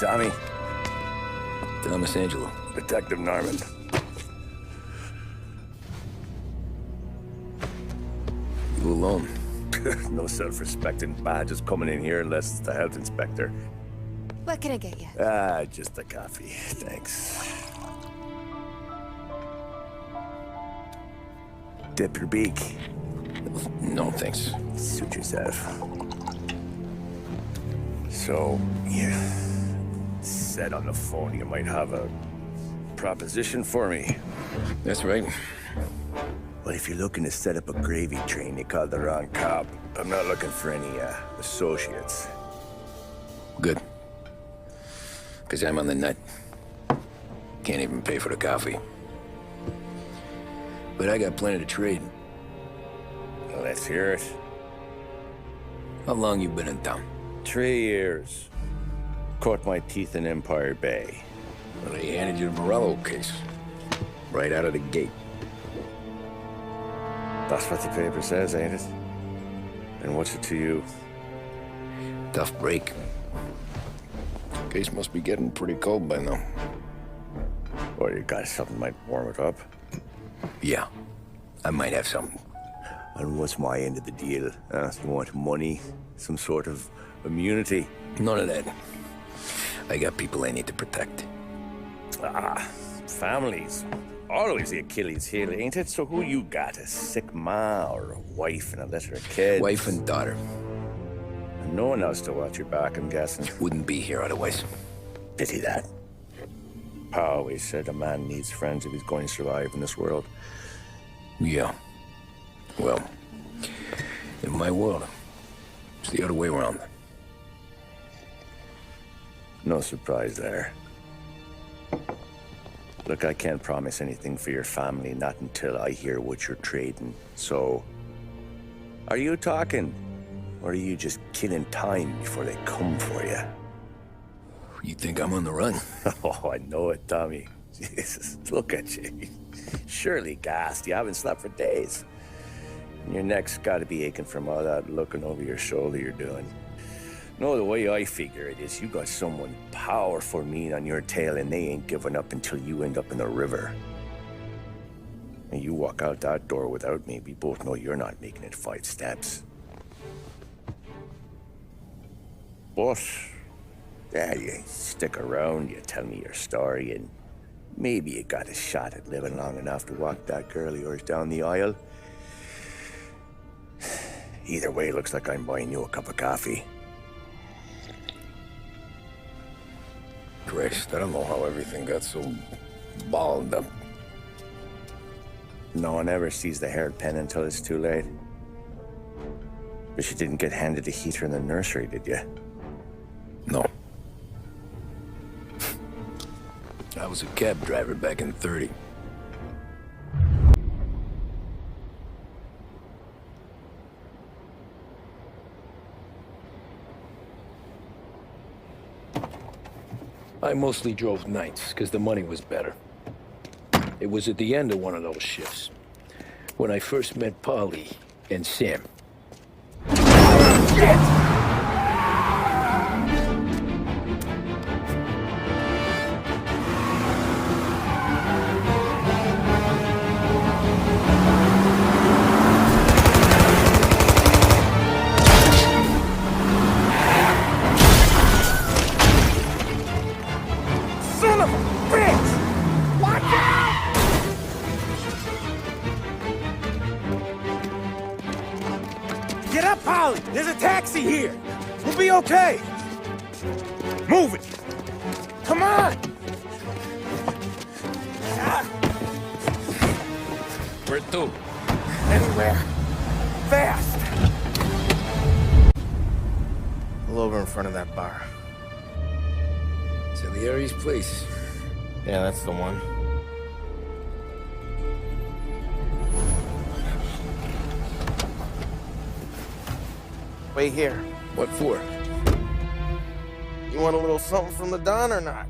Tommy. Thomas Angelo. Detective Norman. You alone? No self-respecting badges coming in here unless it's the health inspector. What can I get you? Just a coffee. Thanks. Dip your beak. No, thanks. Suit yourself. So, you said on the phone you might have a proposition for me. That's right. Well, if you're looking to set up a gravy train, you called the wrong cop. I'm not looking for any, associates. Good. Because I'm on the nut. Can't even pay for the coffee. But I got plenty to trade. Well, let's hear it. How long you been in town? 3 years. Caught my teeth in Empire Bay. Well, they handed you the Morello case. Right out of the gate. That's what the paper says, ain't it? And what's it to you? Tough break. Case must be getting pretty cold by now. Or you got something might warm it up? Yeah, I might have something. And what's my end of the deal? You want money? Some sort of immunity? None of that. I got people I need to protect. Families. Always the Achilles heel, ain't it? So who you got? A sick ma or a wife and a litter of kids? Wife and daughter. And no one else to watch your back, I'm guessing. Wouldn't be here otherwise. Pity that. Pa always said a man needs friends if he's going to survive in this world. Yeah. Well, in my world, it's the other way around. No surprise there. Look, I can't promise anything for your family, not until I hear what you're trading. So, are you talking? Or are you just killing time before they come for you? You think I'm on the run? Oh, I know it, Tommy. Jesus, look at you. Surely gassed. You haven't slept for days. And your neck's got to be aching from all that looking over your shoulder you're doing. No, the way I figure it is you got someone powerful mean on your tail and they ain't giving up until you end up in the river. And you walk out that door without me, we both know you're not making it 5 steps. But, yeah, you stick around, you tell me your story, and maybe you got a shot at living long enough to walk that girl of yours down the aisle. Either way, it looks like I'm buying you a cup of coffee. Christ, I don't know how everything got so balled up. No one ever sees the haired pen until it's too late. But you didn't get handed a heater in the nursery, did you? No. I was a cab driver back in '30. I mostly drove nights, because the money was better. It was at the end of one of those shifts, when I first met Polly and Sam. Shit! Get up, Polly! There's a taxi here! We'll be okay! Move it! Come on! Where to? Anywhere. Fast! Pull over in front of that bar. Salieri's place. Yeah, that's the one. Wait here. What for? You want a little something from the Don or not?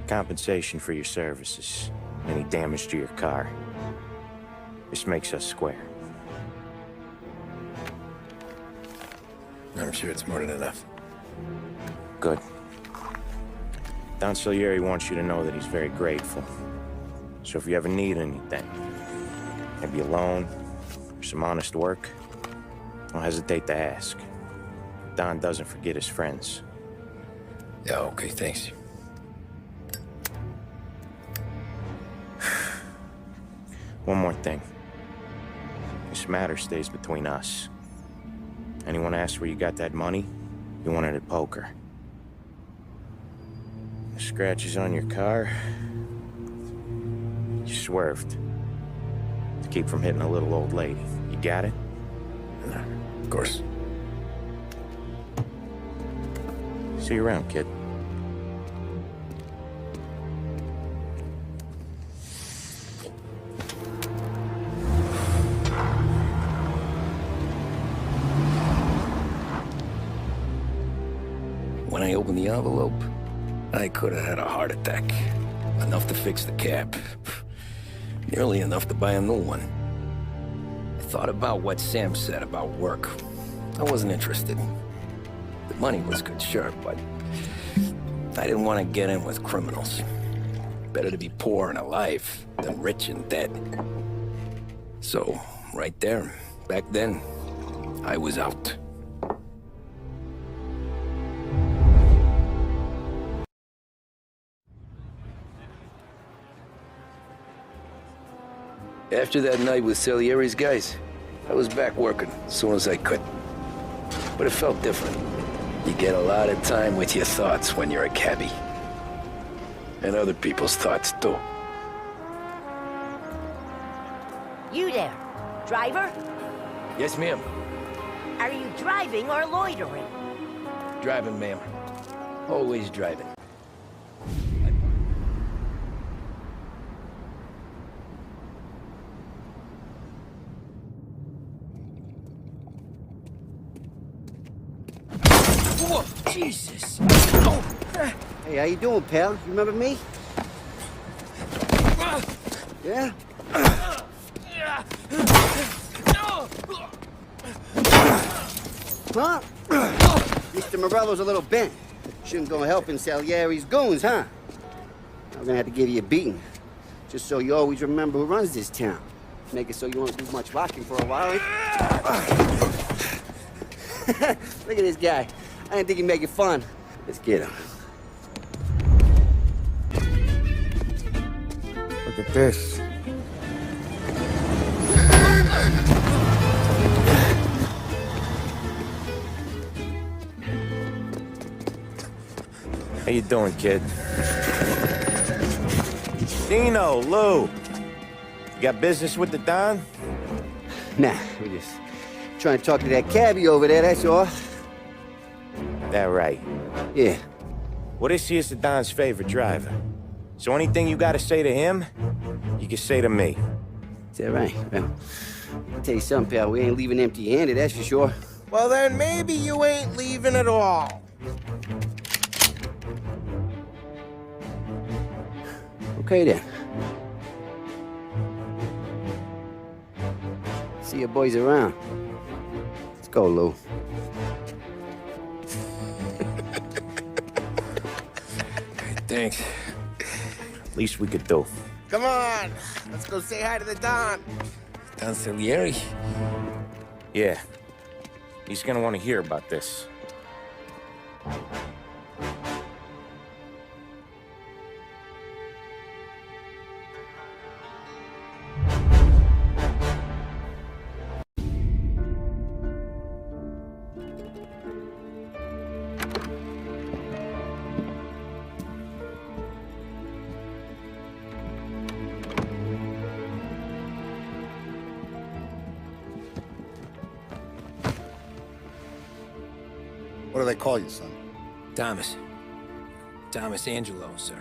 Compensation for your services. Any damage to your car. This makes us square. I'm sure it's more than enough. Good. Don Salieri wants you to know that he's very grateful. So if you ever need anything, maybe a loan, or some honest work, don't hesitate to ask. Don doesn't forget his friends. Yeah, okay, thanks. One more thing. This matter stays between us. Anyone asks where you got that money, you won it at poker. The scratches on your car, you swerved. To keep from hitting a little old lady. You got it? Of course. See you around, kid. When I opened the envelope, I could have had a heart attack. Enough to fix the cab. Nearly enough to buy a new one. I thought about what Sam said about work. I wasn't interested. The money was good, sure, but I didn't want to get in with criminals. Better to be poor and alive than rich and dead. So, right there, back then, I was out. After that night with Salieri's guys, I was back working as soon as I could. But it felt different. You get a lot of time with your thoughts when you're a cabbie. And other people's thoughts, too. You there, driver? Yes, ma'am. Are you driving or loitering? Driving, ma'am. Always driving. Whoa, Jesus! Oh. Hey, how you doing, pal? You remember me? Yeah? Huh? Mr. Morello's a little bent. Shouldn't go helping Salieri's goons, huh? I'm gonna have to give you a beating. Just so you always remember who runs this town. Make it so you won't do much locking for a while. Look at this guy. I didn't think he'd make it fun. Let's get him. Look at this. How you doing, kid? Dino, Lou. You got business with the Don? Nah, we're just trying to talk to that cabbie over there, that's all. That right. Yeah. Well, this here's the Don's favorite driver. So anything you gotta say to him, you can say to me. Is that right? Well, I'll tell you something, pal. We ain't leaving empty-handed, that's for sure. Well, then maybe you ain't leaving at all. Okay, then. See your boys around. Let's go, Lou. Thanks. Least we could do. Come on, let's go say hi to the Don. Don Salieri? Yeah. He's gonna want to hear about this. What do they call you, son? Thomas. Thomas Angelo, sir.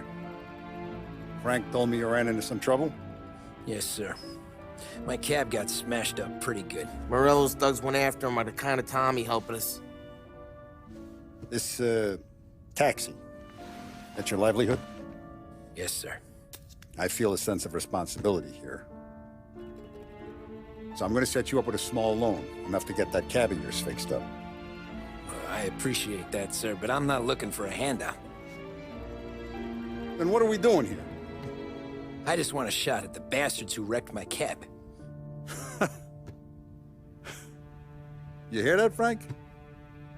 Frank told me you ran into some trouble? Yes, sir. My cab got smashed up pretty good. Morello's thugs went after him by the kind of Tommy helping us. This, taxi, that's your livelihood? Yes, sir. I feel a sense of responsibility here. So I'm going to set you up with a small loan, enough to get that cab of yours fixed up. I appreciate that, sir, but I'm not looking for a handout. Then what are we doing here? I just want a shot at the bastards who wrecked my cab. You hear that, Frank?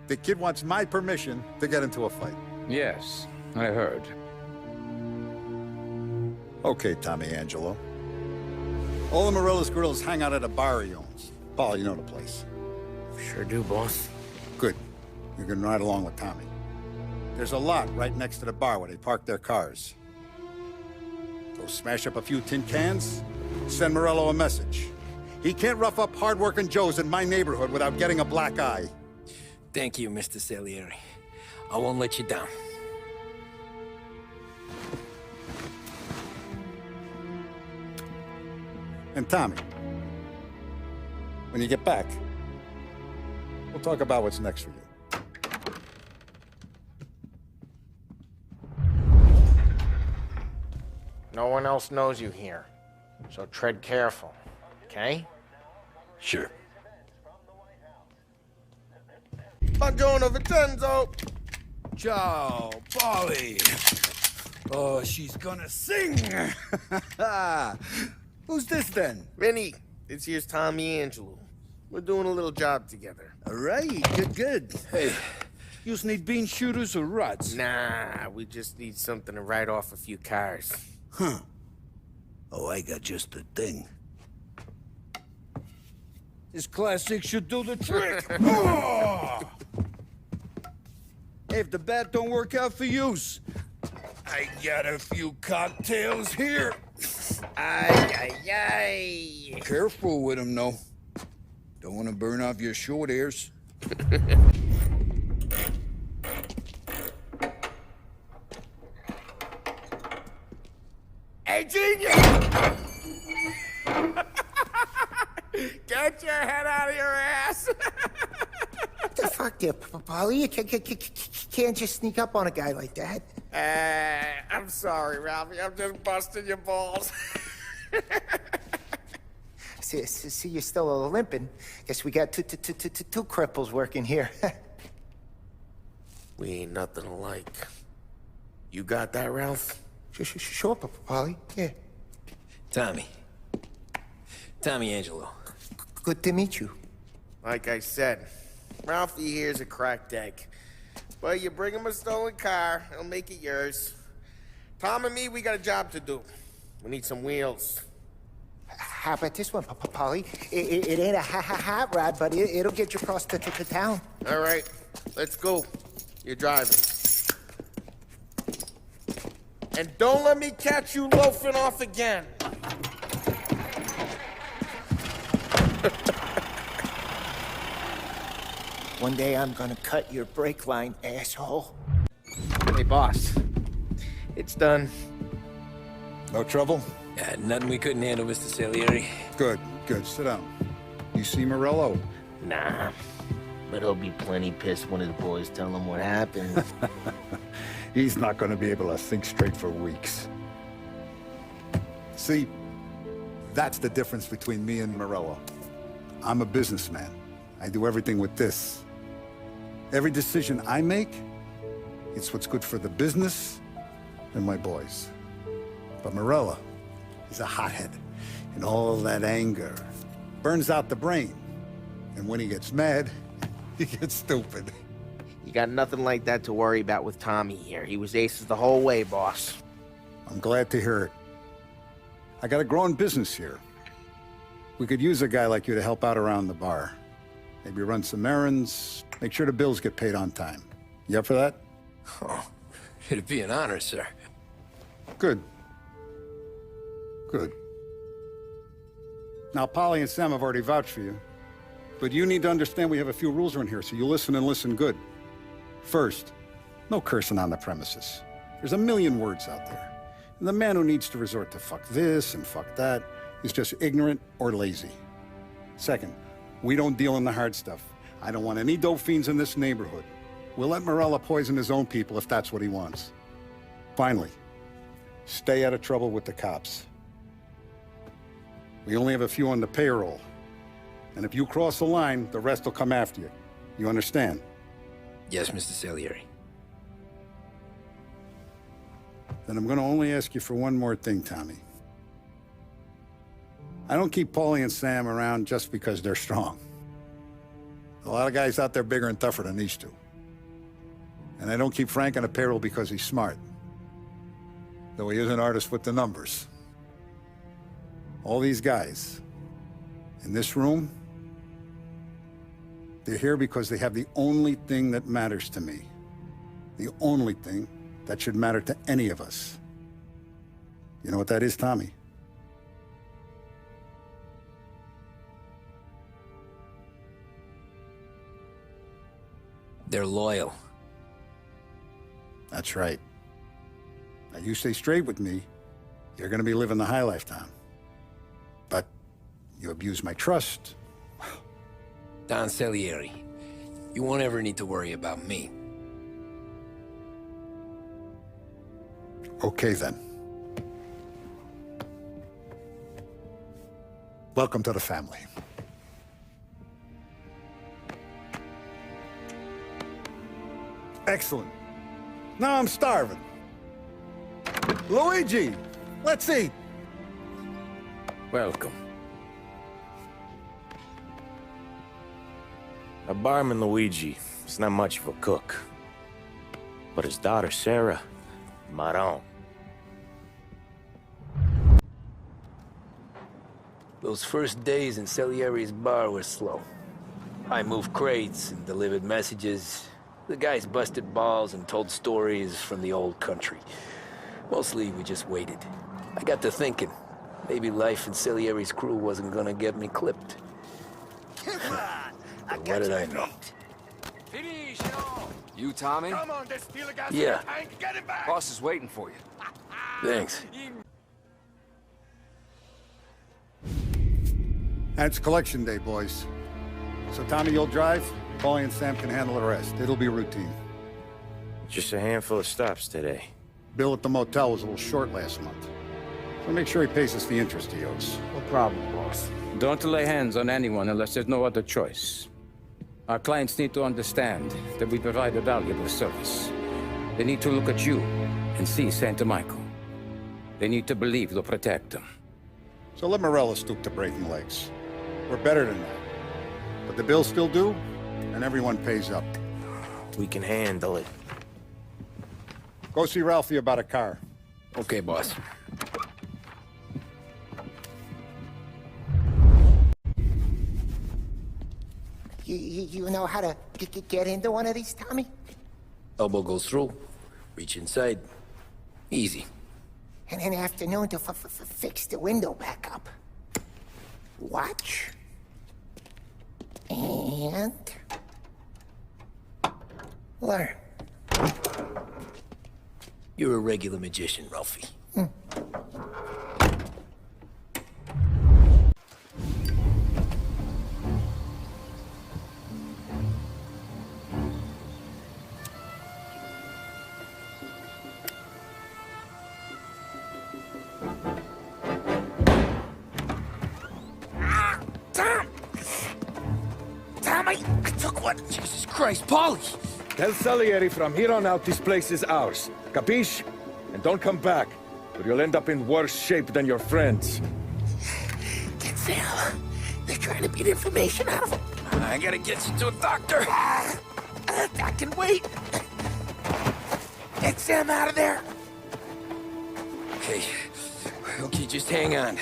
The kid wants my permission to get into a fight. Yes, I heard. Okay, Tommy Angelo. All the Morella's girls hang out at a bar he owns. Paul, you know the place. Sure do, boss. Good. You're gonna ride along with Tommy. There's a lot right next to the bar where they park their cars. Go smash up a few tin cans, send Morello a message. He can't rough up hard-working Joes in my neighborhood without getting a black eye. Thank you, Mr. Salieri. I won't let you down. And Tommy, when you get back, we'll talk about what's next for you. No one else knows you here, so tread careful, okay? Sure. Buongiorno, Vincenzo! Ciao, Polly. Oh, she's gonna sing. Who's this then? Vinny, this here's Tommy Angelo. We're doing a little job together. All right, good. Hey, you need bean shooters or rods? Nah, we just need something to write off a few cars. Huh. Oh, I got just the thing. This classic should do the trick. Oh! Hey, if the bat don't work out for use, I got a few cocktails here. Ay, ay, ay. Careful with them, though. Don't want to burn off your short hairs. Hey, genius! Get your head out of your ass! What the fuck there, Polly? You can't just sneak up on a guy like that. I'm sorry, Ralphie. I'm just busting your balls. See, you're still limping. Guess we got two cripples working here. We ain't nothing alike. You got that, Ralph? Sure, Polly. Yeah. Tommy Angelo. Good to meet you. Like I said, Ralphie here's a cracked egg. But you bring him a stolen car, he'll make it yours. Tom and me, we got a job to do. We need some wheels. How about this one, Polly? It ain't a hot rod, but it'll get you across to town. All right, let's go. You're driving. And don't let me catch you loafing off again. One day I'm gonna cut your brake line, asshole. Hey, boss. It's done. No trouble? Nothing we couldn't handle, Mr. Salieri. Good. Sit down. You see Morello? Nah. But he'll be plenty pissed when his boys tell him what happened. He's not going to be able to think straight for weeks. See, that's the difference between me and Morello. I'm a businessman. I do everything with this. Every decision I make, it's what's good for the business and my boys. But Morello, he's a hothead. And all that anger burns out the brain. And when he gets mad, he gets stupid. You got nothing like that to worry about with Tommy here. He was aces the whole way, boss. I'm glad to hear it. I got a growing business here. We could use a guy like you to help out around the bar. Maybe run some errands, make sure the bills get paid on time. You up for that? Oh, it'd be an honor, sir. Good. Now, Polly and Sam have already vouched for you. But you need to understand we have a few rules around here, so you listen and listen good. First, no cursing on the premises. There's a million words out there. And the man who needs to resort to fuck this and fuck that is just ignorant or lazy. Second, we don't deal in the hard stuff. I don't want any dope fiends in this neighborhood. We'll let Morella poison his own people if that's what he wants. Finally, Stay out of trouble with the cops. We only have a few on the payroll. And if you cross the line, the rest will come after you. You understand? Yes, Mr. Salieri. Then I'm gonna only ask you for one more thing, Tommy. I don't keep Paulie and Sam around just because they're strong. A lot of guys out there bigger and tougher than these two. And I don't keep Frank on the payroll because he's smart. Though he is an artist with the numbers. All these guys in this room, they're here because they have the only thing that matters to me. The only thing that should matter to any of us. You know what that is, Tommy? They're loyal. That's right. Now, you stay straight with me, you're gonna be living the high life, Tom. But you abuse my trust. Don Salieri, you won't ever need to worry about me. Okay, then. Welcome to the family. Excellent. Now I'm starving. Luigi, let's eat. Welcome. Our barman Luigi is not much of a cook. But his daughter Sarah, Maron. Those first days in Salieri's bar were slow. I moved crates and delivered messages. The guys busted balls and told stories from the old country. Mostly, we just waited. I got to thinking, maybe life in Salieri's crew wasn't gonna get me clipped. But what did I know? You, Tommy? Come on, there's still a gas Yeah. in the tank. Get it back! Boss is waiting for you. Thanks. And it's collection day, boys. So Tommy, you'll drive. Paulie and Sam can handle the rest. It'll be routine. Just a handful of stops today. Bill at the motel was a little short last month. So make sure he pays us the interest he owes. No problem, boss. Don't lay hands on anyone unless there's no other choice. Our clients need to understand that we provide a valuable service. They need to look at you and see Santa Michael. They need to believe you'll protect them. So let Morella stoop to breaking legs. We're better than that. But the bills still due, and everyone pays up. We can handle it. Go see Ralphie about a car. Okay, boss. You know how to get into one of these, Tommy? Elbow goes through, reach inside. Easy. And an afternoon to fix the window back up. Watch. And... learn. You're a regular magician, Ralphie. Tom, I took one. Jesus Christ, Paulie! Tell Salieri from here on out this place is ours. Capiche? And don't come back, or you'll end up in worse shape than your friends. Get Sam. They're trying to beat information out of him. I gotta get you to a doctor. I can wait. Get Sam out of there. Okay. Okay, just hang on.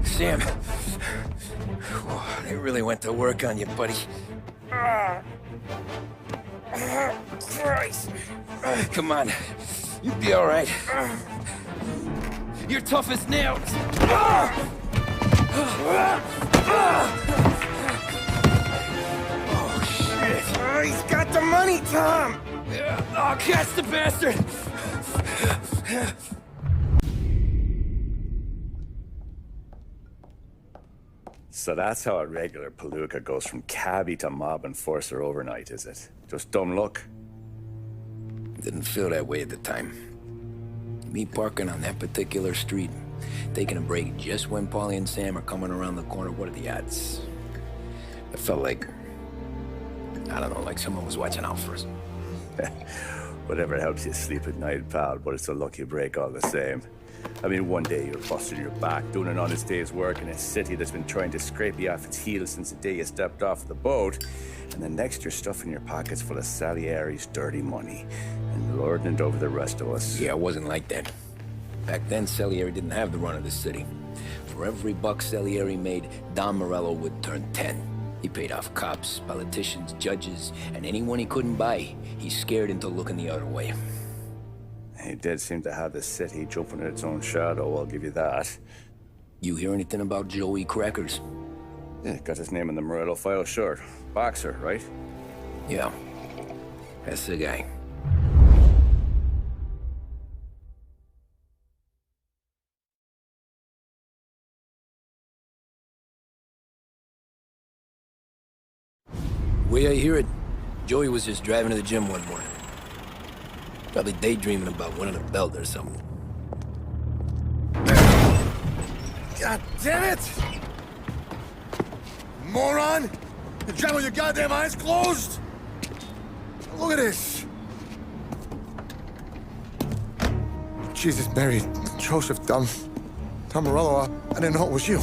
Sam. Whoa, they really went to work on you, buddy. Christ. Come on. You'll be all right. You're tough as nails. Oh, shit. Oh, he's got the money, Tom. Oh, catch the bastard. So that's how a regular palooka goes from cabbie to mob enforcer overnight, is it? Just dumb luck? Didn't feel that way at the time. Me parking on that particular street, taking a break just when Paulie and Sam are coming around the corner. What are the odds? It felt like, I don't know, like someone was watching out for us. Whatever helps you sleep at night, pal, but it's a lucky break all the same. I mean, one day you're busting your back, doing an honest day's work in a city that's been trying to scrape you off its heels since the day you stepped off the boat, and the next you're stuffing your pockets full of Salieri's dirty money and lording it over the rest of us. Yeah, it wasn't like that. Back then, Salieri didn't have the run of the city. For every buck Salieri made, Don Morello would turn 10. He paid off cops, politicians, judges, and anyone he couldn't buy, he scared into looking the other way. He did seem to have the city jumping at its own shadow, I'll give you that. You hear anything about Joey Crackers? Yeah, got his name in the Morello file, sure. Boxer, right? Yeah, that's the guy. Way I hear it, Joey was just driving to the gym one morning. Probably daydreaming about winning a belt or something. God damn it! Moron! You drive with your goddamn eyes closed? Look at this! Jesus, Mary, Joseph, Tom Morello, I didn't know it was you.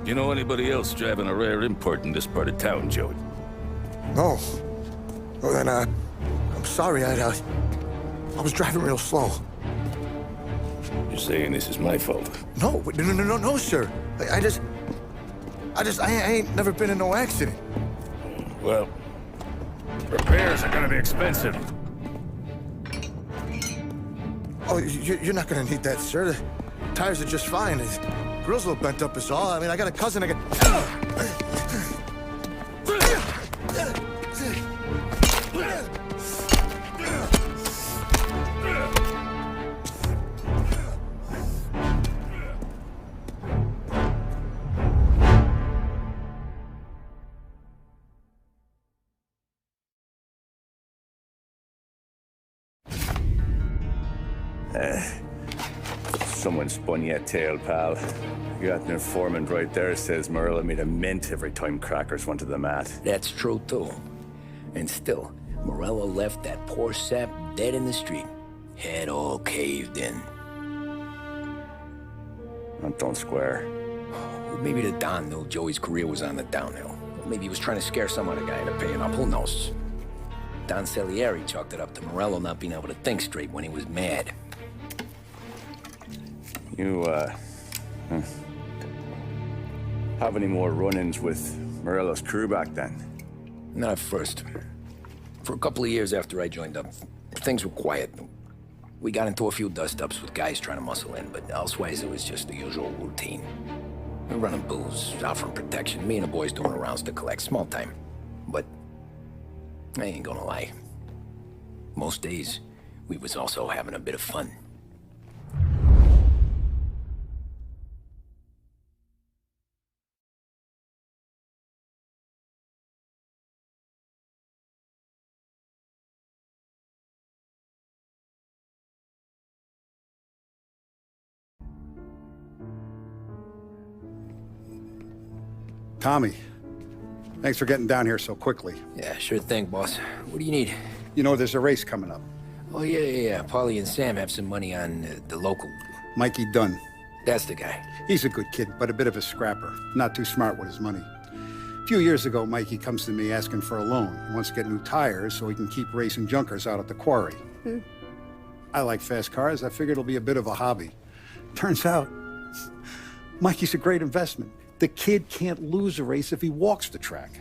You know anybody else driving a rare import in this part of town, Joey? No. Well, then, I'm sorry, I was driving real slow. You're saying this is my fault? No, sir. I ain't never been in no accident. Well, repairs are gonna be expensive. Oh, you're not gonna need that, sir. The tires are just fine. The grill's a little bent up is all. I mean, I got a cousin I Someone spun you a tail, pal. You got an informant right there says Morello made a mint every time Crackers went to the mat. That's true, too. And still, Morello left that poor sap dead in the street. Head all caved in. That don't square. Well, maybe the Don knew Joey's career was on the downhill. Maybe he was trying to scare some other guy into paying up. Who knows? Don Salieri chalked it up to Morello not being able to think straight when he was mad. You, have any more run-ins with Morello's crew back then? Not at first. For a couple of years after I joined up, things were quiet. We got into a few dust-ups with guys trying to muscle in, but elsewise it was just the usual routine. We're running booze, offering protection, me and the boys doing rounds to collect, small time. But I ain't gonna lie. Most days, we was also having a bit of fun. Tommy, thanks for getting down here so quickly. Yeah, sure thing, boss. What do you need? You know, there's a race coming up. Oh, yeah. Paulie and Sam have some money on the local. Mikey Dunn. That's the guy. He's a good kid, but a bit of a scrapper. Not too smart with his money. A few years ago, Mikey comes to me asking for a loan. He wants to get new tires so he can keep racing junkers out at the quarry. I like fast cars. I figured it'll be a bit of a hobby. Turns out, Mikey's a great investment. The kid can't lose a race if he walks the track.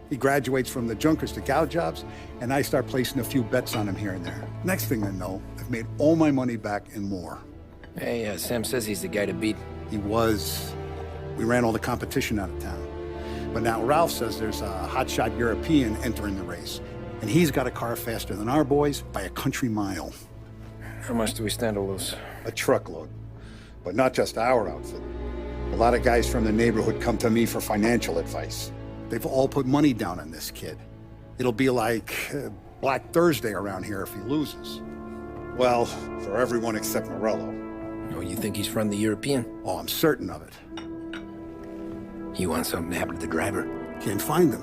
He graduates from the junkers to gal jobs, and I start placing a few bets on him here and there. Next thing I know, I've made all my money back and more. Hey, Sam says he's the guy to beat. He was. We ran all the competition out of town. But now Ralph says there's a hotshot European entering the race, and he's got a car faster than our boys by a country mile. How much do we stand to lose? A truckload. But not just our outfit. A lot of guys from the neighborhood come to me for financial advice. They've all put money down on this kid. It'll be like Black Thursday around here if he loses. Well, for everyone except Morello. Oh, you think he's from the European? Oh, I'm certain of it. You want something to happen to the driver? Can't find him.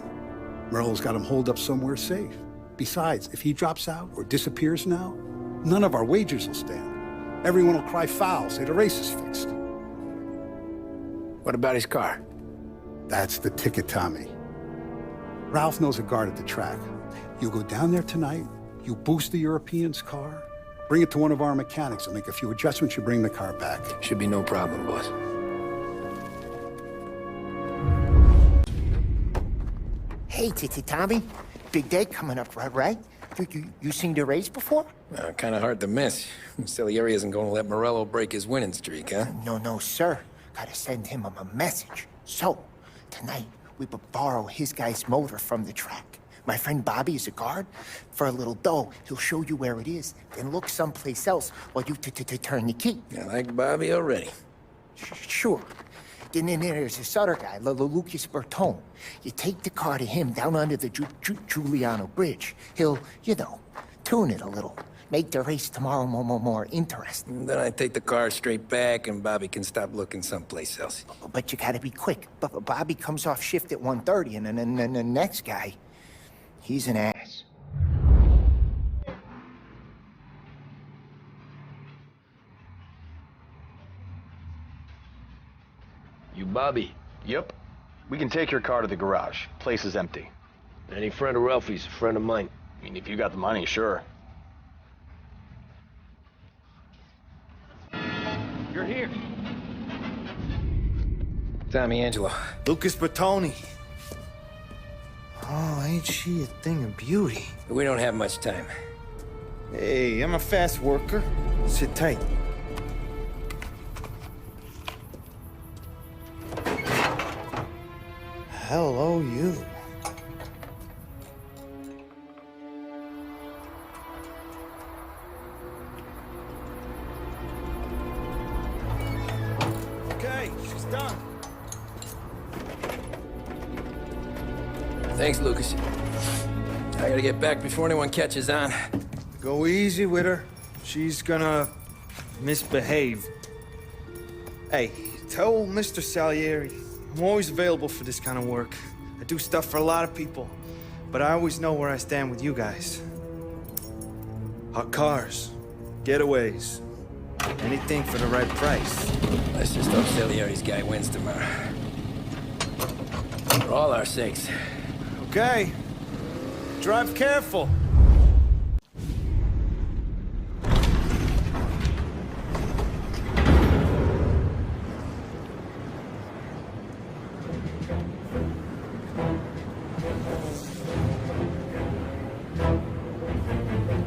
Morello's got him holed up somewhere safe. Besides, if he drops out or disappears now, none of our wagers will stand. Everyone will cry foul, say the race is fixed. What about his car? That's the ticket, Tommy. Ralph knows a guard at the track. You go down there tonight, you boost the European's car, bring it to one of our mechanics, and make a few adjustments, you bring the car back. Should be no problem, boss. Hey, Tommy. Big day coming up, right? You seen the race before? Kind of hard to miss. Salieri isn't going to let Morello break his winning streak, huh? No, sir. Gotta send him a message. So, tonight, we borrow his guy's motor from the track. My friend Bobby is a guard. For a little dough, he'll show you where it is, then look someplace else while you turn the key. I like Bobby already. Sure. Then there's this other guy, Lucas Bertone. You take the car to him down under the Giuliano Bridge. He'll, tune it a little. Make the race tomorrow more interesting. Then I take the car straight back and Bobby can stop looking someplace else. But you gotta be quick. But Bobby comes off shift at 1:30, and then the next guy, he's an ass. You Bobby? Yep. We can take your car to the garage. Place is empty. Any friend of Ralphie's, a friend of mine. I mean, if you got the money, sure. You're here. Tommy Angelo. Lucas Bertoni. Oh, ain't she a thing of beauty? We don't have much time. Hey, I'm a fast worker. Sit tight. Hello, you. Okay, she's done. Thanks, Lucas. I gotta get back before anyone catches on. Go easy with her. She's gonna misbehave. Hey, tell Mr. Salieri I'm always available for this kind of work. I do stuff for a lot of people, but I always know where I stand with you guys. Hot cars, getaways, anything for the right price. Let's just hope Salieri's guy wins tomorrow. For all our sakes. Okay. Drive careful.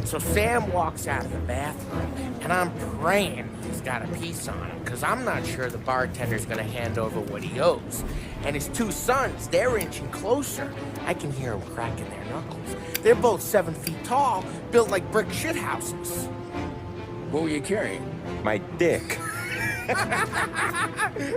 So Sam walks out of the bathroom, and I'm praying he's got a piece on him, because I'm not sure the bartender's gonna hand over what he owes. And his two sons, they're inching closer. I can hear them cracking their knuckles. They're both 7 feet tall, built like brick shithouses. What were you carrying? My dick.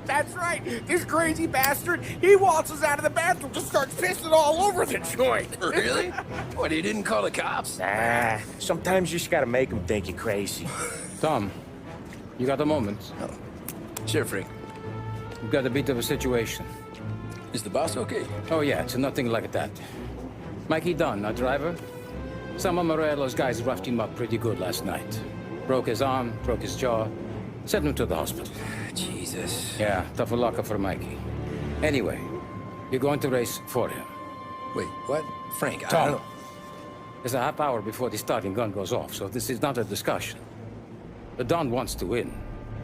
That's right. This crazy bastard, he waltzes out of the bathroom, just starts pissing all over the joint. Really? What, he didn't call the cops? Nah, sometimes you just gotta make them think you're crazy. Tom, you got a moment? Oh. Sure, Frank. We've got a bit of a situation. Is the boss okay? Oh yeah, it's nothing like that. Mikey Dunn, our driver. Some of Morello's guys roughed him up pretty good last night. Broke his arm, broke his jaw. Sent him to the hospital. Jesus. Yeah, tough luck for Mikey. Anyway, you're going to race for him. Wait, what? Frank, I Tom, don't know. there's a half hour before the starting gun goes off, so this is not a discussion. The Don wants to win,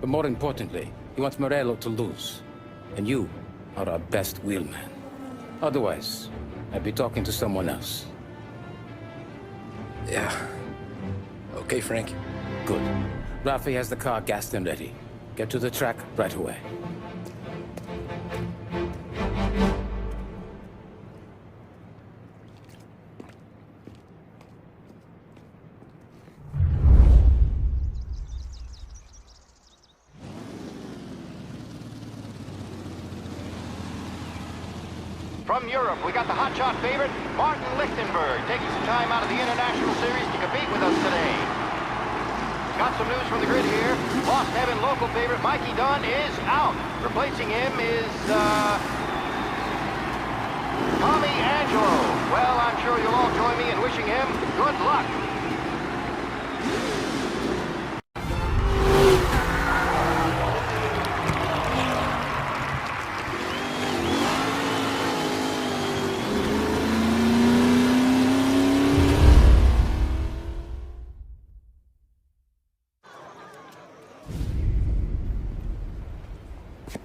but more importantly, he wants Morello to lose. And you are our best wheelman. Otherwise, I'd be talking to someone else. Yeah. Okay, Frank. Good. Rafi has the car gassed and ready. Get to the track right away. From Europe, we got the hotshot favorite, Martin Lichtenberg, taking some time out of the International Series to compete with us today. Got some news from the grid here. Lost Heaven local favorite Mikey Dunn is out. Replacing him is, Tommy Angelo. Well, I'm sure you'll all join me in wishing him good luck.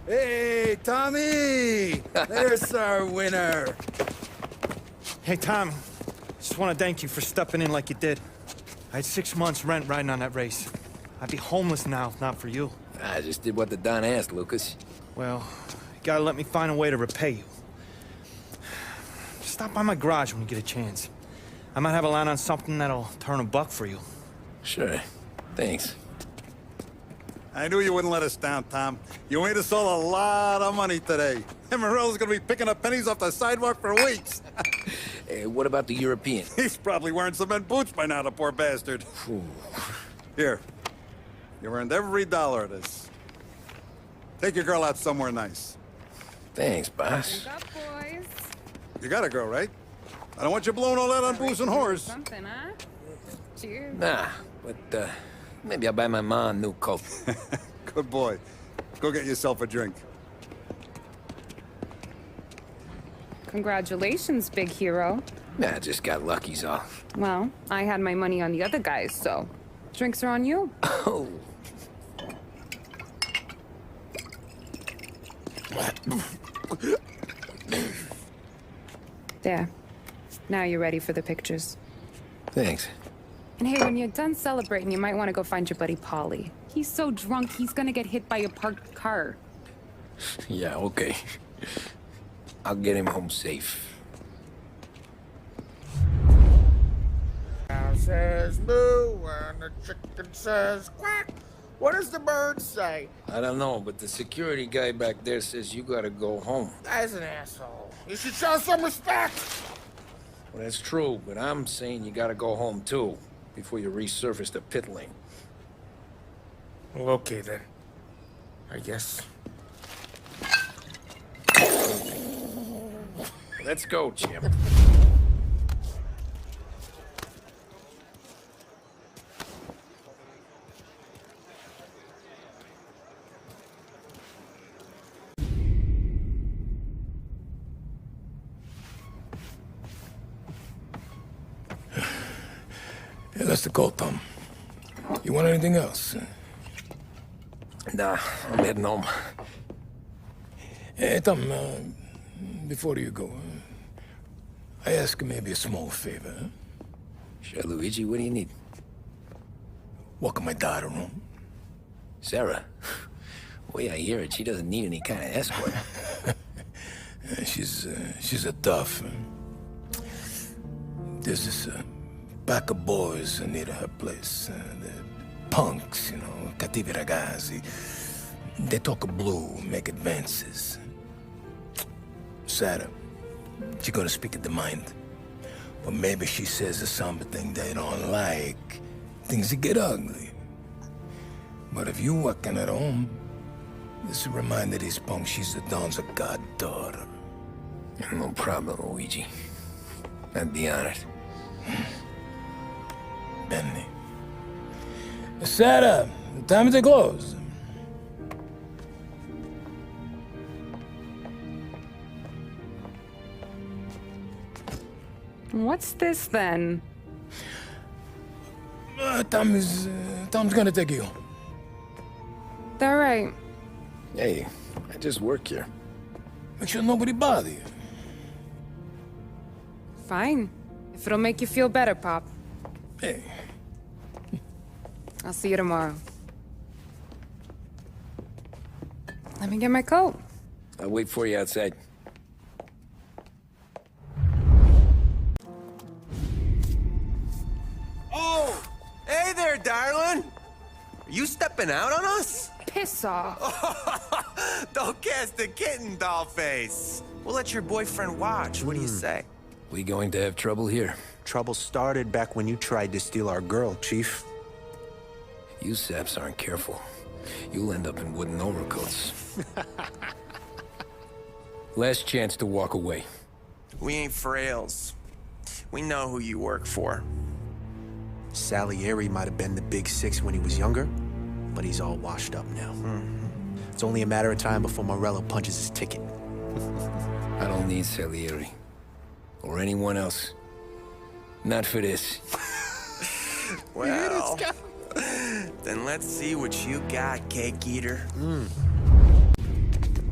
Hey, Tommy! There's our winner. Hey, Tom. Just want to thank you for stepping in like you did. I had 6 months rent riding on that race. I'd be homeless now if not for you. I just did what the Don asked, Lucas. Well, you gotta let me find a way to repay you. Stop by my garage when you get a chance. I might have a line on something that'll turn a buck for you. Sure. Thanks. I knew you wouldn't let us down, Tom. You made us all a lot of money today. And Morello's gonna be picking up pennies off the sidewalk for weeks. Hey, what about the European? He's probably wearing cement boots by now, the poor bastard. Here. You earned every dollar of this. Take your girl out somewhere nice. Thanks, boss. Drink up, boys. You got a girl, right? I don't want you blowing all that on booze and whores. Something, huh? Cheers. Nah, but, maybe I'll buy my mom a new coat. Good boy. Go get yourself a drink. Congratulations, big hero. Nah, just got lucky's off. Well, I had my money on the other guys, so drinks are on you. Oh. There. Now you're ready for the pictures. Thanks. And hey, when you're done celebrating, you might want to go find your buddy Paulie. He's so drunk, he's gonna get hit by a parked car. Yeah, okay. I'll get him home safe. Cow says moo and the chicken says quack. What does the bird say? I don't know, but the security guy back there says you gotta go home. Guy's an asshole. You should show some respect. Well, that's true, but I'm saying you gotta go home too, before you resurface the pit lane. Well, okay then. I guess. Let's go, Jim. Yeah, that's the call, Tom. You want anything else? Nah, I'm heading home. Hey, Tom, before you go, I ask maybe a small favor. Huh? Sure, Luigi, what do you need? Walk my daughter home. Sarah? The way I hear it, she doesn't need any kind of escort. She's a tough. There's this pack of boys near her place. They're punks, you know, cattivi ragazzi. They talk blue, make advances. Sarah, she gonna speak at the mind. But maybe she says something they don't like. Things get ugly. But if you walking at home, this will remind these punks she's the Don's goddaughter. No problem, Luigi. I'd be honored. Benny. Sarah, time to close. What's this then? Tom's gonna take you. All right. Hey, I just work here. Make sure nobody bother you. Fine. If it'll make you feel better, Pop. Hey. I'll see you tomorrow. Let me get my coat. I'll wait for you outside. Oh! Hey there, darling! Are you stepping out on us? Piss off. Don't cast the kitten, dollface. We'll let your boyfriend watch. What do you say? We going to have trouble here? Trouble started back when you tried to steal our girl, Chief. You saps aren't careful. You'll end up in wooden overcoats. Last chance to walk away. We ain't frails. We know who you work for. Salieri might have been the big six when he was younger, but he's all washed up now. It's only a matter of time before Morello punches his ticket. I don't need Salieri. Or anyone else. Not for this. Well, then let's see what you got, cake eater.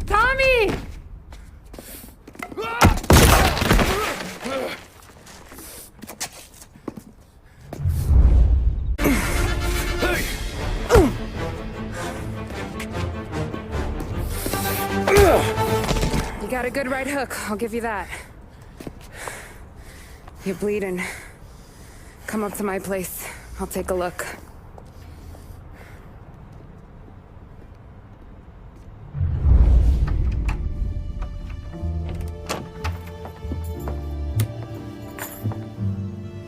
Tommy! You got a good right hook, I'll give you that. You're bleeding. Come up to my place. I'll take a look.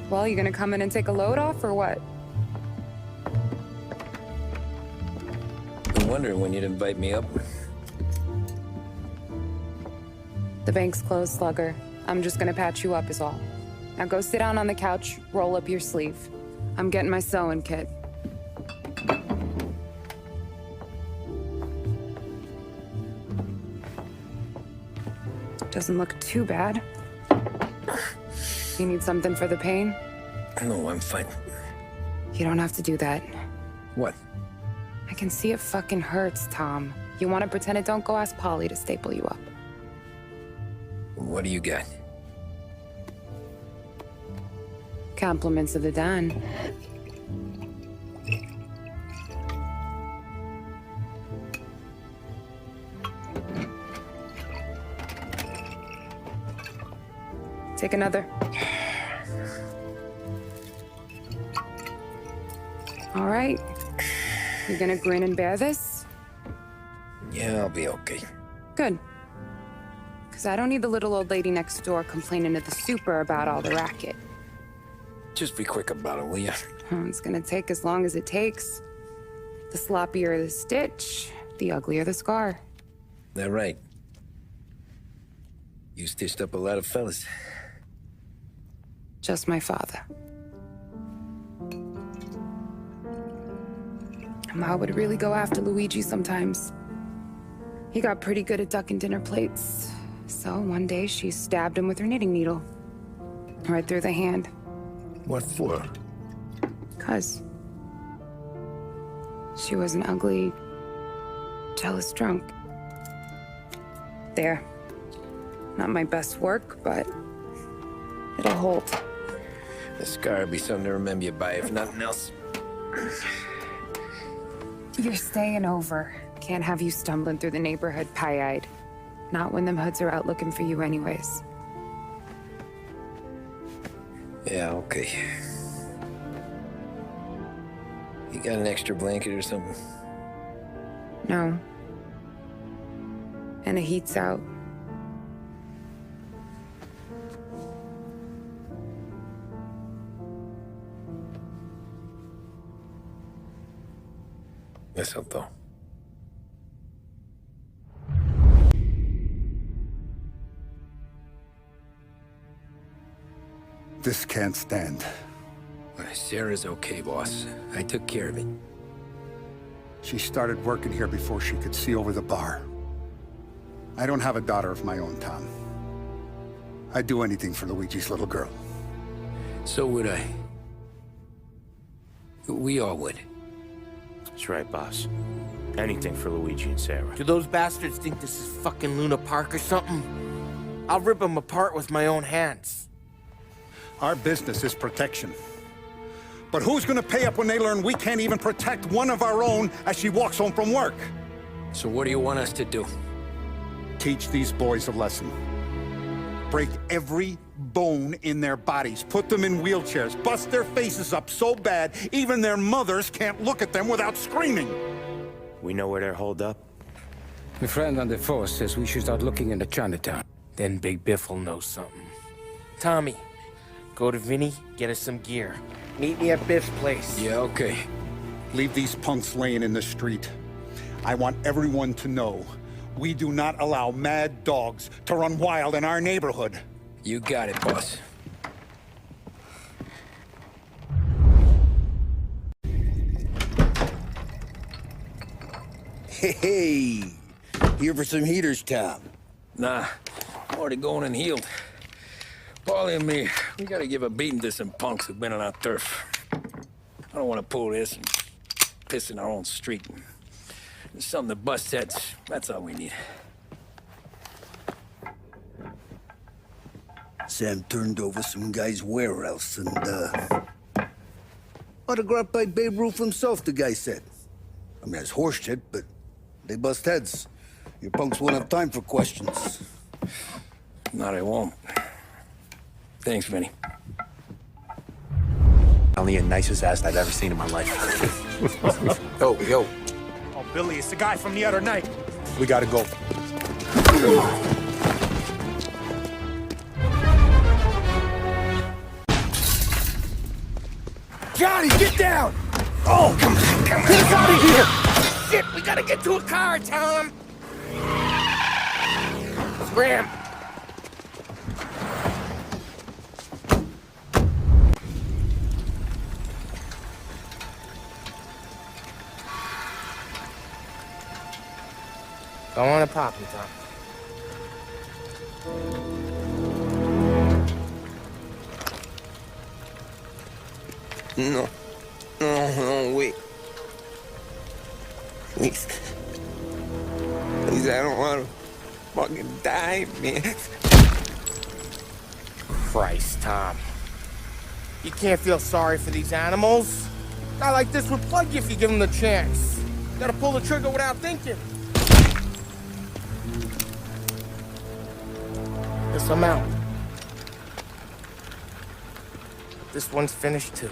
Well, you gonna come in and take a load off, or what? I'm wondering when you'd invite me up. The bank's closed, Slugger. I'm just gonna patch you up is all. Now go sit down on the couch, roll up your sleeve. I'm getting my sewing kit. Doesn't look too bad. You need something for the pain? No, I'm fine. You don't have to do that. What? I can see it fucking hurts, Tom. You want to pretend it don't? Go ask Polly to staple you up. What do you got? Compliments of the Don. Take another. All right. You gonna grin and bear this? Yeah, I'll be okay. Good. Because I don't need the little old lady next door complaining to the super about all the racket. Just be quick about it, will ya? It's gonna take as long as it takes. The sloppier the stitch, the uglier the scar. That right. You stitched up a lot of fellas. Just my father. Ma would really go after Luigi sometimes. He got pretty good at ducking dinner plates. So one day she stabbed him with her knitting needle. Right through the hand. What for? 'Cause she was an ugly, jealous drunk. There. Not my best work, but it'll hold. The scar will be something to remember you by, if nothing else. You're staying over. Can't have you stumbling through the neighborhood pie-eyed. Not when them hoods are out looking for you anyways. Yeah, okay. You got an extra blanket or something? No. And the heat's out. Eso todo. This can't stand. Sarah's okay, boss. I took care of it. She started working here before she could see over the bar. I don't have a daughter of my own, Tom. I'd do anything for Luigi's little girl. So would I. We all would. That's right, boss. Anything for Luigi and Sarah. Do those bastards think this is fucking Luna Park or something? I'll rip them apart with my own hands. Our business is protection. But who's gonna pay up when they learn we can't even protect one of our own as she walks home from work? So what do you want us to do? Teach these boys a lesson. Break every bone in their bodies, put them in wheelchairs, bust their faces up so bad even their mothers can't look at them without screaming. We know where they're holed up? My friend on the force says we should start looking into Chinatown. Then Big Biff will know something. Tommy, go to Vinny, get us some gear. Meet me at Biff's place. Yeah, okay. Leave these punks laying in the street. I want everyone to know we do not allow mad dogs to run wild in our neighborhood. You got it, boss. Hey, here for some heaters, Tom? Nah, I'm already going and healed. Paulie and me, we gotta give a beating to some punks who've been on our turf. I don't want to pull this and piss in our own street. There's something to bust heads. That's all we need. Sam turned over some guy's warehouse and, autographed by Babe Ruth himself, the guy said. I mean, that's horse shit, but they bust heads. Your punks won't have time for questions. No, they won't. Thanks, Vinny. Only the nicest ass I've ever seen in my life. Yo. Oh, Billy, it's the guy from the other night. We gotta go. Johnny, get down! Oh, come on. Get us out of here! Shit, we gotta get to a car, Tom! Scram! Go on and pop him, Tom. No, wait. Please. Please, I don't want to fucking die, man. Christ, Tom. You can't feel sorry for these animals. A guy like this would plug you if you give him the chance. You gotta pull the trigger without thinking. Guess I'm out. This one's finished too.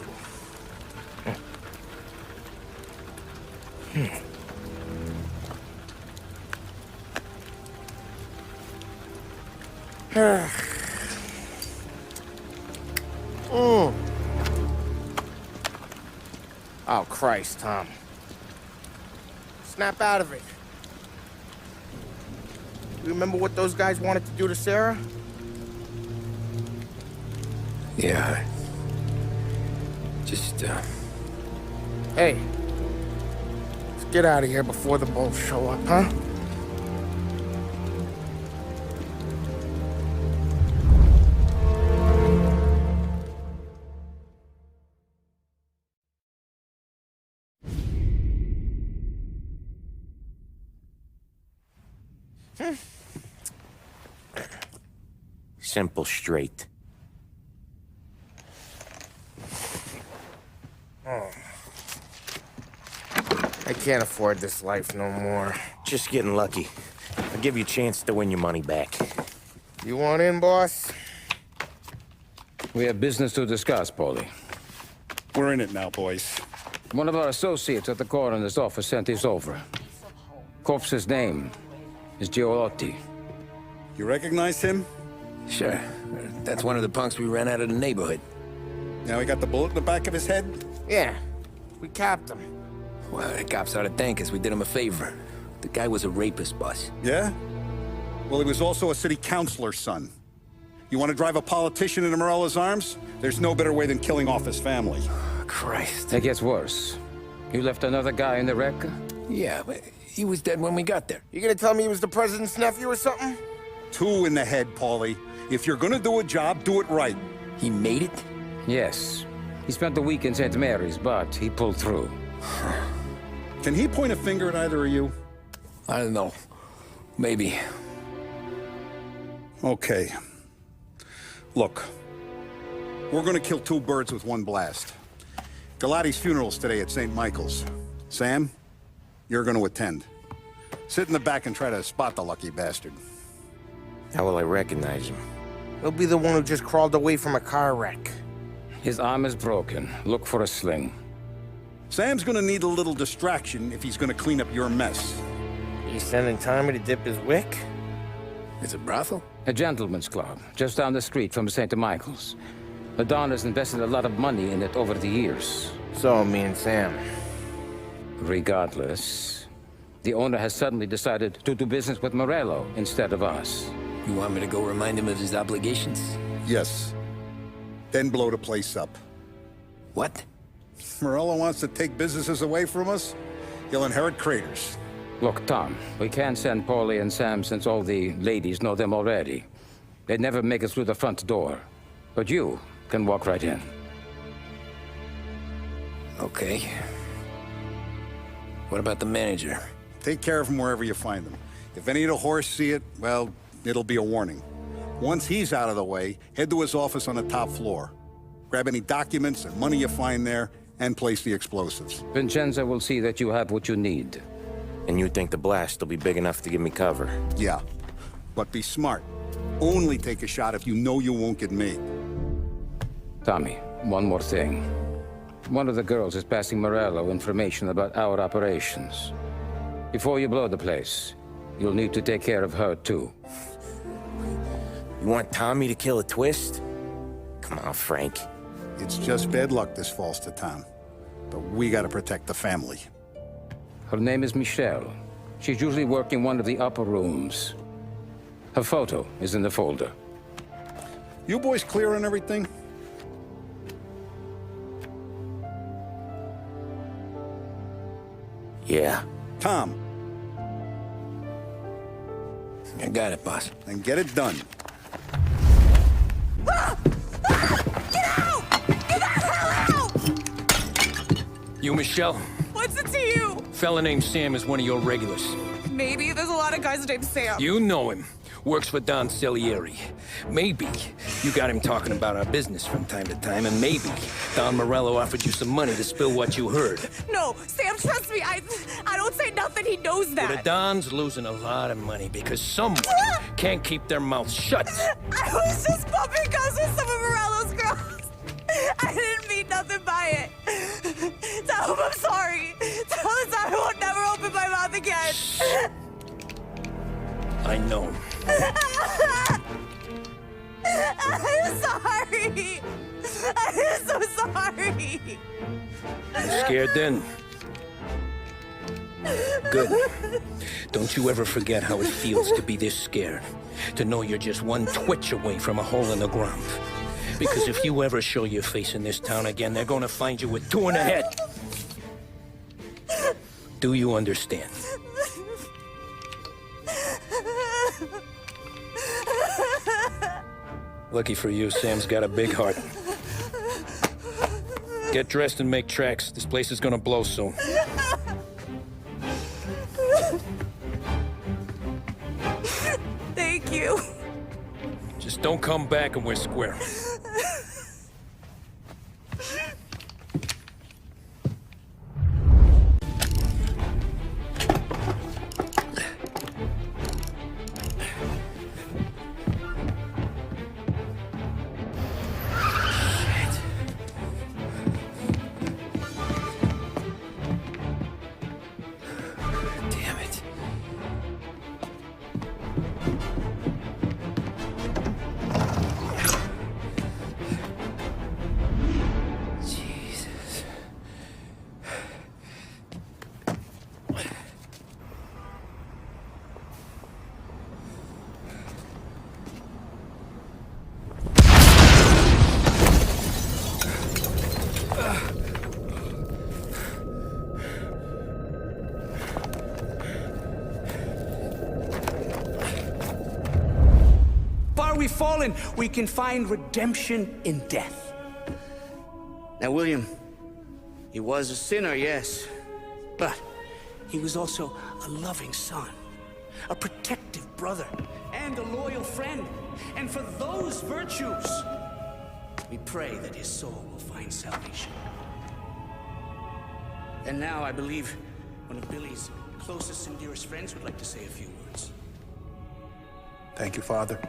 Oh, Christ, Tom. Snap out of it. You remember what those guys wanted to do to Sarah? Yeah. Just, Hey. Let's get out of here before the bulls show up, huh? Simple, straight. Oh. I can't afford this life no more. Just getting lucky. I'll give you a chance to win your money back. You want in, boss? We have business to discuss, Paulie. We're in it now, boys. One of our associates at the coroner's office sent this over. Corpse's name is Giolotti. You recognize him? Sure. That's one of the punks we ran out of the neighborhood. Now he got the bullet in the back of his head? Yeah. We capped him. Well, the cops ought to thank us. We did him a favor. The guy was a rapist, boss. Yeah? Well, he was also a city councilor's son. You want to drive a politician into Morella's arms? There's no better way than killing off his family. Christ. It gets worse. You left another guy in the wreck? Yeah, but he was dead when we got there. You gonna tell me he was the president's nephew or something? 2 in the head, Paulie. If you're gonna do a job, do it right. He made it? Yes. He spent the week in St. Mary's, but he pulled through. Can he point a finger at either of you? I don't know. Maybe. Okay. Look. We're gonna kill 2 birds with 1 blast. Galati's funeral's today at St. Michael's. Sam, you're gonna attend. Sit in the back and try to spot the lucky bastard. How will I recognize him? He'll be the one who just crawled away from a car wreck. His arm is broken. Look for a sling. Sam's gonna need a little distraction if he's gonna clean up your mess. You sending Tommy to dip his wick? It's a brothel? A gentleman's club, just down the street from St. Michael's. The Don has invested a lot of money in it over the years. So, me and Sam. Regardless, the owner has suddenly decided to do business with Morello instead of us. You want me to go remind him of his obligations? Yes. Then blow the place up. What? Morello wants to take businesses away from us? He'll inherit craters. Look, Tom, we can't send Paulie and Sam since all the ladies know them already. They'd never make it through the front door. But you can walk right in. Okay. What about the manager? Take care of him wherever you find him. If any of the horse see it, well, it'll be a warning. Once he's out of the way, head to his office on the top floor. Grab any documents and money you find there, and place the explosives. Vincenzo will see that you have what you need. And you think the blast will be big enough to give me cover? Yeah, but be smart. Only take a shot if you know you won't get made. Tommy, one more thing. One of the girls is passing Morello information about our operations. Before you blow the place, you'll need to take care of her, too. You want Tommy to kill a twist? Come on, Frank. It's just bad luck this falls to Tom. But we gotta protect the family. Her name is Michelle. She's usually working one of the upper rooms. Her photo is in the folder. You boys clear on everything? Yeah. Tom. I got it, boss. Then get it done. You, Michelle? What's it to you? Fella named Sam is one of your regulars. Maybe there's a lot of guys named Sam. You know him. Works for Don Salieri. Maybe you got him talking about our business from time to time, and maybe Don Morello offered you some money to spill what you heard. No, Sam, trust me. I don't say nothing. He knows that. Well, the Don's losing a lot of money because someone can't keep their mouth shut. I was just bumping guns with some of Morello's girls. I didn't mean nothing by it. Tell him I'm sorry. Tell him I won't never open my mouth again. I know. I'm sorry. I'm so sorry. You scared then? Good. Don't you ever forget how it feels to be this scared. To know you're just one twitch away from a hole in the ground. Because if you ever show your face in this town again, they're gonna find you with two in the head. Do you understand? Lucky for you, Sam's got a big heart. Get dressed and make tracks. This place is gonna blow soon. Thank you. Just don't come back and we're square. Fallen, we can find redemption in death. Now, William, he was a sinner, yes. But he was also a loving son, a protective brother, and a loyal friend. And for those virtues, we pray that his soul will find salvation. And now I believe one of Billy's closest and dearest friends would like to say a few words. Thank you, Father.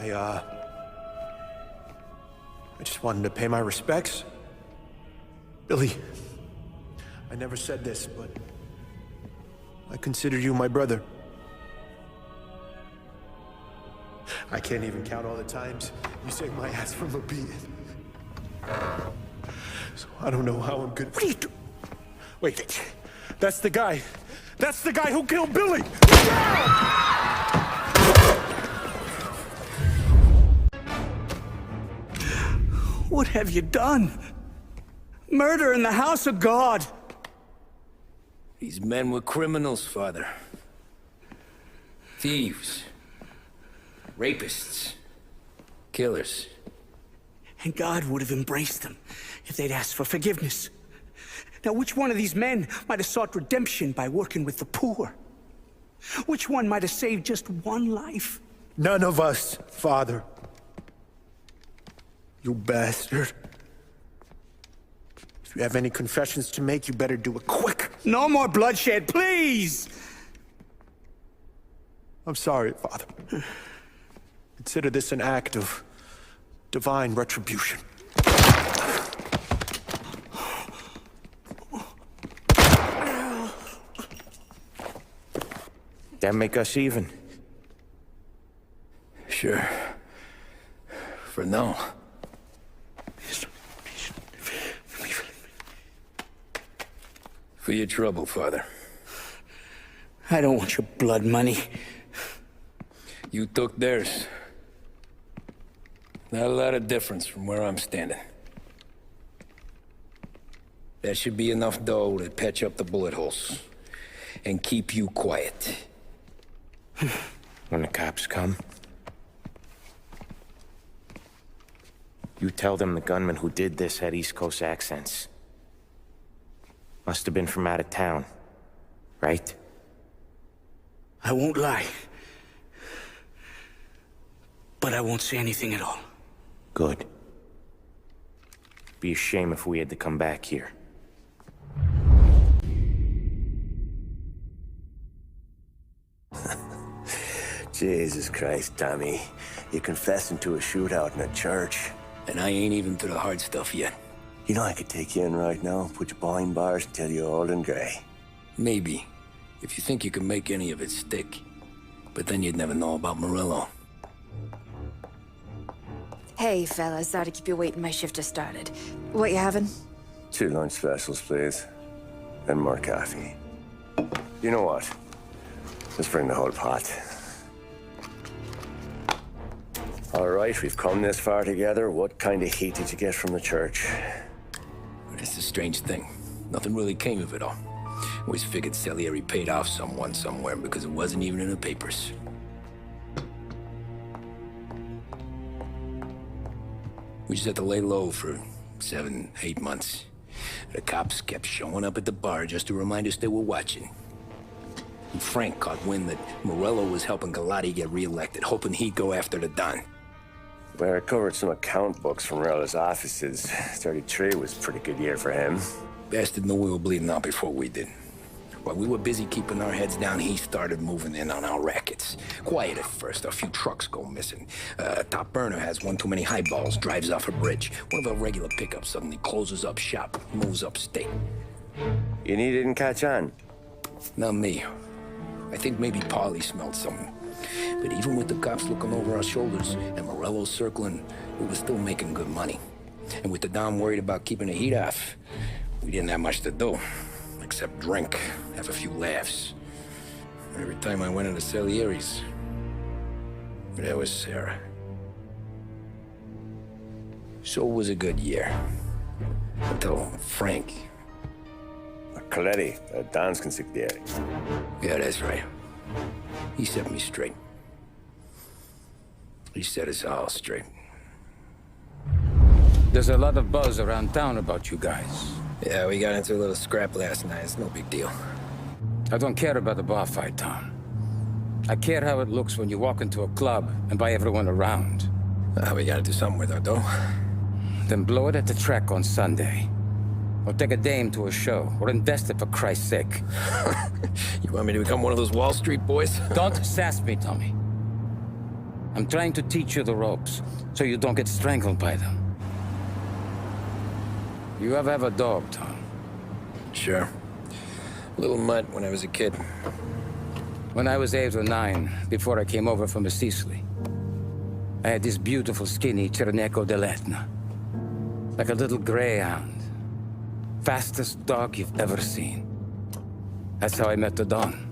I just wanted to pay my respects. Billy, I never said this, but I consider you my brother. I can't even count all the times you saved my ass from a beating. So I don't know how I'm gonna... What are you doing? Wait, that's the guy. That's the guy who killed Billy! What have you done? Murder in the house of God! These men were criminals, Father. Thieves. Rapists. Killers. And God would have embraced them if they'd asked for forgiveness. Now, which one of these men might have sought redemption by working with the poor? Which one might have saved just one life? None of us, Father. You bastard. If you have any confessions to make, you better do it quick. No more bloodshed, please! I'm sorry, Father. Consider this an act of divine retribution. That make us even? Sure. For now. For your trouble, Father. I don't want your blood money. You took theirs. Not a lot of difference from where I'm standing. That should be enough dough to patch up the bullet holes. And keep you quiet. When the cops come, you tell them the gunman who did this had East Coast accents. Must have been from out of town, right? I won't lie. But I won't say anything at all. Good. Be a shame if we had to come back here. Jesus Christ, Tommy. You're confessing to a shootout in a church. And I ain't even to the hard stuff yet. You know I could take you in right now, put you behind bars until you're old and gray. Maybe. If you think you can make any of it stick. But then you'd never know about Morello. Hey, fellas. Sorry to keep you waiting. My shift just started. What you having? 2 lunch specials, please. And more coffee. You know what? Let's bring the whole pot. All right, we've come this far together. What kind of heat did you get from the church? It's a strange thing. Nothing really came of it all. Always figured Salieri paid off someone somewhere because it wasn't even in the papers. We just had to lay low for 7, 8 months. The cops kept showing up at the bar just to remind us they were watching. And Frank caught wind that Morello was helping Galati get reelected, hoping he'd go after the Don. Well, I recovered some account books from Morello's offices. 33 was a pretty good year for him. Bastard knew we were bleeding out before we did. While we were busy keeping our heads down, he started moving in on our rackets. Quiet at first, a few trucks go missing. Top burner has one too many highballs, drives off a bridge. One of our regular pickups suddenly closes up shop, moves upstate. You didn't catch on? Not me. I think maybe Paulie smelled something. But even with the cops looking over our shoulders and Morello circling, we were still making good money. And with the Dom worried about keeping the heat off, we didn't have much to do. Except drink, have a few laughs. Every time I went into Salieri's, there was Sarah. So it was a good year. Until Frank. Coletti, Don's consigliere. Yeah, that's right. He set me straight. He set us all straight. There's a lot of buzz around town about you guys. Yeah, we got into a little scrap last night. It's no big deal. I don't care about the bar fight, Tom. I care how it looks when you walk into a club and buy everyone around. We gotta do something with our dough. Then blow it at the track on Sunday. Or take a dame to a show, or invest it for Christ's sake. You want me to become one of those Wall Street boys? Don't sass me, Tommy. I'm trying to teach you the ropes, so you don't get strangled by them. You ever have a dog, Tom? Sure. Little mutt when I was a kid. When I was 8 or 9, before I came over from Sicily, I had this beautiful, skinny Cerneco dell'Etna. Like a little greyhound. Fastest dog you've ever seen. That's how I met the Don.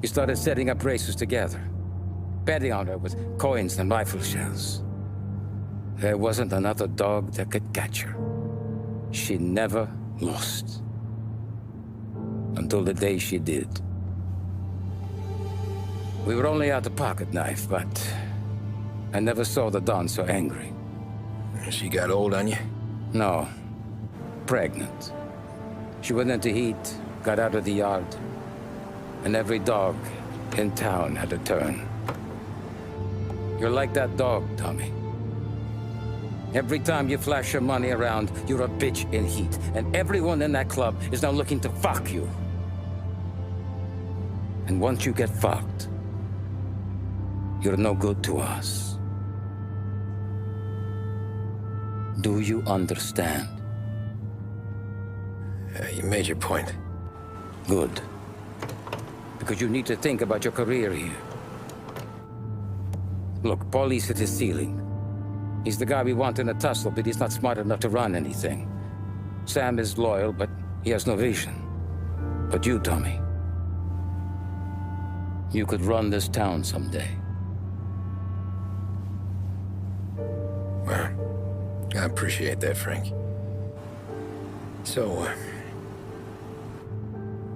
We started setting up races together, betting on her with coins and rifle shells. There wasn't another dog that could catch her. She never lost. Until the day she did. We were only out the pocket knife, but I never saw the Don so angry. She got old on you? No. Pregnant. She went into heat, got out of the yard, and every dog in town had a turn. You're like that dog, Tommy. Every time you flash your money around, you're a bitch in heat, and everyone in that club is now looking to fuck you. And once you get fucked, you're no good to us. Do you understand? You made your point. Good. Because you need to think about your career here. Look, Paulie's hit his ceiling. He's the guy we want in a tussle, but he's not smart enough to run anything. Sam is loyal, but he has no vision. But you, Tommy, you could run this town someday. Well, I appreciate that, Frank. So,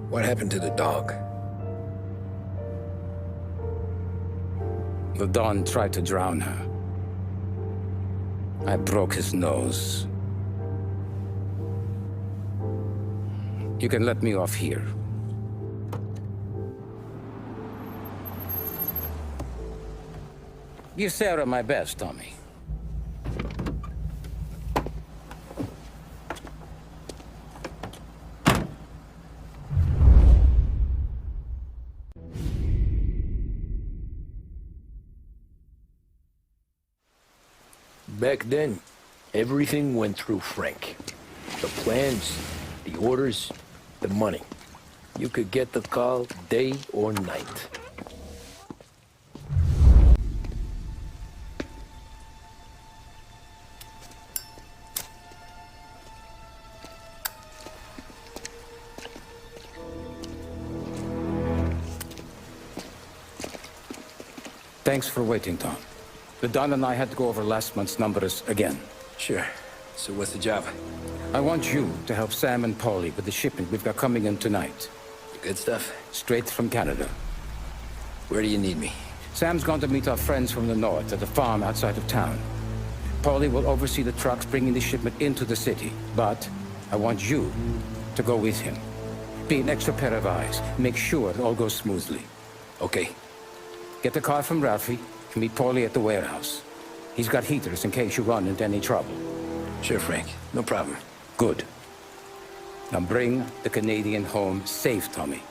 what happened to the dog? The Don tried to drown her. I broke his nose. You can let me off here. Give Sarah my best, Tommy. Back then, everything went through Frank. The plans, the orders, the money. You could get the call day or night. Thanks for waiting, Tom. The Don and I had to go over last month's numbers again. Sure. So what's the job? I want you to help Sam and Paulie with the shipment we've got coming in tonight. Good stuff? Straight from Canada. Where do you need me? Sam's gone to meet our friends from the north at a farm outside of town. Paulie will oversee the trucks bringing the shipment into the city. But I want you to go with him. Be an extra pair of eyes. Make sure it all goes smoothly. Okay. Get the car from Ralphie and meet Paulie at the warehouse. He's got heaters in case you run into any trouble. Sure, Frank. No problem. Good. Now bring the Canadian home safe, Tommy.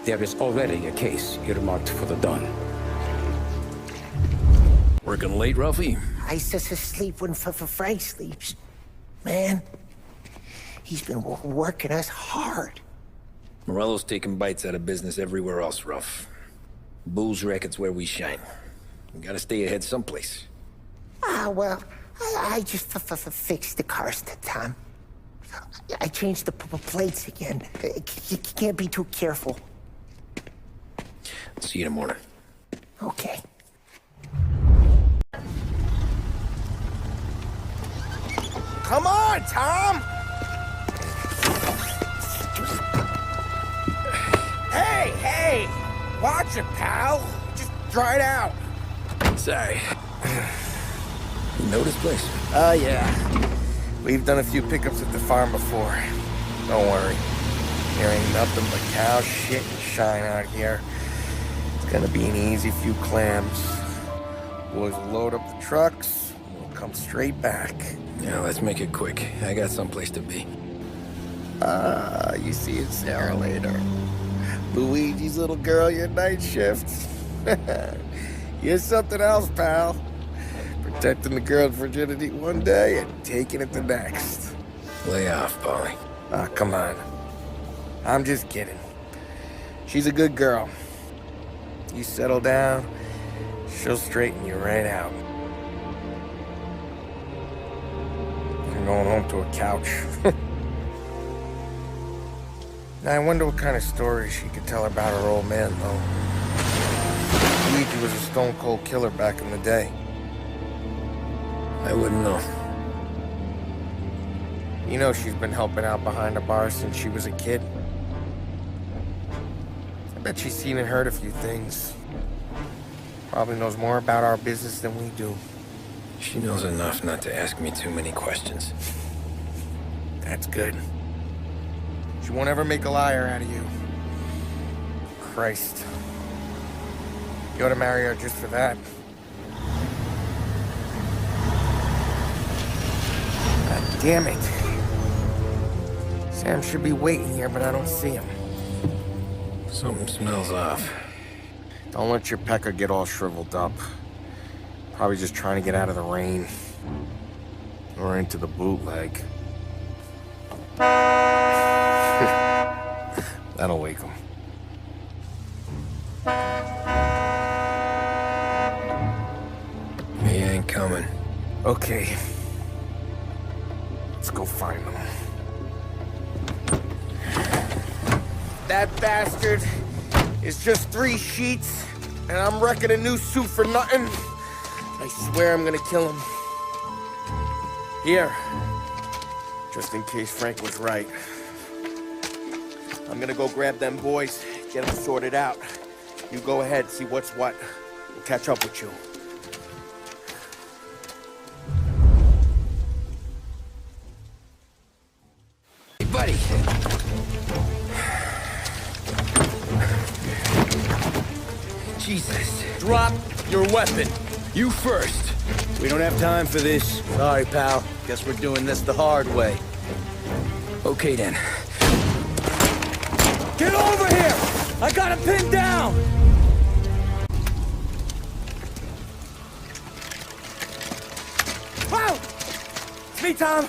There is already a case earmarked for the Don. Working late, Ralphie? I just sleep when Frank sleeps. Man, he's been working us hard. Morello's taking bites out of business everywhere else, Ruff. Booze racket's where we shine. We gotta stay ahead someplace. Well, I just fixed the cars that time. I changed the plates again. You can't be too careful. See you in the morning. Okay. Come on, Tom! Hey! Watch it, pal. Just dried out. Sorry. You know this place? Yeah. We've done a few pickups at the farm before. Don't worry. There ain't nothing but cow shit and shine out here. It's gonna be an easy few clams. Boys will load up the trucks, and we'll come straight back. Yeah, let's make it quick. I got someplace to be. You see Sarah later. Luigi's little girl, your night shift. You're something else, pal. Protecting the girl's virginity one day and taking it the next. Lay off, Paulie. Come on. I'm just kidding. She's a good girl. You settle down, she'll straighten you right out. I'm going home to a couch. Now, I wonder what kind of story she could tell about her old man, though. Luigi was a stone-cold killer back in the day. I wouldn't know. You know she's been helping out behind the bar since she was a kid. I bet she's seen and heard a few things. Probably knows more about our business than we do. She knows enough not to ask me too many questions. That's good. She won't ever make a liar out of you. Christ. You ought to marry her just for that. God damn it. Sam should be waiting here, but I don't see him. Something smells off. Don't let your pecker get all shriveled up. Probably just trying to get out of the rain. Or into the bootleg. That'll wake him. He ain't coming. Okay. Let's go find him. That bastard is just 3 sheets, and I'm wrecking a new suit for nothing. I swear I'm gonna kill him. Here. Just in case Frank was right. I'm gonna go grab them boys, get them sorted out. You go ahead, see what's what. We'll catch up with you. Hey, buddy. Jesus. Drop your weapon. You first. We don't have time for this. Sorry, pal. Guess we're doing this the hard way. Okay, then. Get over here! I got him pinned down! Wow! It's me, Tom.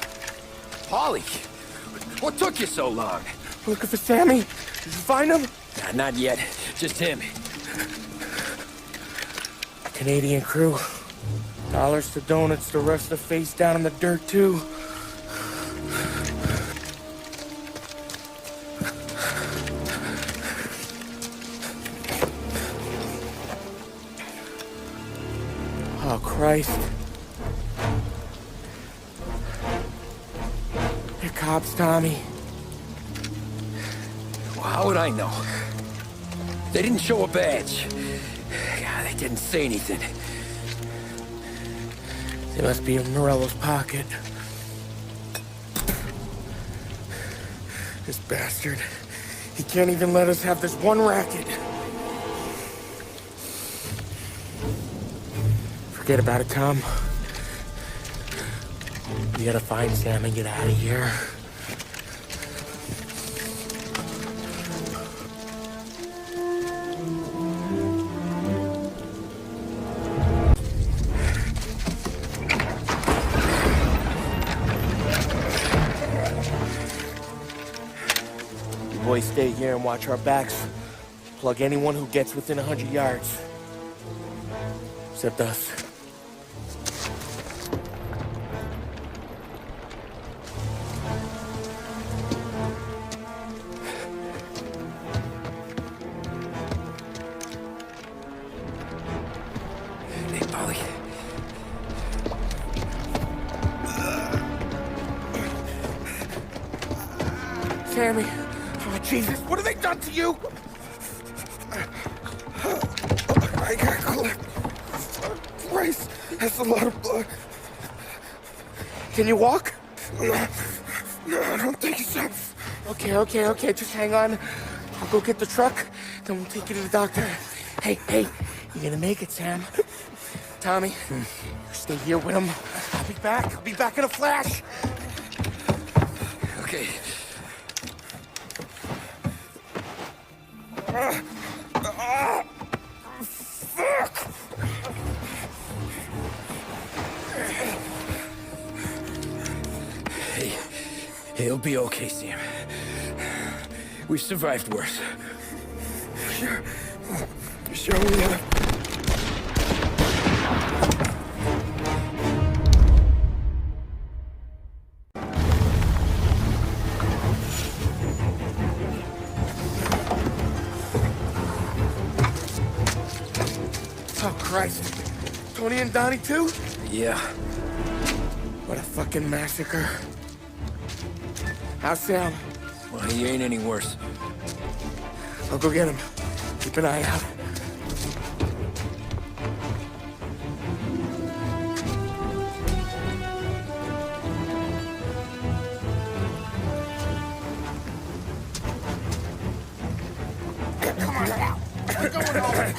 Polly, what took you so long? Looking for Sammy. Did you find him? Nah, not yet. Just him. Canadian crew. Dollars to donuts, the rest of the face down in the dirt, too. Oh, Christ. They're cops, Tommy. Well, how would I know? They didn't show a badge. God, they didn't say anything. They must be in Morello's pocket. This bastard. He can't even let us have this one racket. Forget about it, Tom. We gotta find Sam and get out of here. You boys stay here and watch our backs. Plug anyone who gets within 100 yards. Except us. Hey, Polly. Sammy. Oh, Jesus. What have they done to you? I got clipped. Christ. That's a lot of blood. Can you walk? No, I don't think so. Okay. Just hang on. I'll go get the truck, then we'll take you to the doctor. Hey, you're gonna make it, Sam. Tommy, you stay here with him. I'll be back in a flash. Okay. Fuck! Hey, he'll be okay, Sam. We've survived worse. Sure we have. Christ. Tony and Donnie too? Yeah. What a fucking massacre. How's Sam? Well, he ain't any worse. I'll go get him. Keep an eye out. Come on now. We're going home.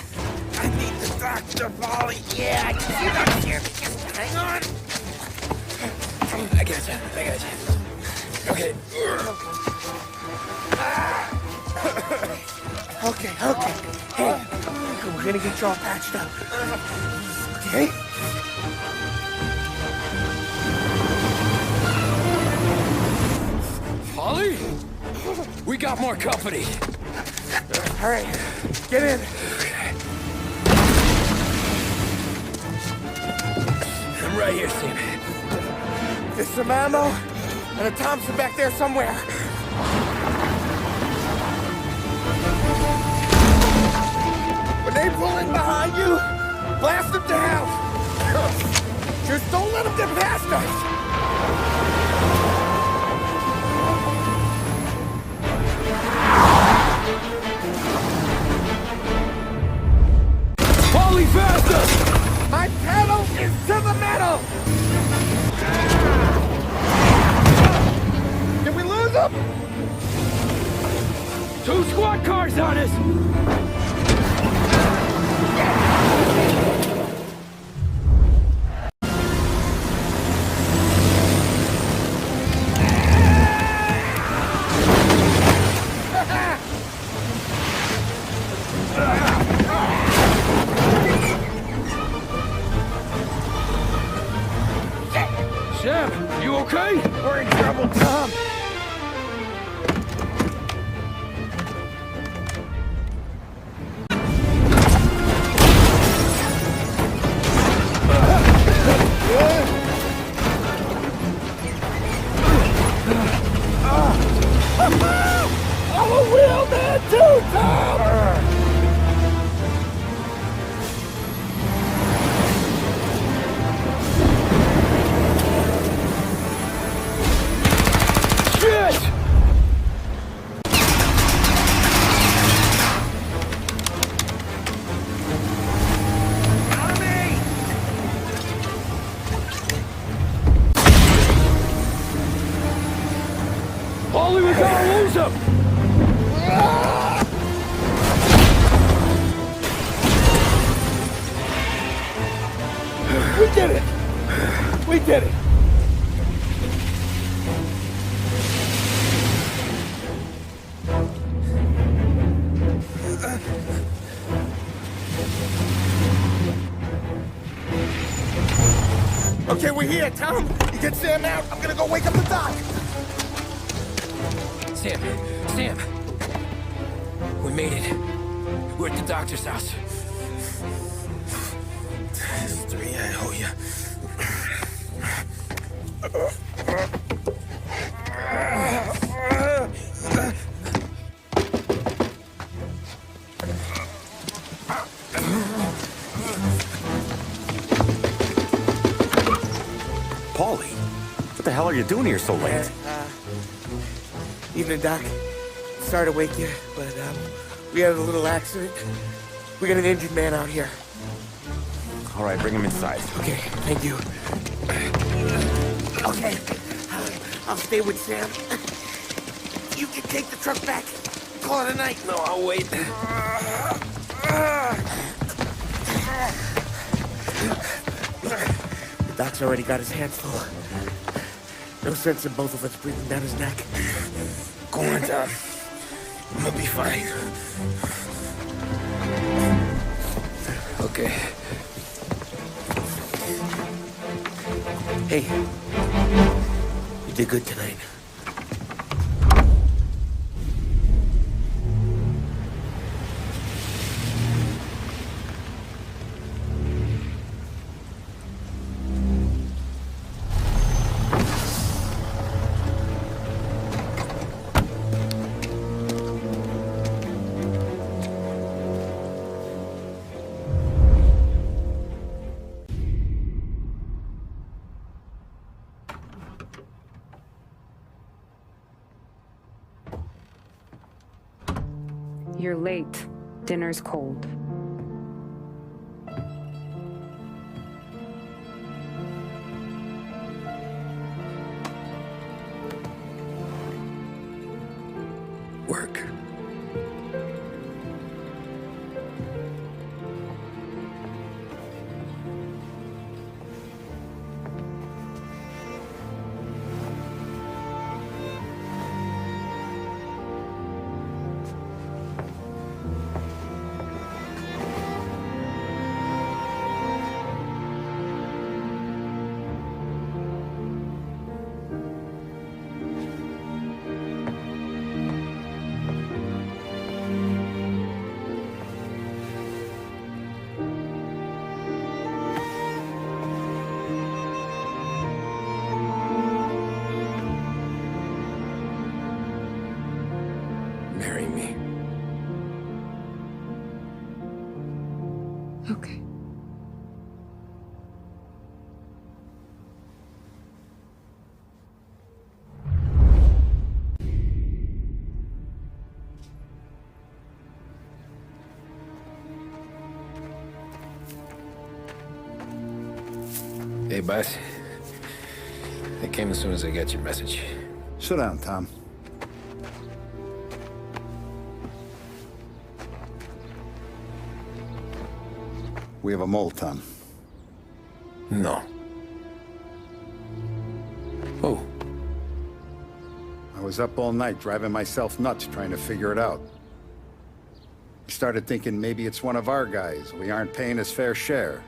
I need the doctor, Polly. Yeah, I can see that here. Just hang on. I got you. Okay. Okay. Hey, we're gonna get you all patched up. Okay? Polly? We got more company. All right, get in. I'm right here, Sam. There's some ammo and a Thompson back there somewhere. When they pull in behind you, blast them to hell. Just don't let them get past us. Polly, faster! My pedal is to the metal! Did we lose them? 2 squad cars on us! Sam, you okay? We're in trouble, Tom. I'm a real man too, Tom! Shit! Polly, we gotta lose him! We did it! We did it! Okay, we're here, Tom. You get Sam out. I'm gonna go wake up the doc. Sam! We made it. We're at the doctor's house. 3, I owe you. Paulie, what the hell are you doing here so late? Evening, Doc. Sorry to wake you, but we had a little accident. We got an injured man out here. All right, bring him inside. Okay, thank you. Okay, I'll stay with Sam. You can take the truck back. Call it a night. No, I'll wait. The doc's already got his hands full. No sense in both of us breathing down his neck. Go on, Tom. I'm gonna be fine. Okay. Hey, you did good tonight. You're late. Dinner's cold. Work. Marry me. Okay. Hey, boss. I came as soon as I got your message. Sit down, Tom. We have a mole, Tom. No. Who? I was up all night driving myself nuts trying to figure it out. I started thinking maybe it's one of our guys. We aren't paying his fair share.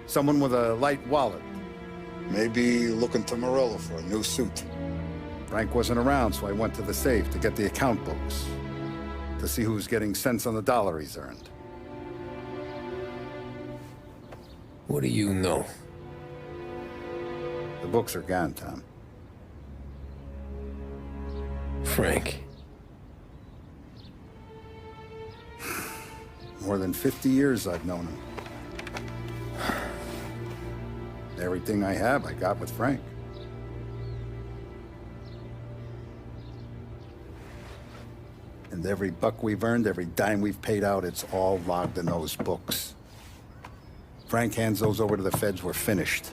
Someone with a light wallet. Maybe looking to Morello for a new suit. Frank wasn't around, so I went to the safe to get the account books. To see who's getting cents on the dollar he's earned. What do you know? The books are gone, Tom. Frank. More than 50 years I've known him. Everything I have, I got with Frank. And every buck we've earned, every dime we've paid out, it's all logged in those books. Frank hands those over to the feds, we're finished.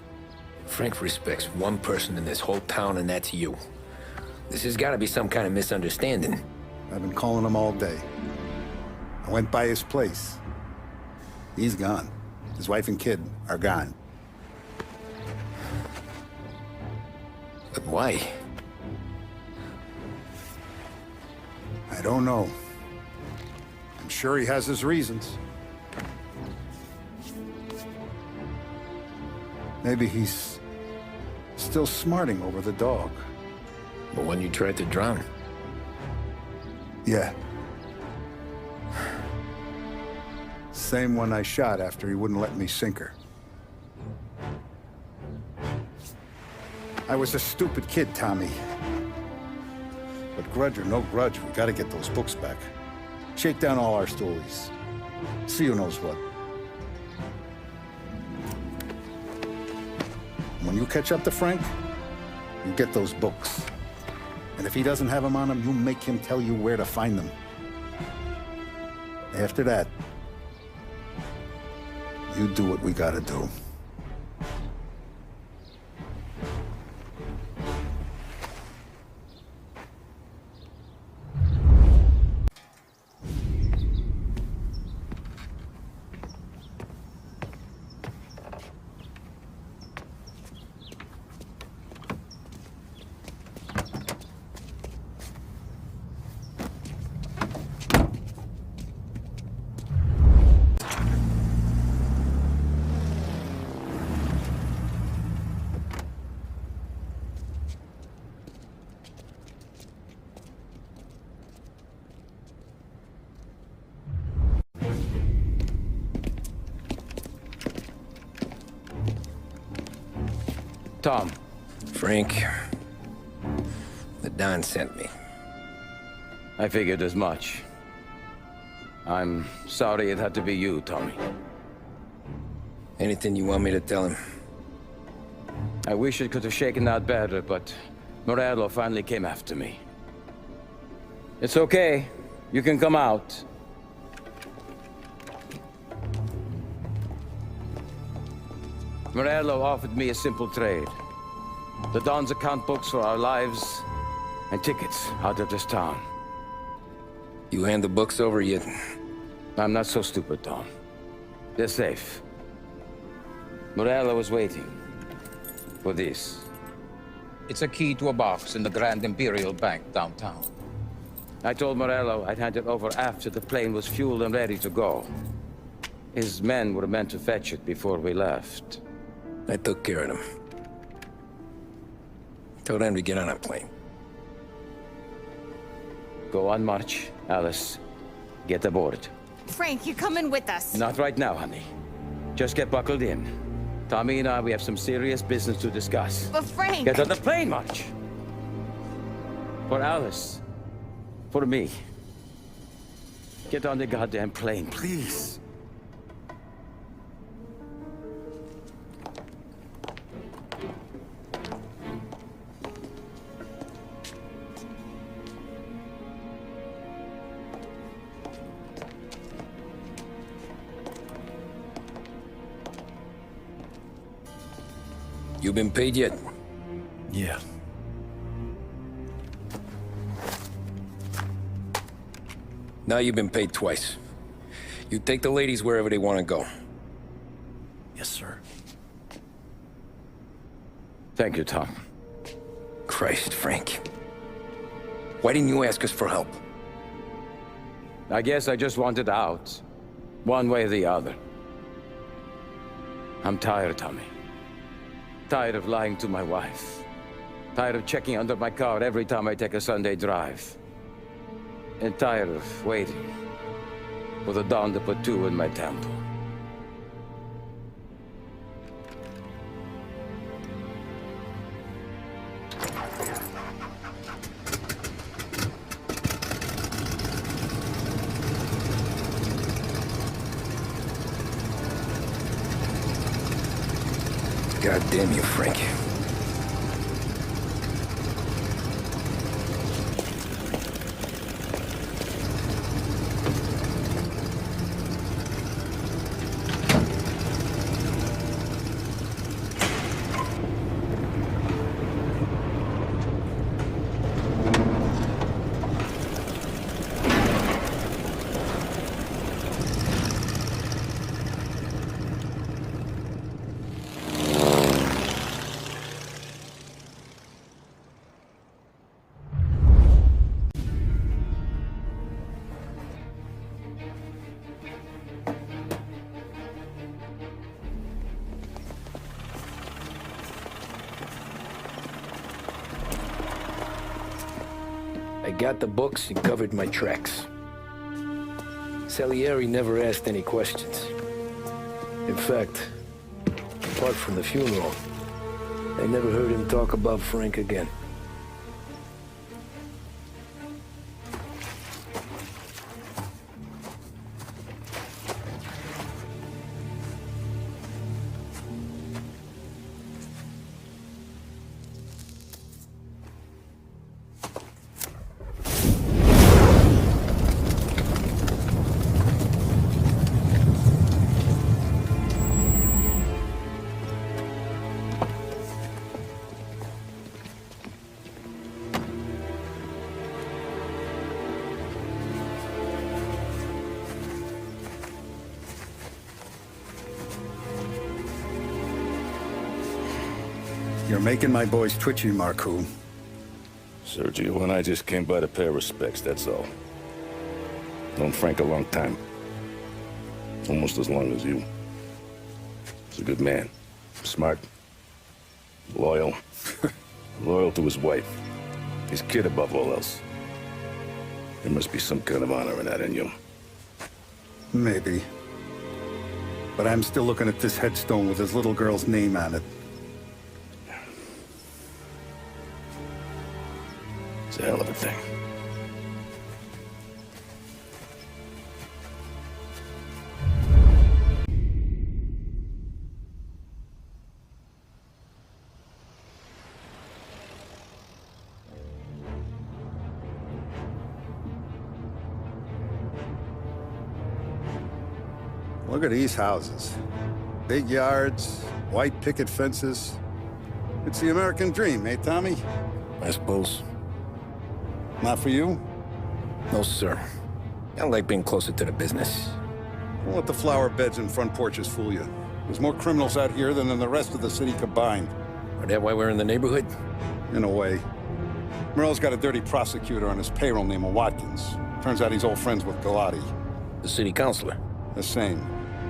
Frank respects one person in this whole town, and that's you. This has got to be some kind of misunderstanding. I've been calling him all day. I went by his place. He's gone. His wife and kid are gone. But why? I don't know. I'm sure he has his reasons. Maybe he's still smarting over the dog. The one you tried to drown? Yeah. Same one I shot after he wouldn't let me sink her. I was a stupid kid, Tommy. But grudge or no grudge, we gotta get those books back. Shake down all our stories. See who knows what. When you catch up to Frank, you get those books. And if he doesn't have them on him, you make him tell you where to find them. After that, you do what we gotta do. Tom. Frank. The Don sent me. I figured as much. I'm sorry it had to be you, Tommy. Anything you want me to tell him? I wish it could have shaken out better, but Morello finally came after me. It's okay. You can come out. Morello offered me a simple trade. The Don's account books for our lives and tickets out of this town. You hand the books over yet? I'm not so stupid, Don. They're safe. Morello was waiting for this. It's a key to a box in the Grand Imperial Bank downtown. I told Morello I'd hand it over after the plane was fueled and ready to go. His men were meant to fetch it before we left. I took care of them. Told them to get on a plane. Go on, March. Alice, get aboard. Frank, you're coming with us. Not right now, honey. Just get buckled in. Tommy and I, we have some serious business to discuss. But Frank... Get on the plane, March! For Alice. For me. Get on the goddamn plane, please. You been paid yet? Yeah. Now you've been paid twice. You take the ladies wherever they want to go. Yes, sir. Thank you, Tom. Christ, Frank. Why didn't you ask us for help? I guess I just wanted out. One way or the other. I'm tired, Tommy. Tired of lying to my wife. Tired of checking under my car every time I take a Sunday drive. And tired of waiting for the dawn to put two in my temple. God damn you, Frank. I got the books and covered my tracks. Salieri never asked any questions. In fact, apart from the funeral, I never heard him talk about Frank again. You're making my boys twitchy, Marcoux. Sergio and I just came by to pay respects, that's all. Known Frank a long time. Almost as long as you. He's a good man. Smart. Loyal. Loyal to his wife. His kid above all else. There must be some kind of honor in that in you. Maybe. But I'm still looking at this headstone with his little girl's name on it. It's a hell of a thing. Look at these houses. Big yards, white picket fences. It's the American dream, eh, Tommy? I suppose. Not for you? No, sir. I like being closer to the business. Don't let the flower beds and front porches fool you. There's more criminals out here than in the rest of the city combined. Is that why we're in the neighborhood? In a way. Merle's got a dirty prosecutor on his payroll named Watkins. Turns out he's old friends with Galati. The city councilor? The same.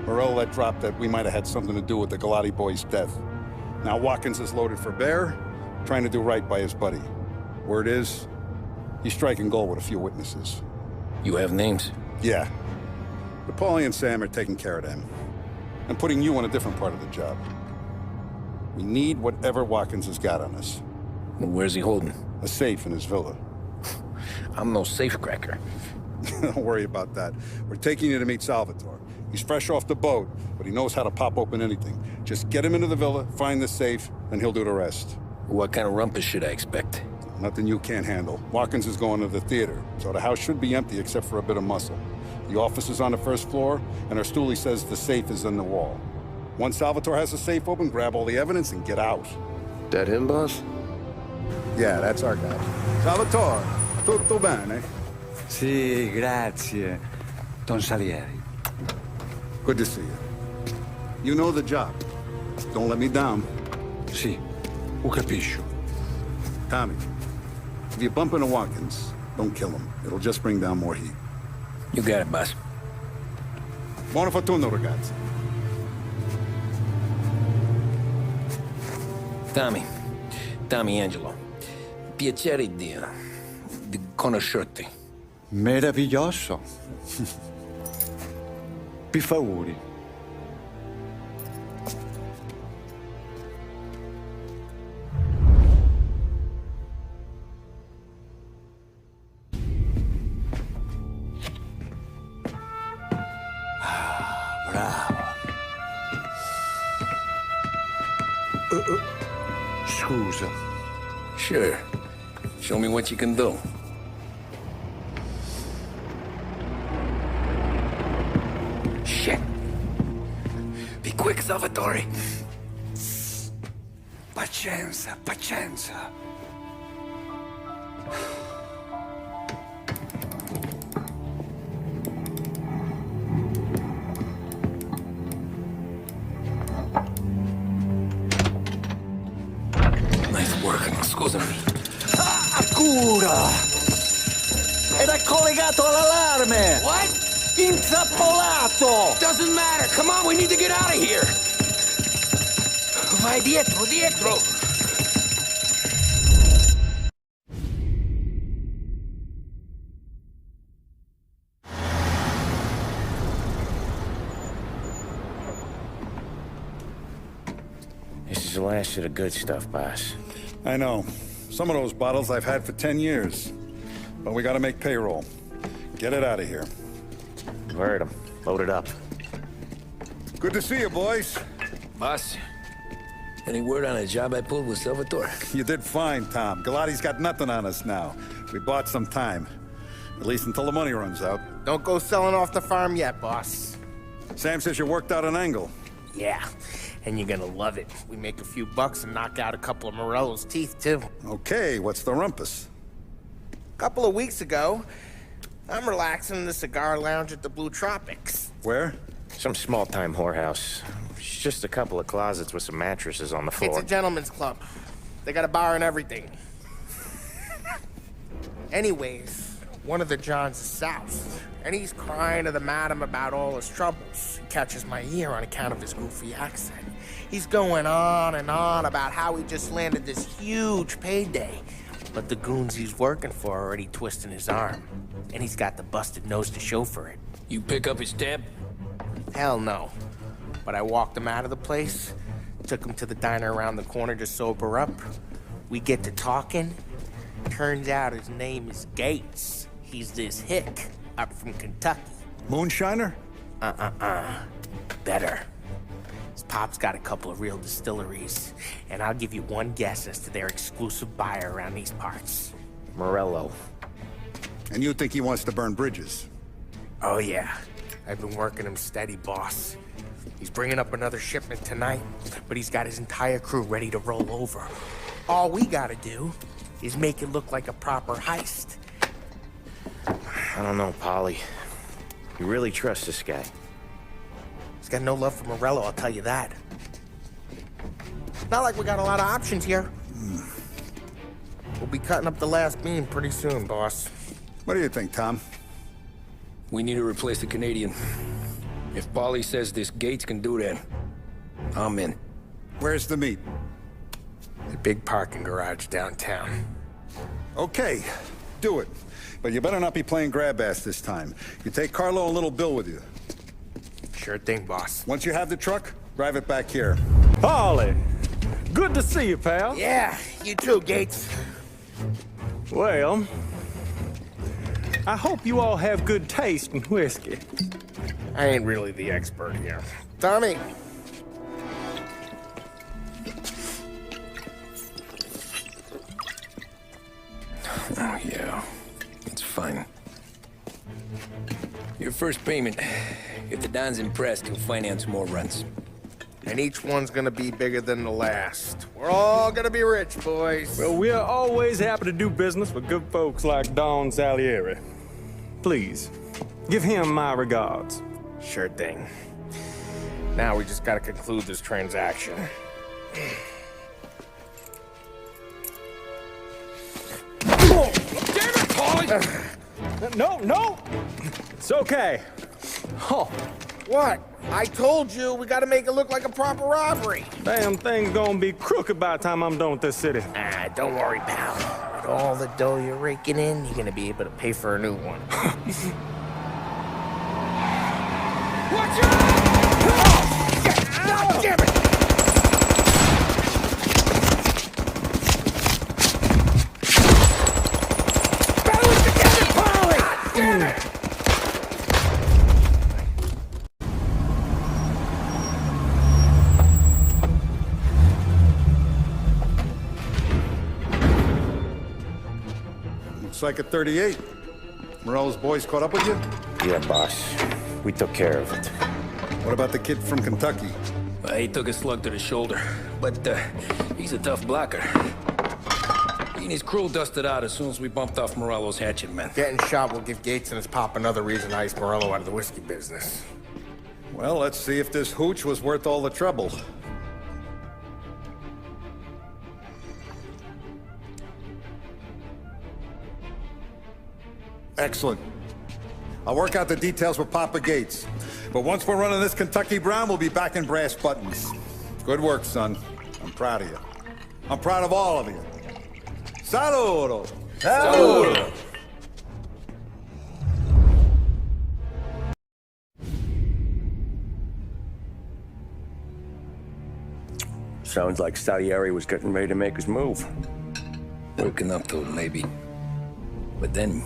Morello let drop that we might have had something to do with the Galati boy's death. Now Watkins is loaded for bear, trying to do right by his buddy. Word is, he's striking gold with a few witnesses. You have names? Yeah. But Paulie and Sam are taking care of them. I'm putting you on a different part of the job. We need whatever Watkins has got on us. Where's he holding? A safe in his villa. I'm no safecracker. Don't worry about that. We're taking you to meet Salvatore. He's fresh off the boat, but he knows how to pop open anything. Just get him into the villa, find the safe, and he'll do the rest. What kind of rumpus should I expect? Nothing you can't handle. Watkins is going to the theater, so the house should be empty except for a bit of muscle. The office is on the first floor, and our stoolie says the safe is in the wall. Once Salvatore has the safe open, grab all the evidence and get out. That him, boss? Yeah, that's our guy. Salvatore, tutto bene? Sì, grazie, Don Salieri. Good to see you. You know the job. Don't let me down. Sì, ho capisco. Tommy, if you bump into Watkins, don't kill him. It'll just bring down more heat. You got it, boss. Buona fortuna, ragazzi. Tommy Angelo. Piacere di conoscerti. Meraviglioso. Per favore. Bravo. Scusa. Sure. Show me what you can do. Shit. Be quick, Salvatore. Pazienza, pazienza. Nice work, scusami. Cura! Era collegato all'allarme! What? Intrappolato! Doesn't matter. Come on, we need to get out of here. Vai dietro, dietro. This is the last of the good stuff, boss. I know. Some of those bottles I've had for 10 years. But we gotta make payroll. Get it out of here. Heard him. Load it up. Good to see you, boys. Boss, any word on a job I pulled with Salvatore? You did fine, Tom. Galati's got nothing on us now. We bought some time. At least until the money runs out. Don't go selling off the farm yet, boss. Sam says you worked out an angle. Yeah, and you're gonna love it. We make a few bucks and knock out a couple of Morello's teeth, too. Okay, what's the rumpus? A couple of weeks ago, I'm relaxing in the cigar lounge at the Blue Tropics. Where? Some small-time whorehouse. It's just a couple of closets with some mattresses on the floor. It's a gentleman's club. They got a bar and everything. Anyways, one of the Johns is south, and he's crying to the madam about all his troubles. He catches my ear on account of his goofy accent. He's going on and on about how he just landed this huge payday, but the goons he's working for are already twisting his arm, and he's got the busted nose to show for it. You pick up his tab? Hell no. But I walked him out of the place, took him to the diner around the corner to sober up. We get to talking. Turns out his name is Gates. He's this hick up from Kentucky. Moonshiner? Better. His pop's got a couple of real distilleries, and I'll give you one guess as to their exclusive buyer around these parts. Morello. And you think he wants to burn bridges? Oh, yeah. I've been working him steady, boss. He's bringing up another shipment tonight, but he's got his entire crew ready to roll over. All we gotta do is make it look like a proper heist. I don't know, Polly. You really trust this guy? He's got no love for Morello, I'll tell you that. Not like we got a lot of options here. We'll be cutting up the last beam pretty soon, boss. What do you think, Tom? We need to replace the Canadian. If Polly says this Gates can do that, I'm in. Where's the meet? The big parking garage downtown. Okay, do it. But you better not be playing grab ass this time. You take Carlo and Little Bill with you. Sure thing, boss. Once you have the truck, drive it back here. Polly, good to see you, pal. Yeah, you too, Gates. Well, I hope you all have good taste in whiskey. I ain't really the expert here. Tommy! Oh, yeah. It's fine. Your first payment. If the Don's impressed, he'll finance more runs. And each one's gonna be bigger than the last. We're all gonna be rich, boys. Well, we're always happy to do business with good folks like Don Salieri. Please, give him my regards. Sure thing. Now we just gotta conclude this transaction. Oh, damn it, Polly! No! It's okay. Oh. What? I told you, we gotta make it look like a proper robbery. Damn thing's gonna be crooked by the time I'm done with this city. Ah, don't worry, pal. With all the dough you're raking in, you're gonna be able to pay for a new one. Watch out! Oh, damn it! Balance together, Polly! Damn it! Looks like a 38. Morello's boys caught up with you? Yeah, boss. We took care of it. What about the kid from Kentucky? He took a slug to the shoulder, but he's a tough blocker. He and his crew dusted out as soon as we bumped off Morello's hatchet men. Getting shot will give Gates and his pop another reason to ice Morello out of the whiskey business. Well, let's see if this hooch was worth all the trouble. Excellent. I'll work out the details with Papa Gates. But once we're running this Kentucky Brown, we'll be back in brass buttons. Good work, son. I'm proud of you. I'm proud of all of you. Saludo! Saludo! Sounds like Salieri was getting ready to make his move. Working up to it, maybe. But then,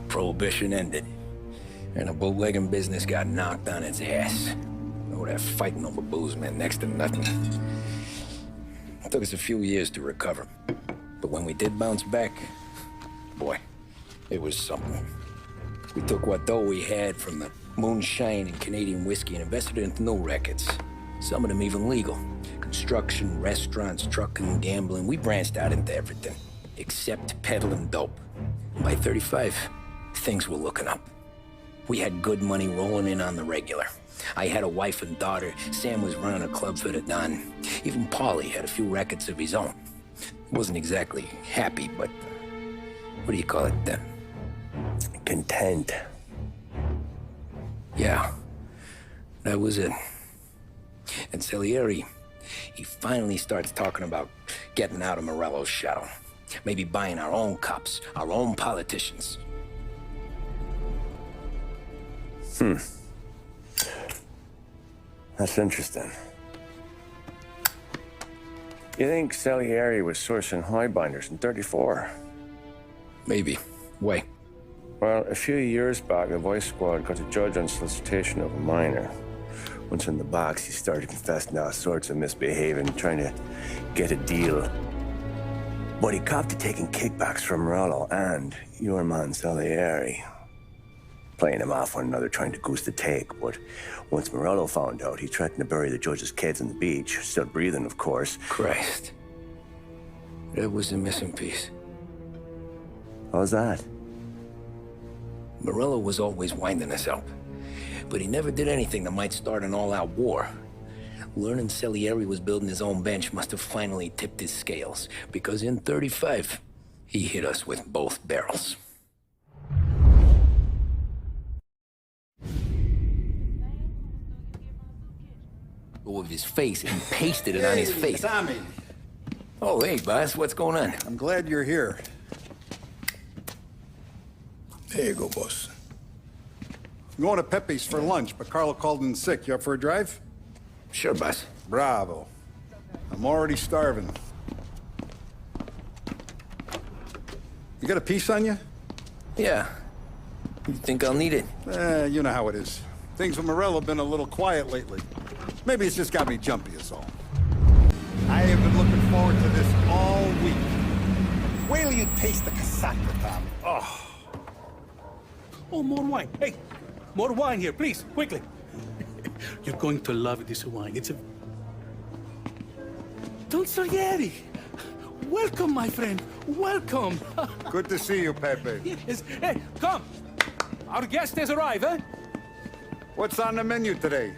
Prohibition ended, and the bootlegging business got knocked on its ass. Oh, that fighting over booze meant next to nothing. It took us a few years to recover. But when we did bounce back, boy, it was something. We took what dough we had from the moonshine and Canadian whiskey and invested it into new rackets. Some of them even legal. Construction, restaurants, trucking, gambling. We branched out into everything, except peddling dope. By 35, things were looking up. We had good money rolling in on the regular. I had a wife and daughter. Sam was running a club for the Don. Even Paulie had a few rackets of his own. Wasn't exactly happy, but what do you call it then? Content. Yeah, that was it. And Salieri, he finally starts talking about getting out of Morello's shadow. Maybe buying our own cops, our own politicians. That's interesting. You think Salieri was sourcing highbinders in 34? Maybe. Why? Well, a few years back, the Vice Squad got a judge on solicitation of a minor. Once in the box, he started confessing all sorts of misbehaving, trying to get a deal. But he copped to taking kickbacks from Morello and your man Salieri. playing him off one another, trying to goose the take. But once Morello found out, he threatened to bury the judge's kids on the beach. Still breathing, of course. Christ. That was the missing piece. How's that? Morello was always winding us up, but he never did anything that might start an all-out war. Learning Salieri was building his own bench must have finally tipped his scales, because in 35, he hit us with both barrels. Of his face and pasted it on his face. Tommy. Oh, hey, boss, what's going on? I'm glad you're here. There you go, boss. I'm going to Pepe's for lunch, but Carlo called in sick. You up for a drive? Sure, boss. Bravo. I'm already starving. You got a piece on you? Yeah. You think I'll need it? You know how it is. Things with Morello have been a little quiet lately. Maybe it's just got me jumpy is all. I have been looking forward to this all week. Wait till you taste the casaca, Tommy. Oh. Oh, more wine. Hey, more wine here, please, quickly. You're going to love this wine. It's a... Don Salieri. Welcome, my friend. Welcome. Good to see you, Pepe. Yes. Hey, come. Our guest has arrived, eh? What's on the menu today?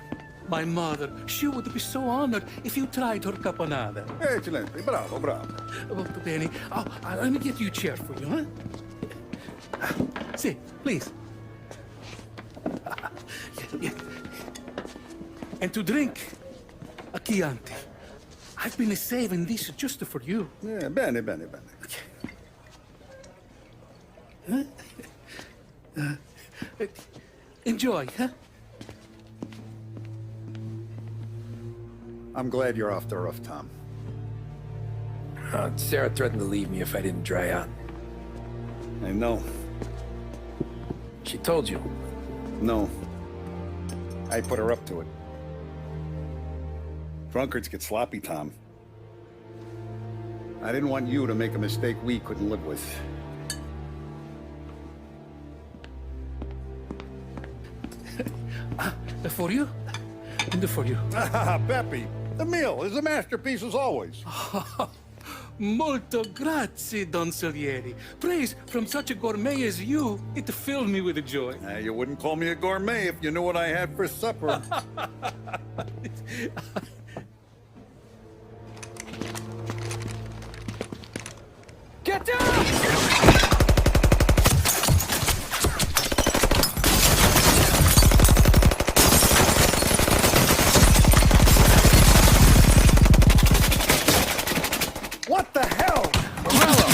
My mother, she would be so honored if you tried her caponata. Excellent. Bravo, bravo. Molto bene. Oh, let me get you a chair for you, huh? See, please. Yeah. And to drink, a Chianti. I've been saving this just for you. Yeah, bene, bene, bene. Huh? Enjoy, huh? I'm glad you're off the roof, Tom. Sarah threatened to leave me if I didn't dry out. I know. She told you? No. I put her up to it. Drunkards get sloppy, Tom. I didn't want you to make a mistake we couldn't live with. For you? And for you. Pepe, the meal is a masterpiece as always. Molto grazie, Don Salieri. Praise from such a gourmet as you, it filled me with joy. You wouldn't call me a gourmet if you knew what I had for supper. Get down! What the hell? Morello!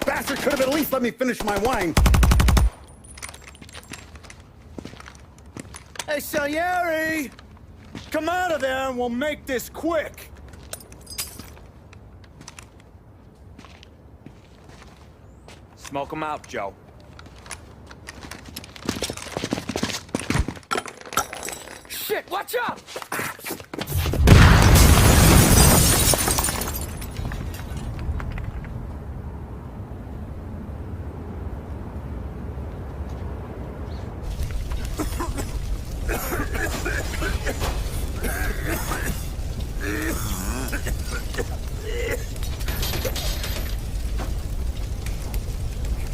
Bastard could have at least let me finish my wine. Hey, Salieri! Come out of there and we'll make this quick. Smoke 'em out, Joe. Shit, watch out!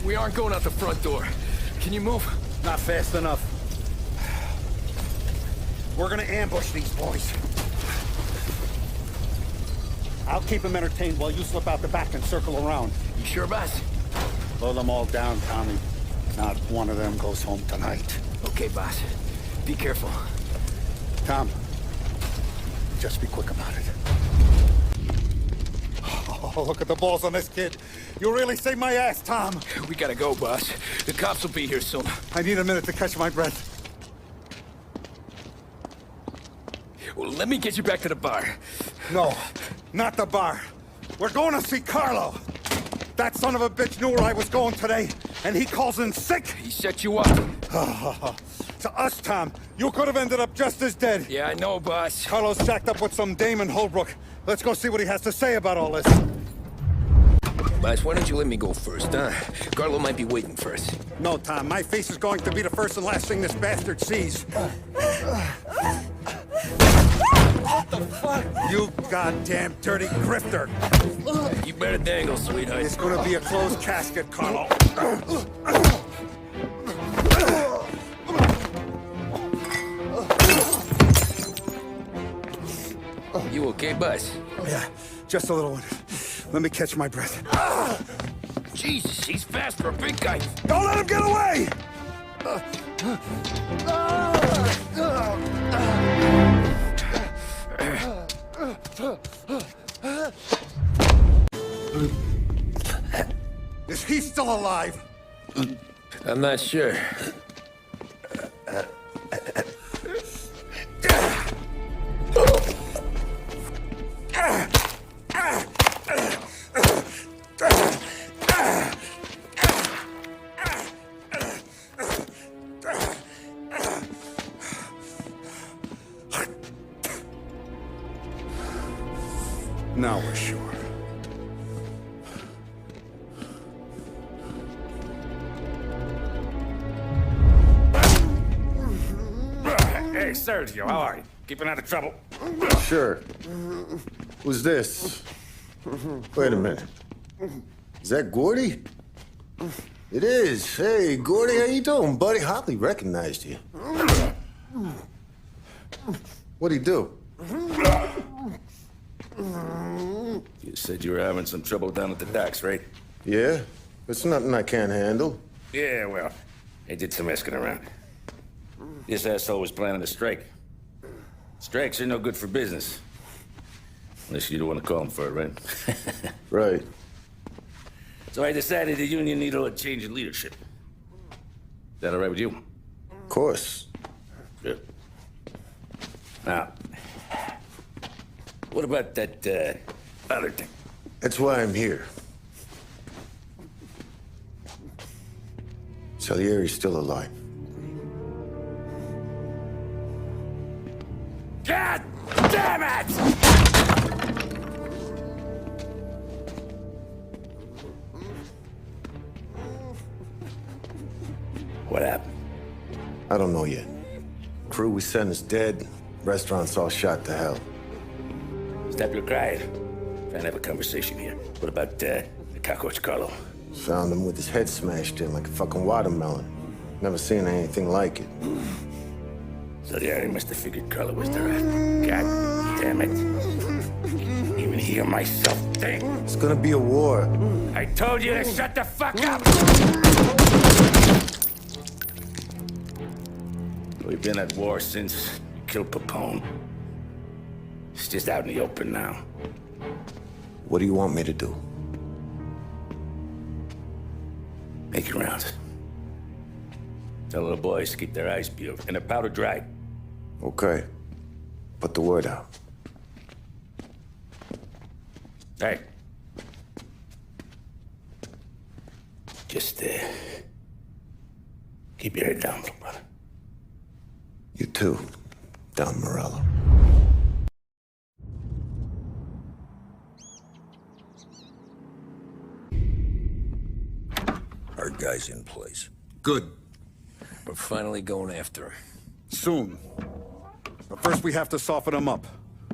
We aren't going out the front door. Can you move? Not fast enough. We're gonna ambush these boys. I'll keep them entertained while you slip out the back and circle around. You sure, boss? Blow them all down, Tommy. Not one of them goes home tonight. Okay, boss. Be careful. Tom, just be quick about it. Oh, look at the balls on this kid. You really saved my ass, Tom. We gotta go, boss. The cops will be here soon. I need a minute to catch my breath. Well, let me get you back to the bar. No, not the bar. We're going to see Carlo. That son of a bitch knew where I was going today, and he calls in sick. He set you up. To us, Tom, you could have ended up just as dead. Yeah, I know, boss. Carlo's jacked up with some dame in Holbrook. Let's go see what he has to say about all this. Boss, why don't you let me go first, huh? Carlo might be waiting for us. No, Tom. My face is going to be the first and last thing this bastard sees. What the fuck? You goddamn dirty grifter. You better dangle, sweetheart. It's gonna be a closed casket, Carlo. You okay, boss? Yeah, just a little one. Let me catch my breath. Jesus, he's fast for a big guy. Don't let him get away! Is he still alive? I'm not sure. Now we're sure. Hey, Sergio, how are you? Keeping out of trouble? Sure. Who's this? Wait a minute. Is that Gordy? It is. Hey, Gordy, how you doing, buddy? Hardly recognized you. What'd he do? You said you were having some trouble down at the docks, right? Yeah? It's nothing I can't handle. Yeah, well, I did some asking around. This asshole was planning a strike. Strikes are no good for business. Unless you don't want to call him for it, right? Right. So I decided the union needed a change in leadership. Is that all right with you? Of course. Good. Now, what about that, other thing? That's why I'm here. Salieri's still alive. God damn it! What happened? I don't know yet. Crew we sent is dead. Restaurant's all shot to hell. Stop your crying. Trying to have a conversation here. What about, the cockroach Carlo? Found him with his head smashed in like a fucking watermelon. Never seen anything like it. So yeah, he must have figured Carlo was the rat. God damn it. Even hear myself think. It's gonna be a war. I told you to shut the fuck up! We've been at war since you killed Papone. It's just out in the open now. What do you want me to do? Make your rounds. Tell the boys to keep their eyes peeled and their powder dry. Okay. Put the word out. Hey. Just, keep your head down, little brother. You too, Don Morello. Our guy's in place. Good. We're finally going after him. Soon. But first we have to soften him up.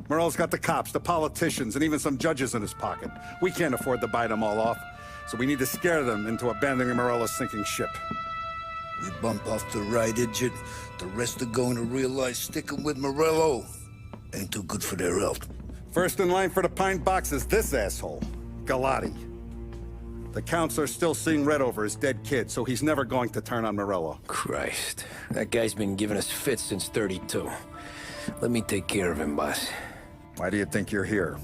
Morello's got the cops, the politicians, and even some judges in his pocket. We can't afford to bite them all off, so we need to scare them into abandoning Morello's sinking ship. We bump off the right idiot, the rest are going to realize sticking with Morello ain't too good for their health. First in line for the pine box is this asshole, Galati. The counselor's still seeing red over his dead kid, so he's never going to turn on Morello. Christ. That guy's been giving us fits since 32. Let me take care of him, boss. Why do you think you're here?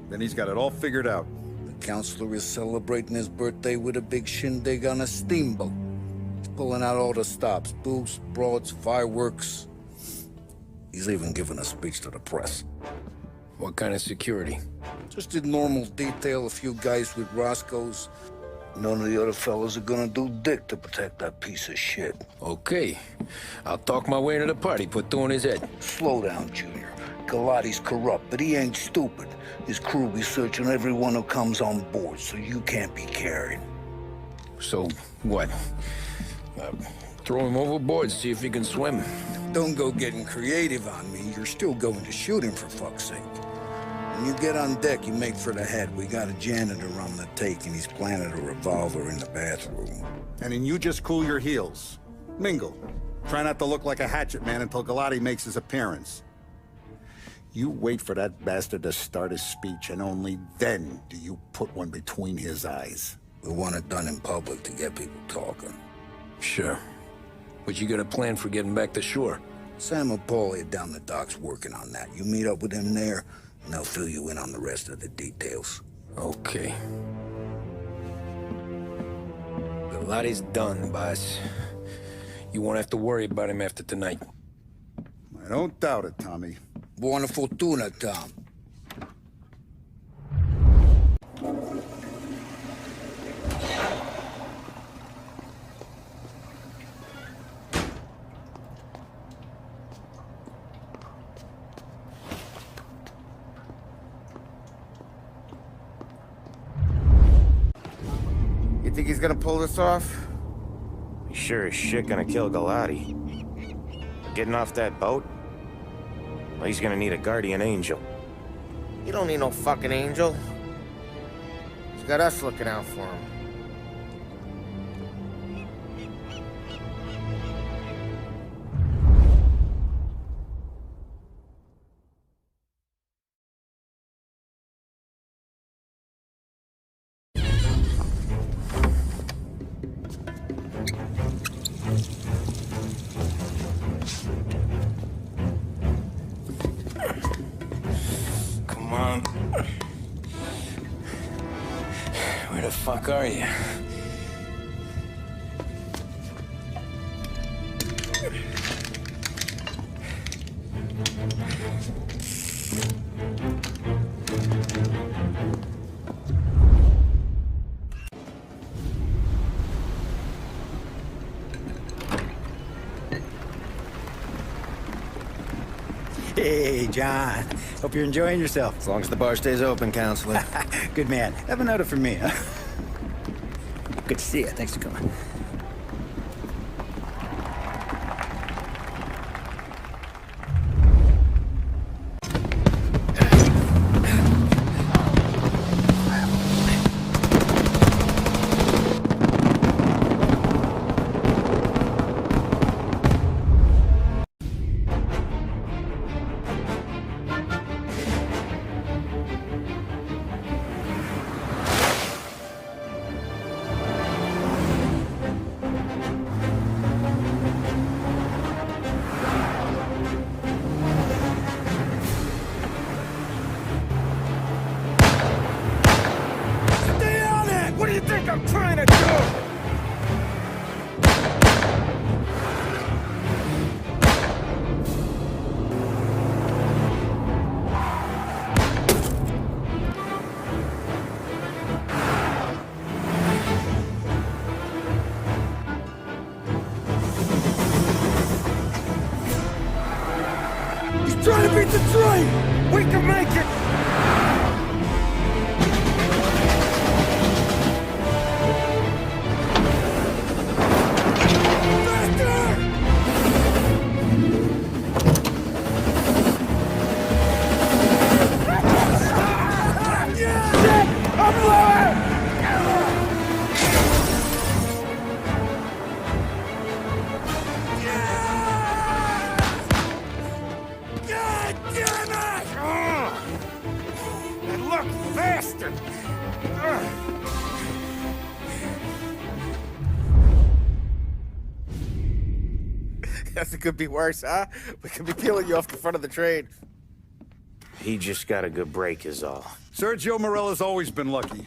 Then he's got it all figured out. The counselor is celebrating his birthday with a big shindig on a steamboat. He's pulling out all the stops, booze, broads, fireworks. He's even giving a speech to the press. What kind of security? Just in normal detail, a few guys with Roscoe's. None of the other fellas are gonna do dick to protect that piece of shit. Okay. I'll talk my way into the party, put two in his head. Slow down, Junior. Galati's corrupt, but he ain't stupid. His crew be searching everyone who comes on board, so you can't be carried. So, what? Throw him overboard, see if he can swim. Don't go getting creative on me. You're still going to shoot him, for fuck's sake. When you get on deck, you make for the head. We got a janitor on the take, and he's planted a revolver in the bathroom. And then you just cool your heels. Mingle. Try not to look like a hatchet man until Galati makes his appearance. You wait for that bastard to start his speech, and only then do you put one between his eyes. We want it done in public to get people talking. Sure. But you got a plan for getting back to shore? Sam and Paulie are down the docks working on that. You meet up with them there, and they'll fill you in on the rest of the details. Okay. Galati's done, boss. You won't have to worry about him after tonight. I don't doubt it, Tommy. Buona fortuna, Tom. You think he's gonna pull this off? He's sure as shit gonna kill Galati. Getting off that boat? Well, he's gonna need a guardian angel. He don't need no fucking angel. He's got us looking out for him. Come on. Where the fuck are you? Hey, John. Hope you're enjoying yourself. As long as the bar stays open, counselor. Good man. Have a note from me, huh? Good to see you. Thanks for coming. I'm trying to do! He's trying to beat the train! We can make it! It could be worse, huh? We could be peeling you off the front of the train. He just got a good break is all. Sergio Morella's always been lucky.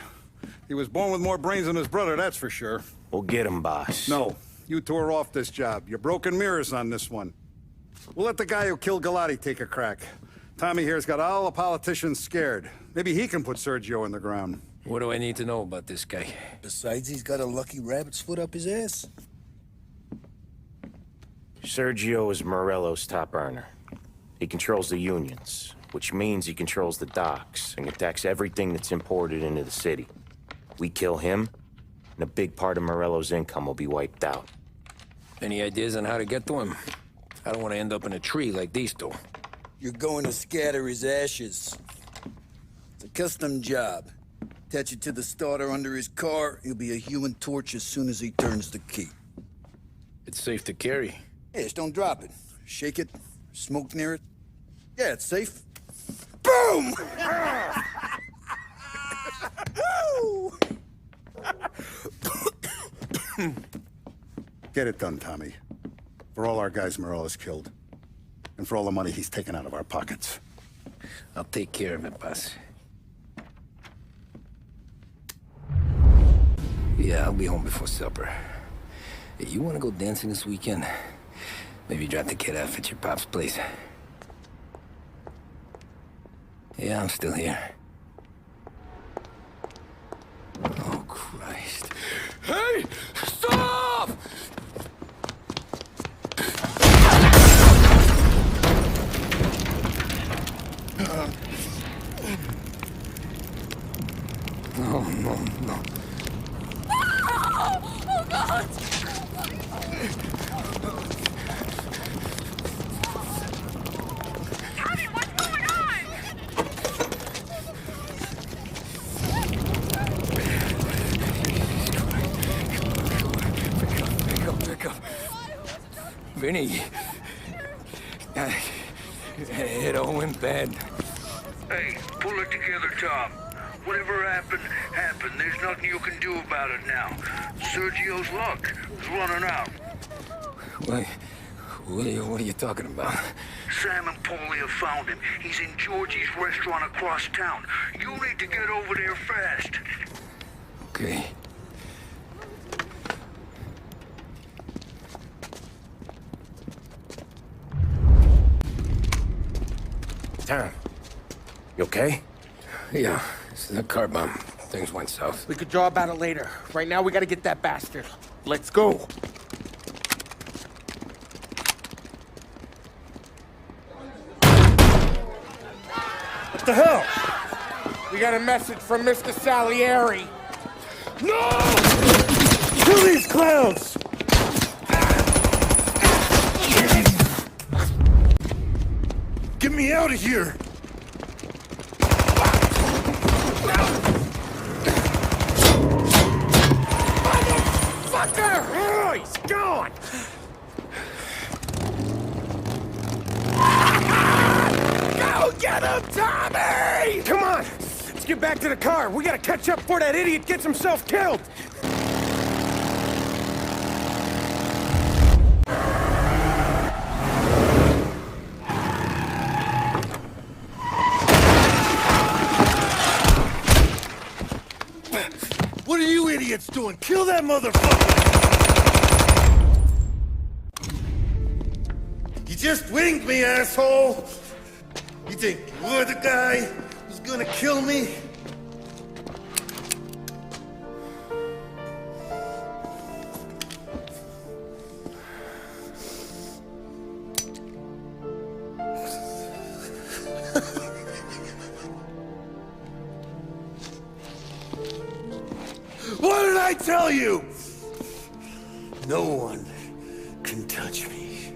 He was born with more brains than his brother, that's for sure. We'll get him, boss. No, you two are off this job. You're broken mirrors on this one. We'll let the guy who killed Galati take a crack. Tommy here's got all the politicians scared. Maybe he can put Sergio in the ground. What do I need to know about this guy? Besides, he's got a lucky rabbit's foot up his ass. Sergio is Morello's top earner. He controls the unions, which means he controls the docks and attacks everything that's imported into the city. We kill him, and a big part of Morello's income will be wiped out. Any ideas on how to get to him? I don't want to end up in a tree like these two. You're going to scatter his ashes. It's a custom job. Attach it to the starter under his car. He'll be a human torch as soon as he turns the key. It's safe to carry. Hey, just don't drop it. Shake it, smoke near it. Yeah, it's safe. Boom! Get it done, Tommy. For all our guys Morello's killed. And for all the money he's taken out of our pockets. I'll take care of it, boss. Yeah, I'll be home before supper. Hey, you want to go dancing this weekend? Maybe drop the kid off at your pop's place. Yeah, I'm still here. Oh, Christ. Hey! Stop! No, no, no. Oh, God! Tommy, what's going on? Pick up. Vinny. It all went bad. Hey, pull it together, Tom. Whatever happened, happened. There's nothing you can do about it now. Sergio's luck is running out. What are you talking about? Sam and Paulie have found him. He's in Georgie's restaurant across town. You need to get over there fast. Okay. Tom, you okay? Yeah, this is a car bomb. Things went south. We could draw about it later. Right now, we gotta get that bastard. Let's go. What the hell? We got a message from Mr. Salieri. No! Kill these clowns! Get me out of here! Motherfucker! Oh, he's gone! Go get him, Tommy! Come on! Let's get back to the car. We gotta catch up before that idiot gets himself killed! What are you idiots doing? Kill that motherfucker! You just winged me, asshole! You think you're the guy who's gonna kill me? What did I tell you? No one can touch me.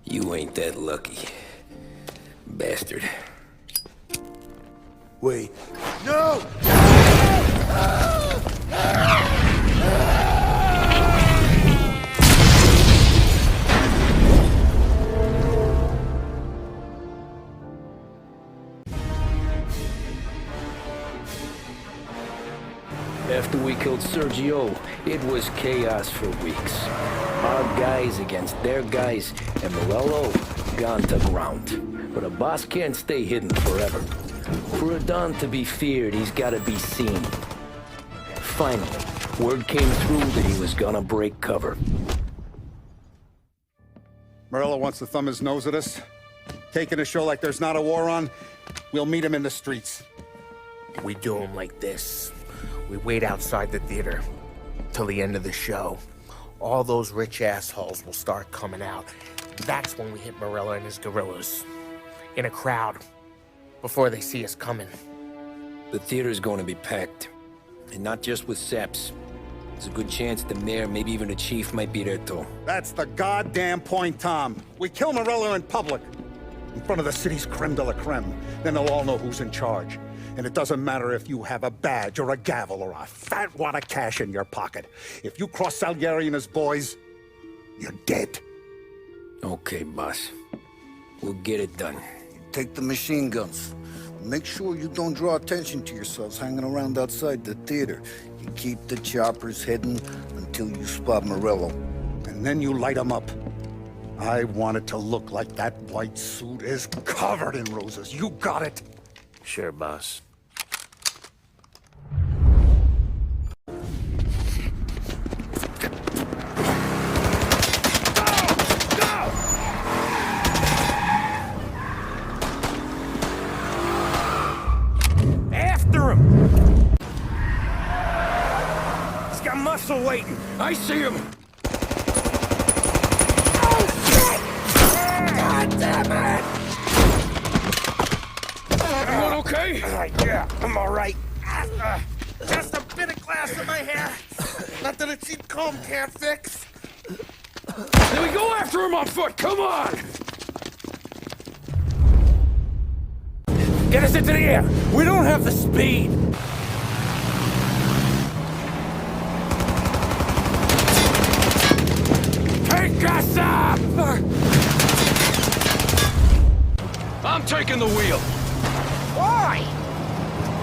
You ain't that lucky, bastard. Wait. No! After we killed Sergio, it was chaos for weeks. Our guys against their guys, and Morello gone to ground. But a boss can't stay hidden forever. For a Don to be feared, he's gotta be seen. Finally, word came through that he was gonna break cover. Morello wants to thumb his nose at us. Taking a show like there's not a war on, we'll meet him in the streets. We do him like this. We wait outside the theater till the end of the show. all those rich assholes will start coming out. That's when we hit Morello and his guerrillas. In a crowd. Before they see us coming. The theater's going to be packed. And not just with saps. There's a good chance the mayor, maybe even the chief, might be there too. That's the goddamn point, Tom. We kill Morello in public. In front of the city's creme de la creme. Then they'll all know who's in charge. And it doesn't matter if you have a badge or a gavel or a fat wad of cash in your pocket. If you cross Salieri and his boys, you're dead. Okay, boss. We'll get it done. Take the machine guns. Make sure you don't draw attention to yourselves hanging around outside the theater. You keep the choppers hidden until you spot Morello. And then you light them up. I want it to look like that white suit is covered in roses. You got it? Sure, boss. After him! He's got muscle waiting. I see him. Oh, shit! God damn it! Everyone okay? Yeah, I'm all right. Just a bit of glass in my hair. Nothing a cheap comb can't fix. Then we go after him on foot. Come on! Get us into the air. We don't have the speed. Take us up! I'm taking the wheel. Why?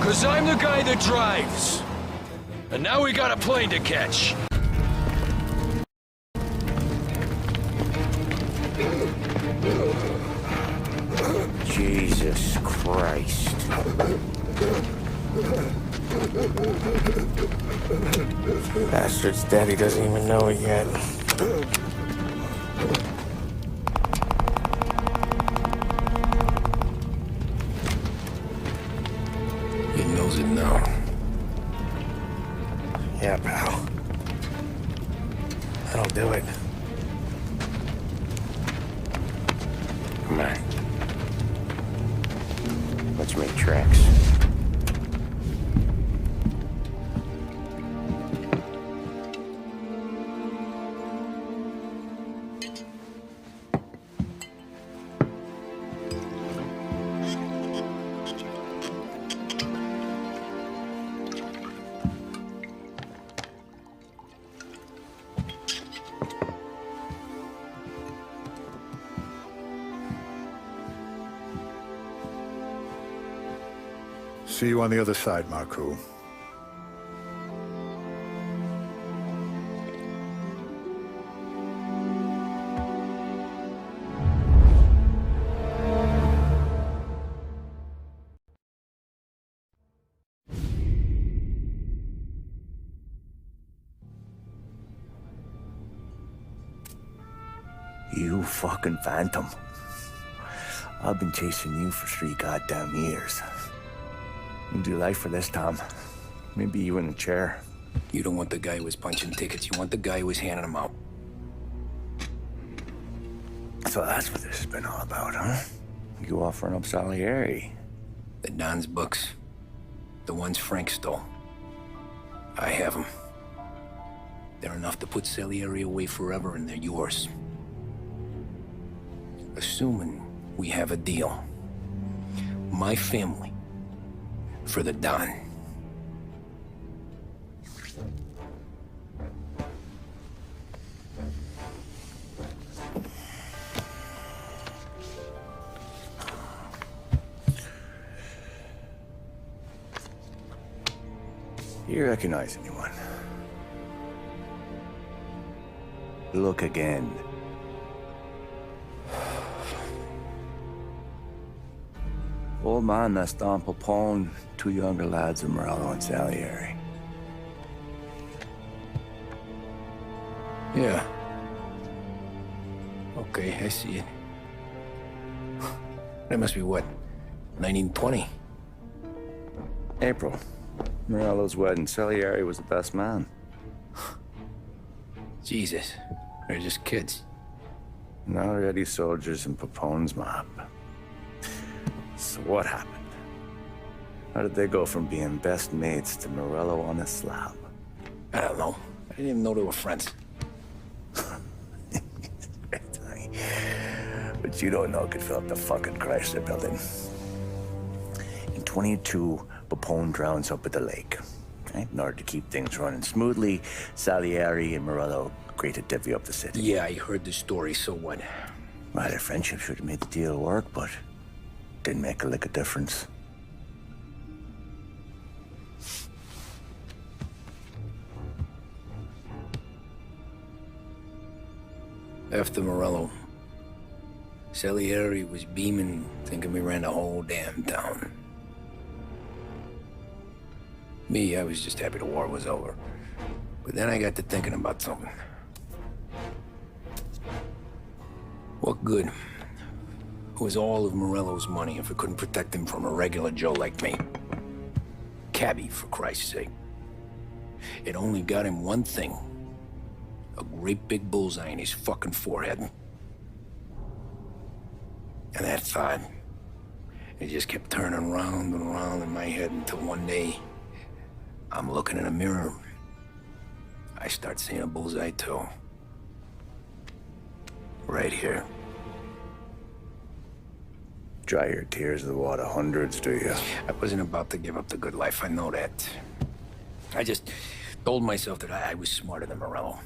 'Cause I'm the guy that drives. And now we got a plane to catch. Jesus Christ. Bastard's daddy doesn't even know it yet. He knows it now. Yeah, pal. That'll do it. Come on. Let's make tracks. See you on the other side, Marco. You fucking phantom. I've been chasing you for 3 goddamn years. You do life for this, Tom. Maybe you in a chair. You don't want the guy who was punching tickets. You want the guy who was handing them out. So that's what this has been all about, huh? You offering up Salieri. The Don's books. The ones Frank stole. I have them. They're enough to put Salieri away forever, and they're yours. Assuming we have a deal. My family for the Don. You recognize anyone? Look again. Old man that's Don Popone, 2 younger lads of Morello and Salieri. Yeah. Okay, I see it. That must be what, 1920? April. Morello's wedding. Salieri was the best man. Jesus, they're just kids. Already soldiers in Papone's mob. So what happened? How did they go from being best mates to Morello on a slab? I don't know. I didn't even know they were friends. But you don't know could fill up the fucking Chrysler building. In 22, Papone drowns up at the lake. Right? In order to keep things running smoothly, Salieri and Morello agreed to divvy up the city. Yeah, I heard the story, so what? Well, their friendship should have made the deal work, but didn't make a lick of difference. After Morello, Salieri was beaming, thinking we ran the whole damn town. Me, I was just happy the war was over. But then I got to thinking about something. What good was all of Morello's money if it couldn't protect him from a regular Joe like me? Cabbie, for Christ's sake. It only got him one thing. A great big bullseye in his fucking forehead. And that thought, it just kept turning round and round in my head until one day, I'm looking in a mirror. I start seeing a bullseye too. Right here. Dry your tears with water hundreds, do you? I wasn't about to give up the good life, I know that. I just told myself that I was smarter than Morello.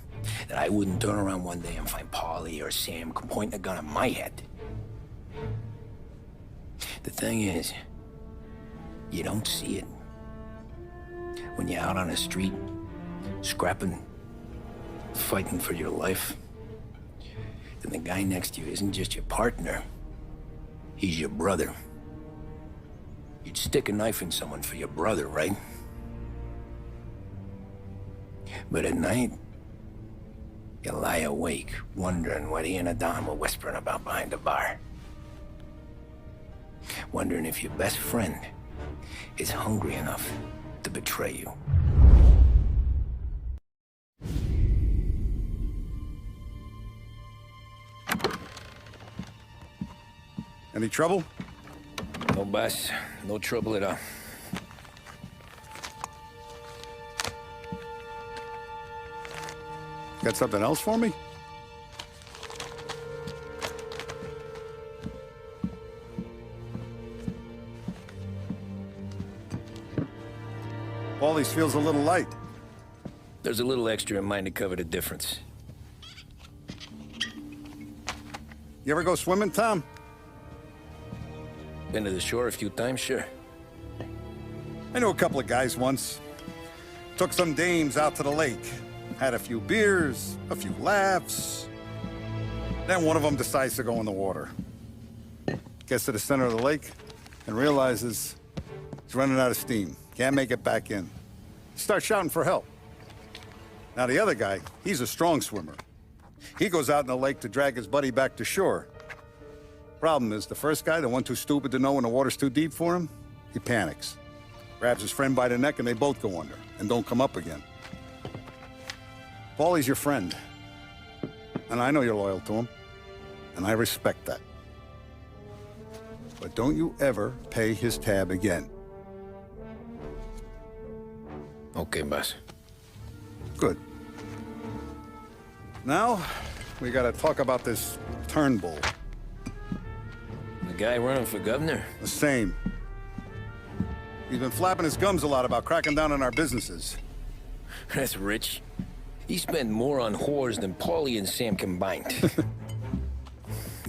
That I wouldn't turn around one day and find Paulie or Sam pointing a gun at my head. The thing is, you don't see it. When you're out on the street, scrapping, fighting for your life, then the guy next to you isn't just your partner, he's your brother. You'd stick a knife in someone for your brother, right? But at night, you lie awake, wondering what he and Adam were whispering about behind the bar. Wondering if your best friend is hungry enough to betray you. Any trouble? No, boss. No trouble at all. Got something else for me? Paulie's feels a little light. There's a little extra in mine to cover the difference. You ever go swimming, Tom? Been to the shore a few times, sure. I knew a couple of guys once. Took some dames out to the lake. Had a few beers, a few laughs. Then one of them decides to go in the water. Gets to the center of the lake and realizes he's running out of steam. Can't make it back in. Starts shouting for help. Now the other guy, he's a strong swimmer. He goes out in the lake to drag his buddy back to shore. Problem is, the first guy, the one too stupid to know when the water's too deep for him, he panics. Grabs his friend by the neck and they both go under and don't come up again. Paulie's your friend. And I know you're loyal to him. And I respect that. But don't you ever pay his tab again. Okay, boss. Good. Now, we gotta talk about this Turnbull. The guy running for governor? The same. He's been flapping his gums a lot about cracking down on our businesses. That's rich. He spent more on whores than Paulie and Sam combined.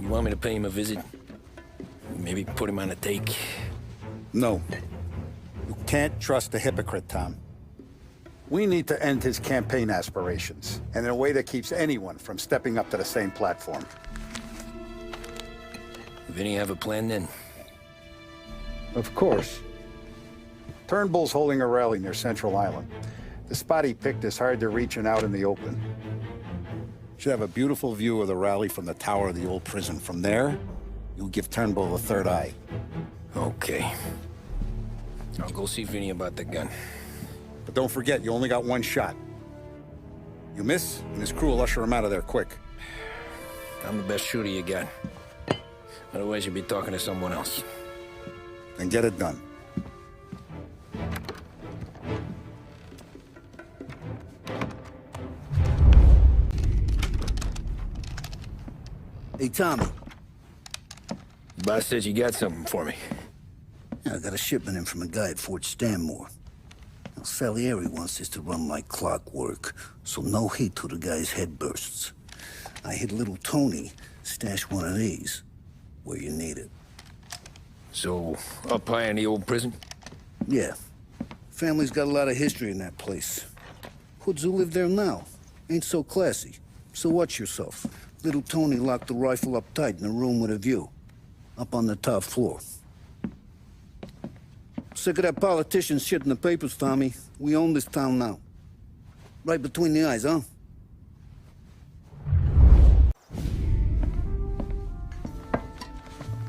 You want me to pay him a visit? Maybe put him on a take? No. You can't trust a hypocrite, Tom. We need to end his campaign aspirations, and in a way that keeps anyone from stepping up to the same platform. Vinny have a plan then? Of course. Turnbull's holding a rally near Central Island. The spot he picked is hard to reach and out in the open. Should have a beautiful view of the rally from the tower of the old prison. From there, you'll give Turnbull a third eye. Okay. I'll go see Vinny about the gun. But don't forget, you only got one shot. You miss, and his crew will usher him out of there quick. I'm the best shooter you got. Otherwise, you'd be talking to someone else. Then get it done. Hey, Tommy. Boss said you got something for me. Yeah, I got a shipment in from a guy at Fort Stanmore. Now, Salieri wants this to run like clockwork, so no heat till the guy's head bursts. I hit little Tony, stash one of these where you need it. So, up high in the old prison? Yeah. Family's got a lot of history in that place. Hoods who live there now ain't so classy. So watch yourself. Little Tony locked the rifle up tight in a room with a view. Up on the top floor. Sick of that politician shit in the papers, Tommy. We own this town now. Right between the eyes, huh?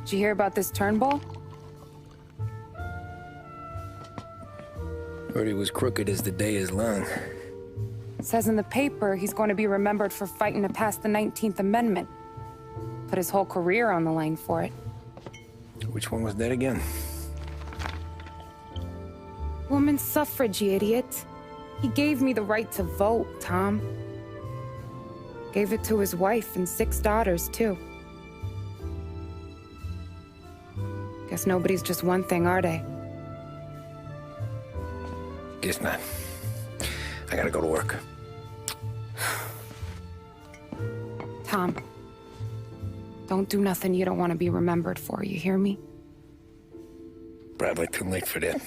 Did you hear about this Turnbull? Heard he was crooked as the day is long. It says in the paper he's going to be remembered for fighting to pass the 19th Amendment. Put his whole career on the line for it. Which one was that again? Women's suffrage, you idiot. He gave me the right to vote, Tom. Gave it to his wife and 6 daughters, too. Guess nobody's just one thing, are they? Guess not. I gotta go to work. Tom, don't do nothing you don't want to be remembered for, you hear me? Probably too late for that.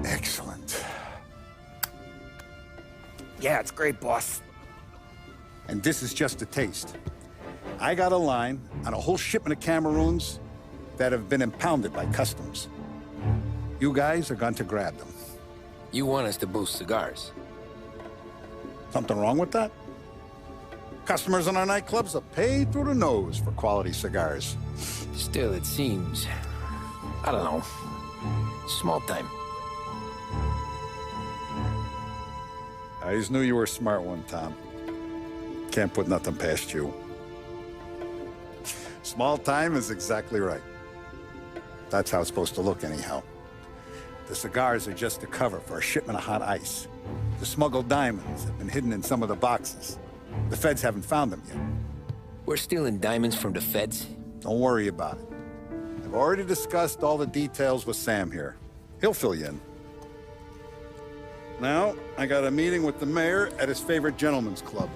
Excellent. Yeah, it's great, boss. And this is just a taste. I got a line on a whole shipment of Cameroons that have been impounded by customs. You guys are going to grab them. You want us to boost cigars? Something wrong with that? Customers in our nightclubs are paid through the nose for quality cigars. Still, it seems... I don't know. Small time. I always knew you were a smart one, Tom. Can't put nothing past you. Small time is exactly right. That's how it's supposed to look anyhow. The cigars are just a cover for a shipment of hot ice. The smuggled diamonds have been hidden in some of the boxes. The feds haven't found them yet. We're stealing diamonds from the feds? Don't worry about it. I've already discussed all the details with Sam here. He'll fill you in. Now, I got a meeting with the mayor at his favorite gentleman's club.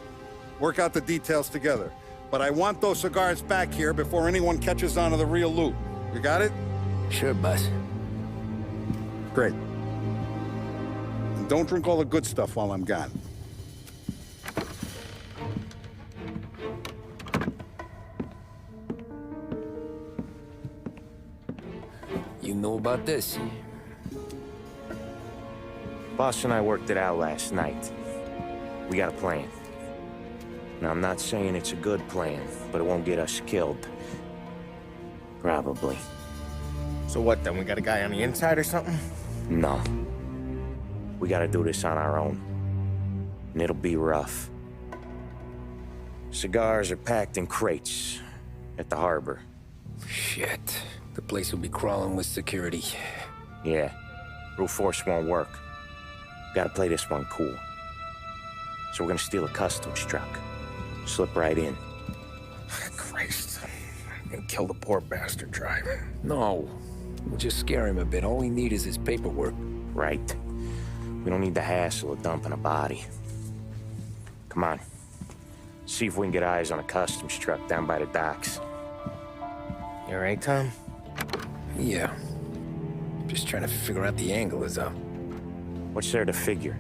Work out the details together. But I want those cigars back here before anyone catches on to the real loot. You got it? Sure, boss. Great. And don't drink all the good stuff while I'm gone. You know about this? Boss and I worked it out last night. We got a plan. Now, I'm not saying it's a good plan, but it won't get us killed. Probably. So what then? We got a guy on the inside or something? No. We gotta do this on our own. And it'll be rough. Cigars are packed in crates at the harbor. Shit. The place will be crawling with security. Yeah. Brute force won't work. Gotta play this one cool. So we're gonna steal a customs truck. Slip right in. Christ. And kill the poor bastard driver. No. We'll just scare him a bit. All we need is his paperwork. Right. We don't need the hassle of dumping a body. Come on. See if we can get eyes on a customs truck down by the docks. You all right, Tom? Yeah. Just trying to figure out the angle is up. What's there to figure?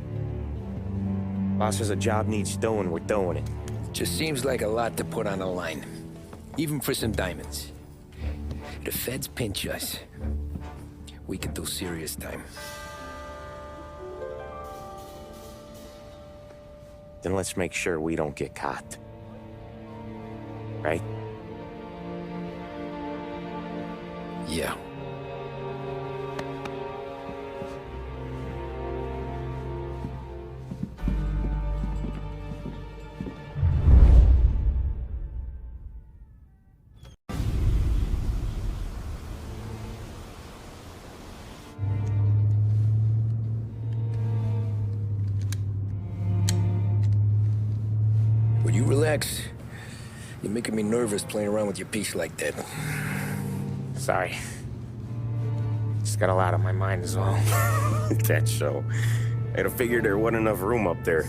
Boss says a job needs doing, we're doing it. Just seems like a lot to put on the line. Even for some diamonds. The feds pinch us. We could do serious time. Then let's make sure we don't get caught. right? Yeah. Will you relax? You're making me nervous playing around with your piece like that. Sorry. Just got a lot on my mind is all. That's so. I'd have figured there wasn't enough room up there.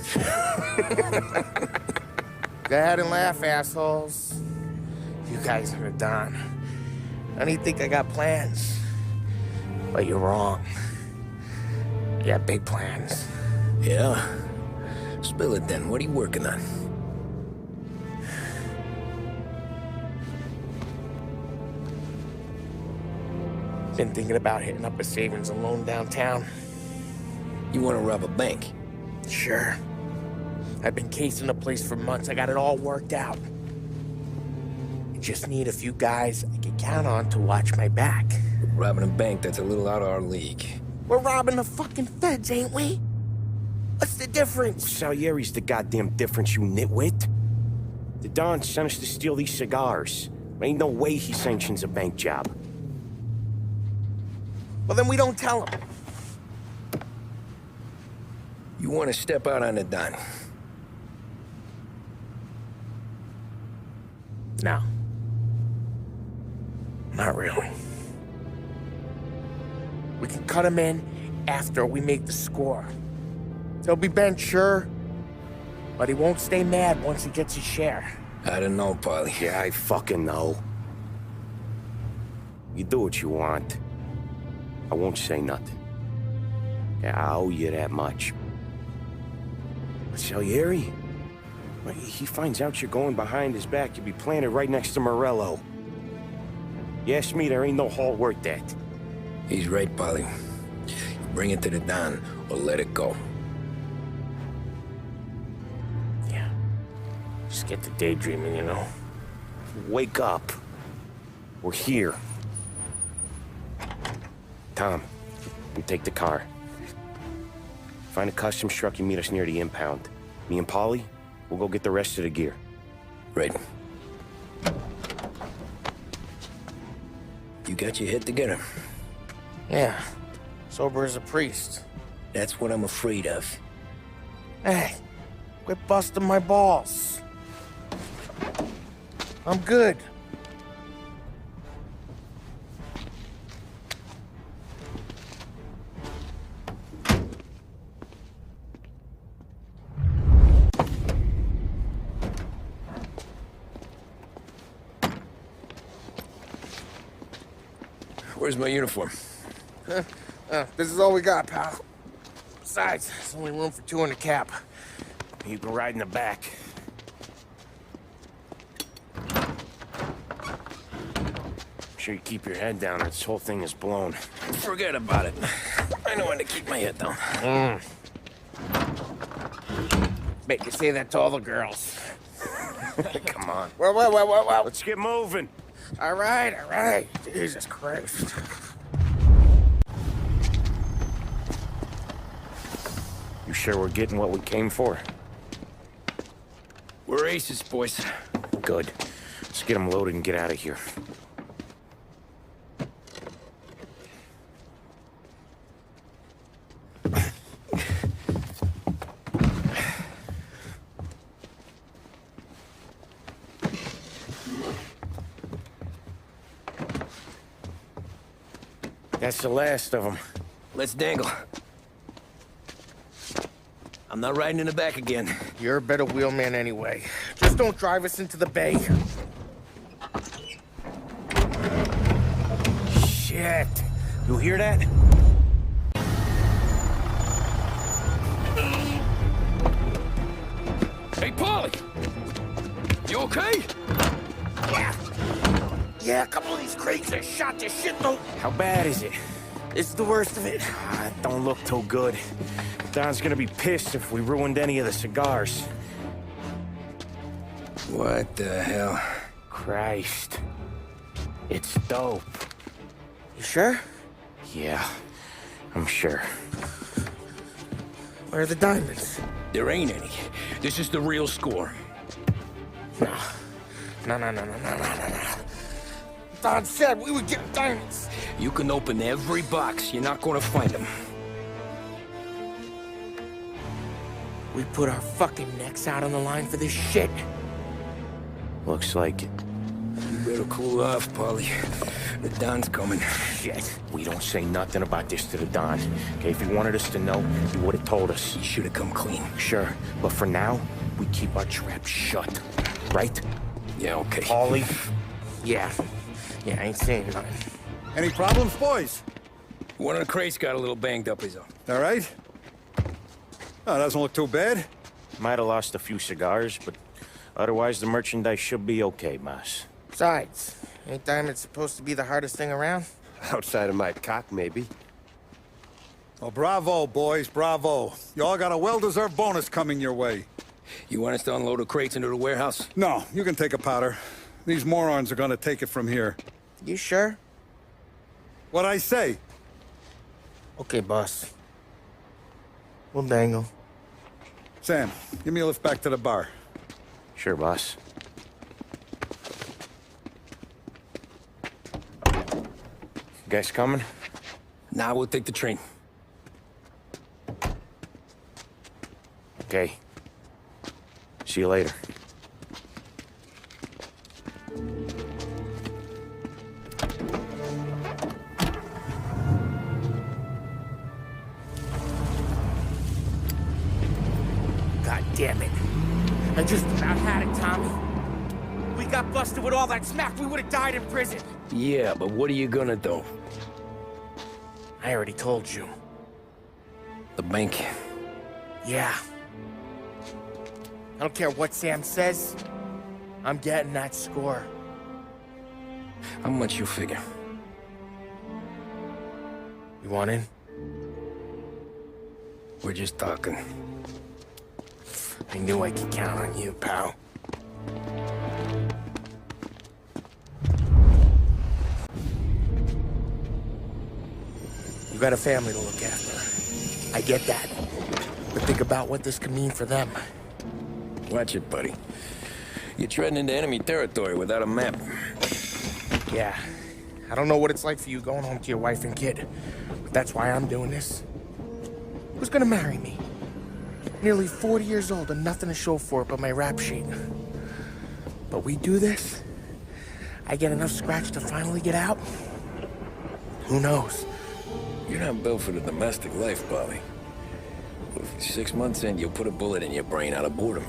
Go ahead and laugh, assholes. You guys are done. I don't think I got plans. But you're wrong. I got big plans. Yeah? Spill it then. What are you working on? Been thinking about hitting up a savings and loan downtown. You want to rob a bank? Sure. I've been casing the place for months. I got it all worked out. I just need a few guys I can count on to watch my back. Robbing a bank, that's a little out of our league. We're robbing the fucking feds, ain't we? What's the difference? Salieri's the goddamn difference, you nitwit. The Don sent us to steal these cigars. Ain't no way he sanctions a bank job. Well, then we don't tell him. You want to step out on the Don? No. Not really. We can cut him in after we make the score. He'll be bent, sure, but he won't stay mad once he gets his share. I don't know, Polly. Yeah, I fucking know. You do what you want. I won't say nothing. Yeah, I owe you that much. But Salieri? Well, he finds out you're going behind his back, you'll be planted right next to Morello. You ask me, there ain't no haul worth that. He's right, Polly. Bring it to the Don, or let it go. Yeah. Just get to daydreaming, you know? Wake up. We're here. Tom, you take the car. Find a customs truck, you meet us near the impound. Me and Polly, we'll go get the rest of the gear. Right. You got your head together. Yeah. Sober as a priest. That's what I'm afraid of. Hey, quit busting my balls. I'm good. Where's my uniform? This is all we got, pal. Besides, there's only room for 2 in the cap. You can ride in the back. Make sure you keep your head down or this whole thing is blown. Forget about it. I know when to keep my head down. Bet you say that to all the girls. Come on. Well. Let's get moving. All right. Jesus Christ. You sure we're getting what we came for? We're aces, boys. Good. Let's get them loaded and get out of here. That's the last of them. Let's dangle. I'm not riding in the back again. You're a better wheelman anyway. Just don't drive us into the bay. Shit. You hear that? Hey, Polly! You okay? Yeah, a couple of these crates are shot to shit though. How bad is it? It's the worst of it. Don't look too good. Don's gonna be pissed if we ruined any of the cigars. What the hell? Christ. It's dope. You sure? Yeah, I'm sure. Where are the diamonds? There ain't any. This is the real score. No. No. Don said we would get diamonds. You can open every box. You're not gonna find them. We put our fucking necks out on the line for this shit. Looks like it. You better cool off, Polly. The Don's coming. Shit. We don't say nothing about this to the Don. Okay, if he wanted us to know, he would have told us. He should have come clean. Sure, but for now, we keep our trap shut. Right? Yeah, okay. Paulie? Yeah, I ain't saying nothing. Any problems, boys? One of the crates got a little banged up, is all. All right? Oh, doesn't look too bad. Might have lost a few cigars, but otherwise the merchandise should be okay, boss. Besides, ain't diamonds supposed to be the hardest thing around? Outside of my cock, maybe. Well, bravo, boys, bravo. You all got a well-deserved bonus coming your way. You want us to unload the crates into the warehouse? No, you can take a powder. These morons are gonna take it from here. You sure? What'd I say? Okay, boss. We'll dangle. Sam, give me a lift back to the bar. Sure, boss. You guys coming? Nah, we'll take the train. Okay. See you later. God damn it. I just about had it, Tommy. We got busted with all that smack, we would have died in prison. Yeah, but what are you gonna do? I already told you. The bank. Yeah. I don't care what Sam says. I'm getting that score. How much you figure? You want in? We're just talking. I knew I could count on you, pal. You got a family to look after. I get that. But think about what this could mean for them. Watch it, buddy. You're treading into enemy territory without a map. Yeah. I don't know what it's like for you going home to your wife and kid. But that's why I'm doing this. Who's gonna marry me? Nearly 40 years old and nothing to show for it but my rap sheet. But we do this, I get enough scratch to finally get out? Who knows? You're not built for the domestic life, Polly. 6 months in, you'll put a bullet in your brain out of boredom.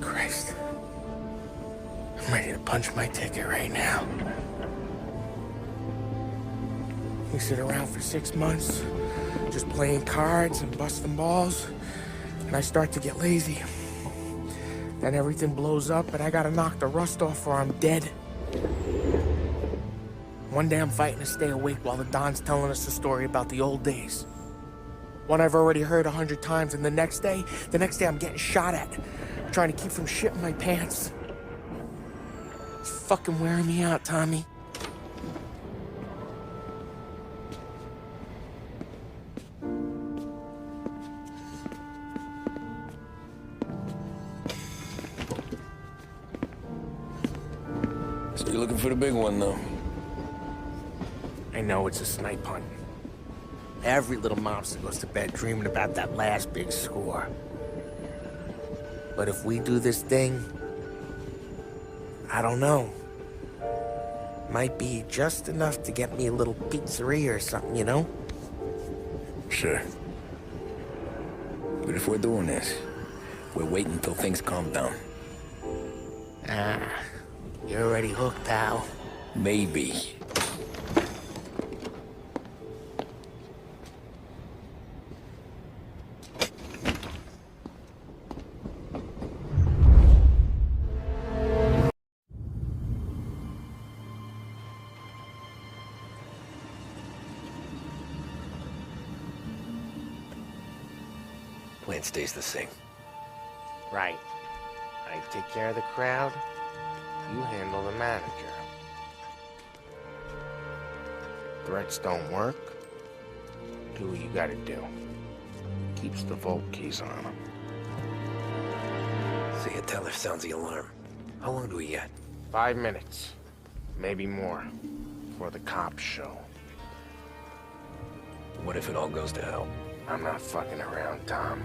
Christ. I'm ready to punch my ticket right now. We sit around for 6 months, just playing cards and busting balls, and I start to get lazy. Then everything blows up, and I gotta knock the rust off or I'm dead. One day I'm fighting to stay awake while the Don's telling us a story about the old days. One I've already heard 100 times, and the next day I'm getting shot at, trying to keep from shitting my pants. It's fucking wearing me out, Tommy. So you're looking for the big one, though? I know it's a snipe hunt. Every little mobster goes to bed dreaming about that last big score. But if we do this thing, I don't know. Might be just enough to get me a little pizzeria or something, you know? Sure. But if we're doing this, we're waiting until things calm down. Ah, you're already hooked, pal. Maybe. Plan stays the same. Right. I take care of the crowd, You handle the manager. Threats don't work. Do what you gotta do. Keeps the vault keys on him. See, a teller sounds the alarm. How long do we get? 5 minutes. Maybe more. Before the cops show. What if it all goes to hell? I'm not fucking around, Tom.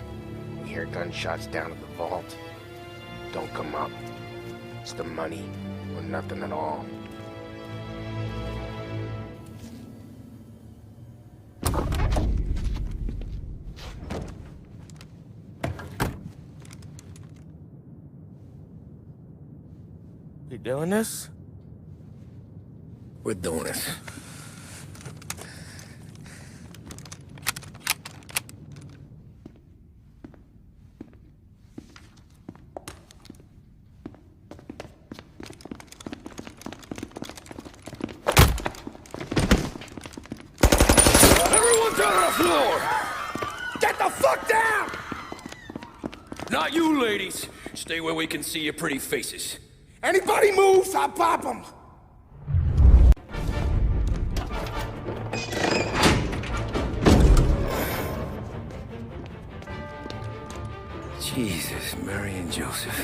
You hear gunshots down at the vault? Don't come up. It's the money, or nothing at all. You doing this? We're doing this. Everyone down on the floor! Get the fuck down! Not you, ladies. Stay where we can see your pretty faces. Anybody moves, I'll pop them! Jesus, Mary and Joseph.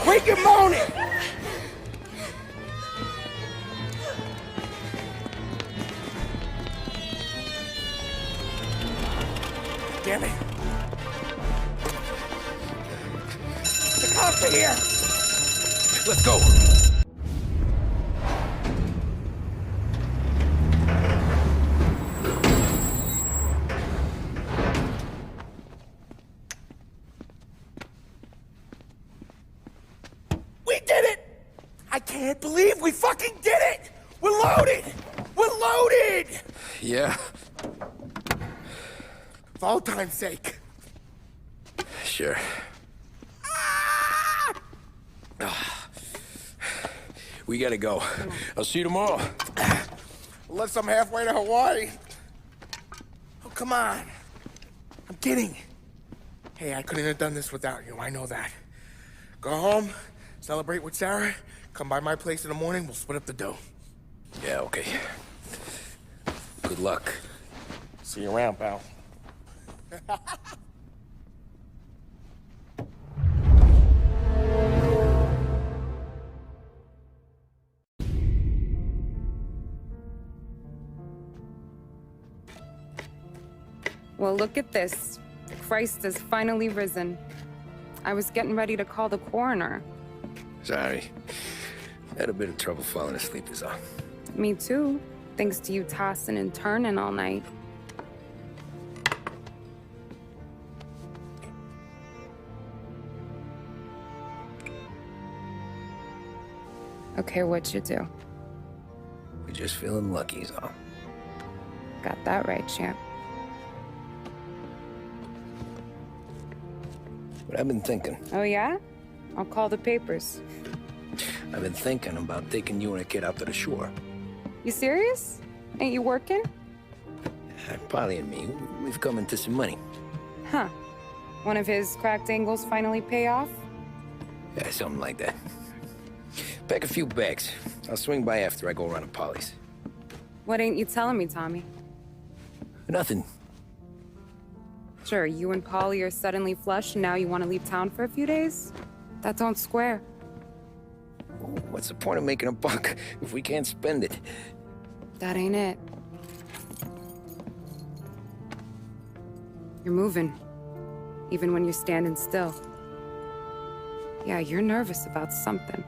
Wake him moaning! Damn it. The cops are here! Let's go. We did it! I can't believe we fucking did it! We're loaded! We're loaded! Yeah, For all time's sake. sure. We gotta go. I'll see you tomorrow. Unless I'm halfway to Hawaii. Oh, come on. I'm kidding. Hey, I couldn't have done this without you. I know that. Go home, celebrate with Sarah, come by my place in the morning, we'll split up the dough. Yeah, okay. Good luck. See you around, pal. Well, look at this. Christ has finally risen. I was getting ready to call the coroner. Sorry. Had a bit of trouble falling asleep is all. Me too, thanks to you tossing and turning all night. Okay, what'd you do? We're just feeling lucky is all. Got that right, champ. But I've been thinking. Oh yeah? I'll call the papers. I've been thinking about taking you and a kid out to the shore. You serious? Ain't you working? Polly and me, we've come into some money. Huh. One of his cracked angles finally pay off? Yeah, something like that. Pack a few bags. I'll swing by after I go around to Polly's. What ain't you telling me, Tommy? Nothing. Sure, you and Polly are suddenly flush and now you want to leave town for a few days? That don't square. What's the point of making a buck if we can't spend it? That ain't it. You're moving, even when you're standing still. Yeah, you're nervous about something.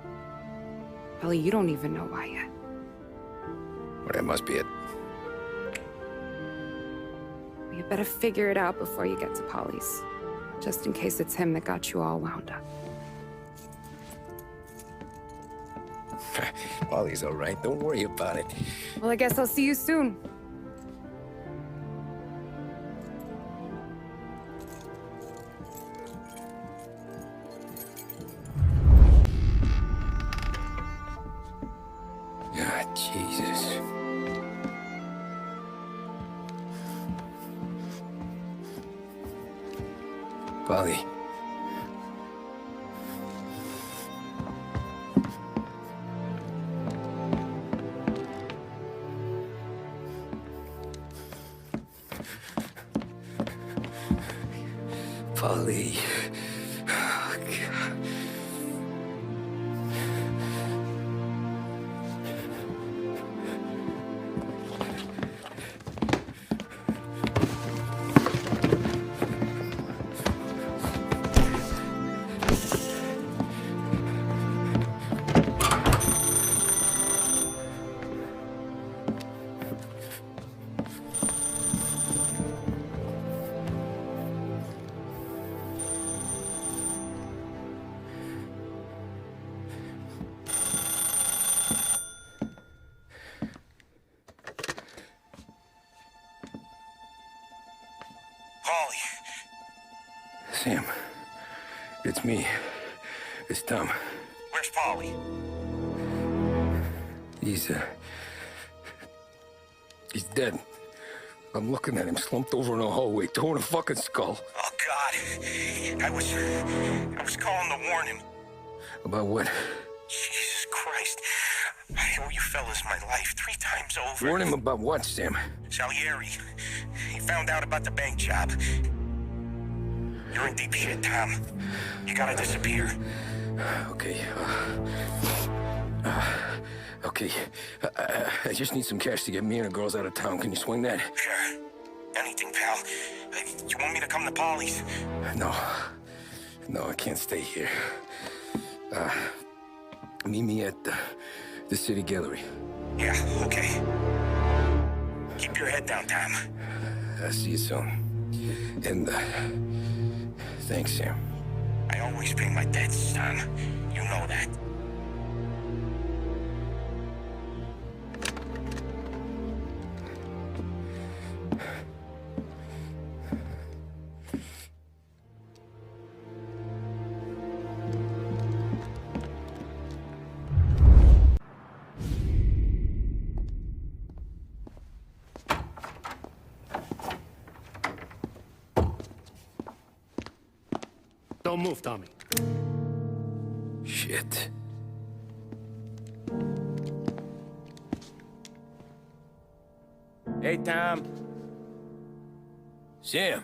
Probably you don't even know why yet. Well, that must be it. You better figure it out before you get to Polly's. Just in case it's him that got you all wound up. Polly's all right. Don't worry about it. Well, I guess I'll see you soon. Ah, Jesus. Polly. Polly. Oh, God. Sam, it's me. It's Tom. Where's Paulie? He's dead. I'm looking at him slumped over in a hallway, torn a fucking skull. Oh, God. I was calling to warn him. About what? Jesus Christ. I owe you fellas my life 3 times over. Warn him about what, Sam? Salieri. He found out about the bank job. You're in deep shit, Tom. You gotta disappear. Okay. Okay. I just need some cash to get me and the girls out of town. Can you swing that? Sure. Anything, pal. You want me to come to Polly's? No. No, I can't stay here. Meet me at the city gallery. Yeah, okay. Keep your head down, Tom. I'll see you soon. And, thanks, Sam. I always pay my debts, Tom. You know that. Don't move, Tommy. Shit. Hey, Tom. Sam.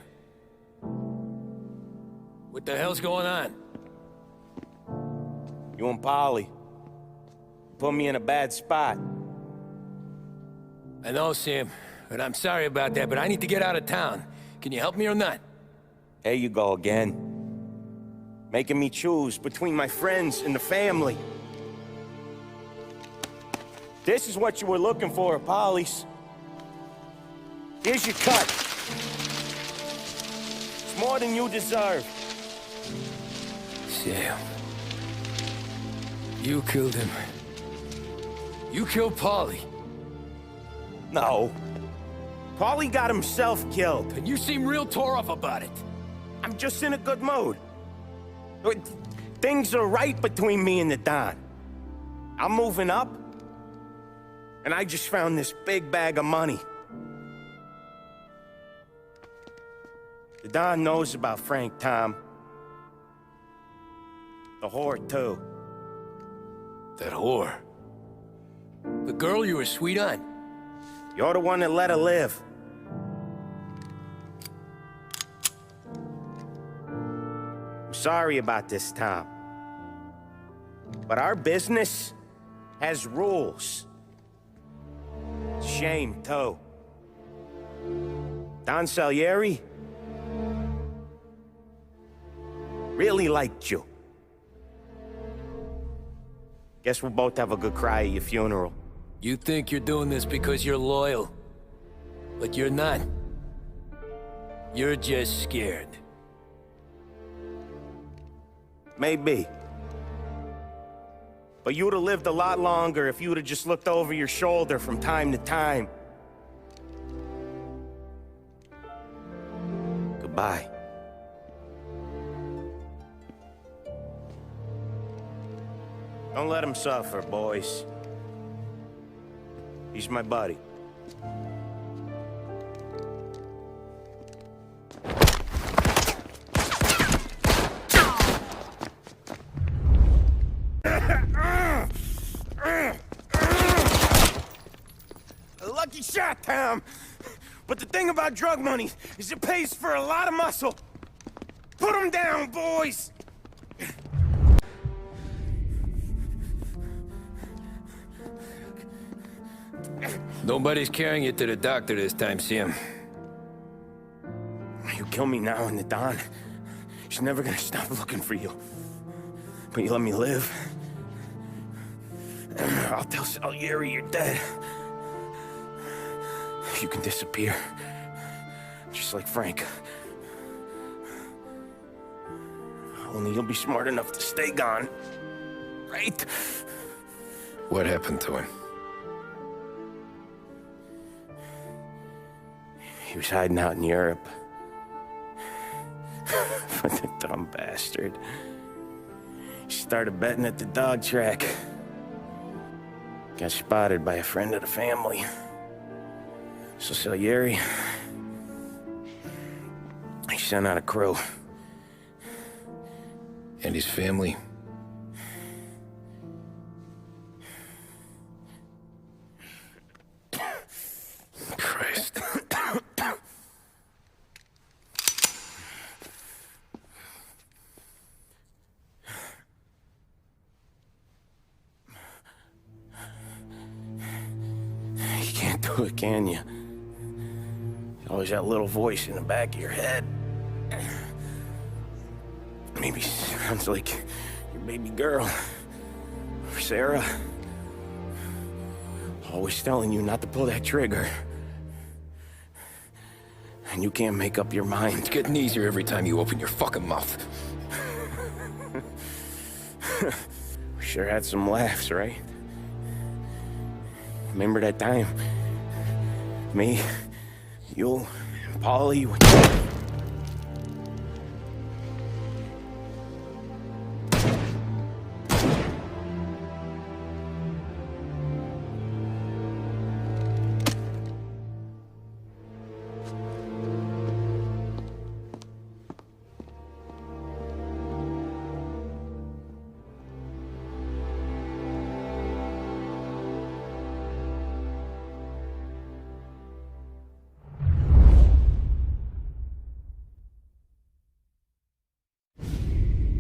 What the hell's going on? You and Polly put me in a bad spot. I know, Sam, and I'm sorry about that, but I need to get out of town. Can you help me or not? There you go again. Making me choose between my friends and the family. This is what you were looking for, Polly's. Here's your cut. It's more than you deserve. Sam. You killed him. You killed Paulie. No. Paulie got himself killed. And you seem real tore up about it. I'm just in a good mood. Things are right between me and the Don. I'm moving up, and I just found this big bag of money. The Don knows about Frank, Tom. The whore, too. That whore? The girl you were sweet on? You're the one that let her live. I'm sorry about this, Tom. But our business has rules. Shame, too. Don Salieri really liked you. Guess we'll both have a good cry at your funeral. You think you're doing this because you're loyal. But you're not. You're just scared. Maybe. But you'd have lived a lot longer if you'd have just looked over your shoulder from time to time. Goodbye. Don't let him suffer, boys. He's my buddy. A lucky shot, Tom. But the thing about drug money is it pays for a lot of muscle. Put them down, boys! Nobody's carrying you to the doctor this time, Sam. You kill me now and the Don. She's never gonna stop looking for you. But you let me live. I'll tell Salieri you're dead. You can disappear. Just like Frank. Only you'll be smart enough to stay gone. Right? What happened to him? He was hiding out in Europe. But the dumb bastard. He started betting at the dog track. Got spotted by a friend of the family. So Salieri, he sent out a crew. And his family? Christ. You can't do it, can you? Always that little voice in the back of your head. Maybe sounds like your baby girl. Or Sarah. Always telling you not to pull that trigger. And you can't make up your mind. It's getting easier every time you open your fucking mouth. We sure had some laughs, right? Remember that time? Me, you, and Paulie.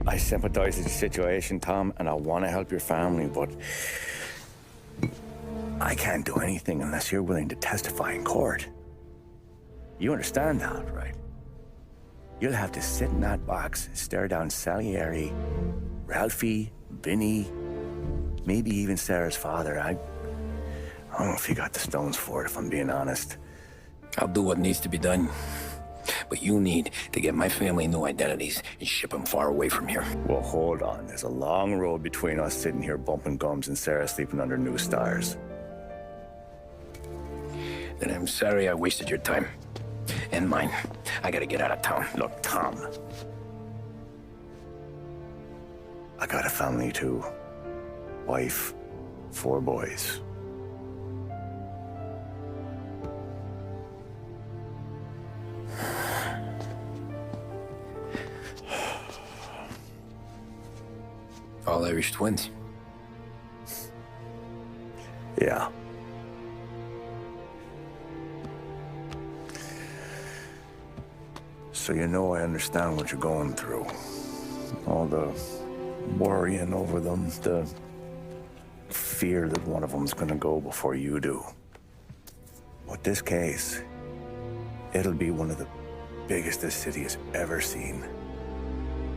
I sympathize with the situation, Tom, and I want to help your family, but I can't do anything unless you're willing to testify in court. You understand that, right? You'll have to sit in that box, stare down Salieri, Ralphie, Vinny, maybe even Sarah's father. I don't know if you got the stones for it, if I'm being honest. I'll do what needs to be done. But you need to get my family new identities and ship them far away from here. Well, hold on. There's a long road between us sitting here bumping gums and Sarah sleeping under new stars. Then I'm sorry I wasted your time. And mine. I gotta get out of town. Look, Tom. I got a family too. Wife, 4 boys. All Irish twins. Yeah. So you know I understand what you're going through. All the worrying over them, the fear that one of them's gonna go before you do. But this case, it'll be one of the biggest this city has ever seen.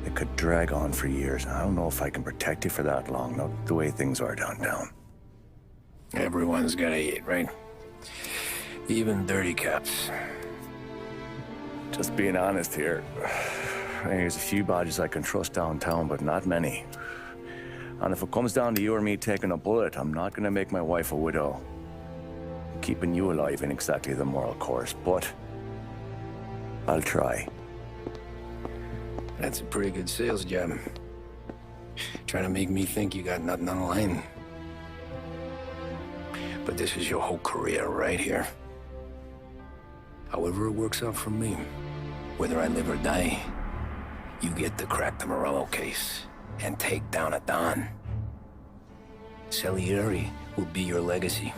It could drag on for years. I don't know if I can protect you for that long, not the way things are downtown. Everyone's gotta eat, right? Even dirty cops. Just being honest here. There's a few badges I can trust downtown, but not many. And if it comes down to you or me taking a bullet, I'm not gonna make my wife a widow. Keeping you alive ain't exactly the moral course, but I'll try. That's a pretty good sales job. Trying to make me think you got nothing on the line. But this is your whole career right here. However it works out for me, whether I live or die, you get to crack the Morello case and take down a Don. Salieri will be your legacy.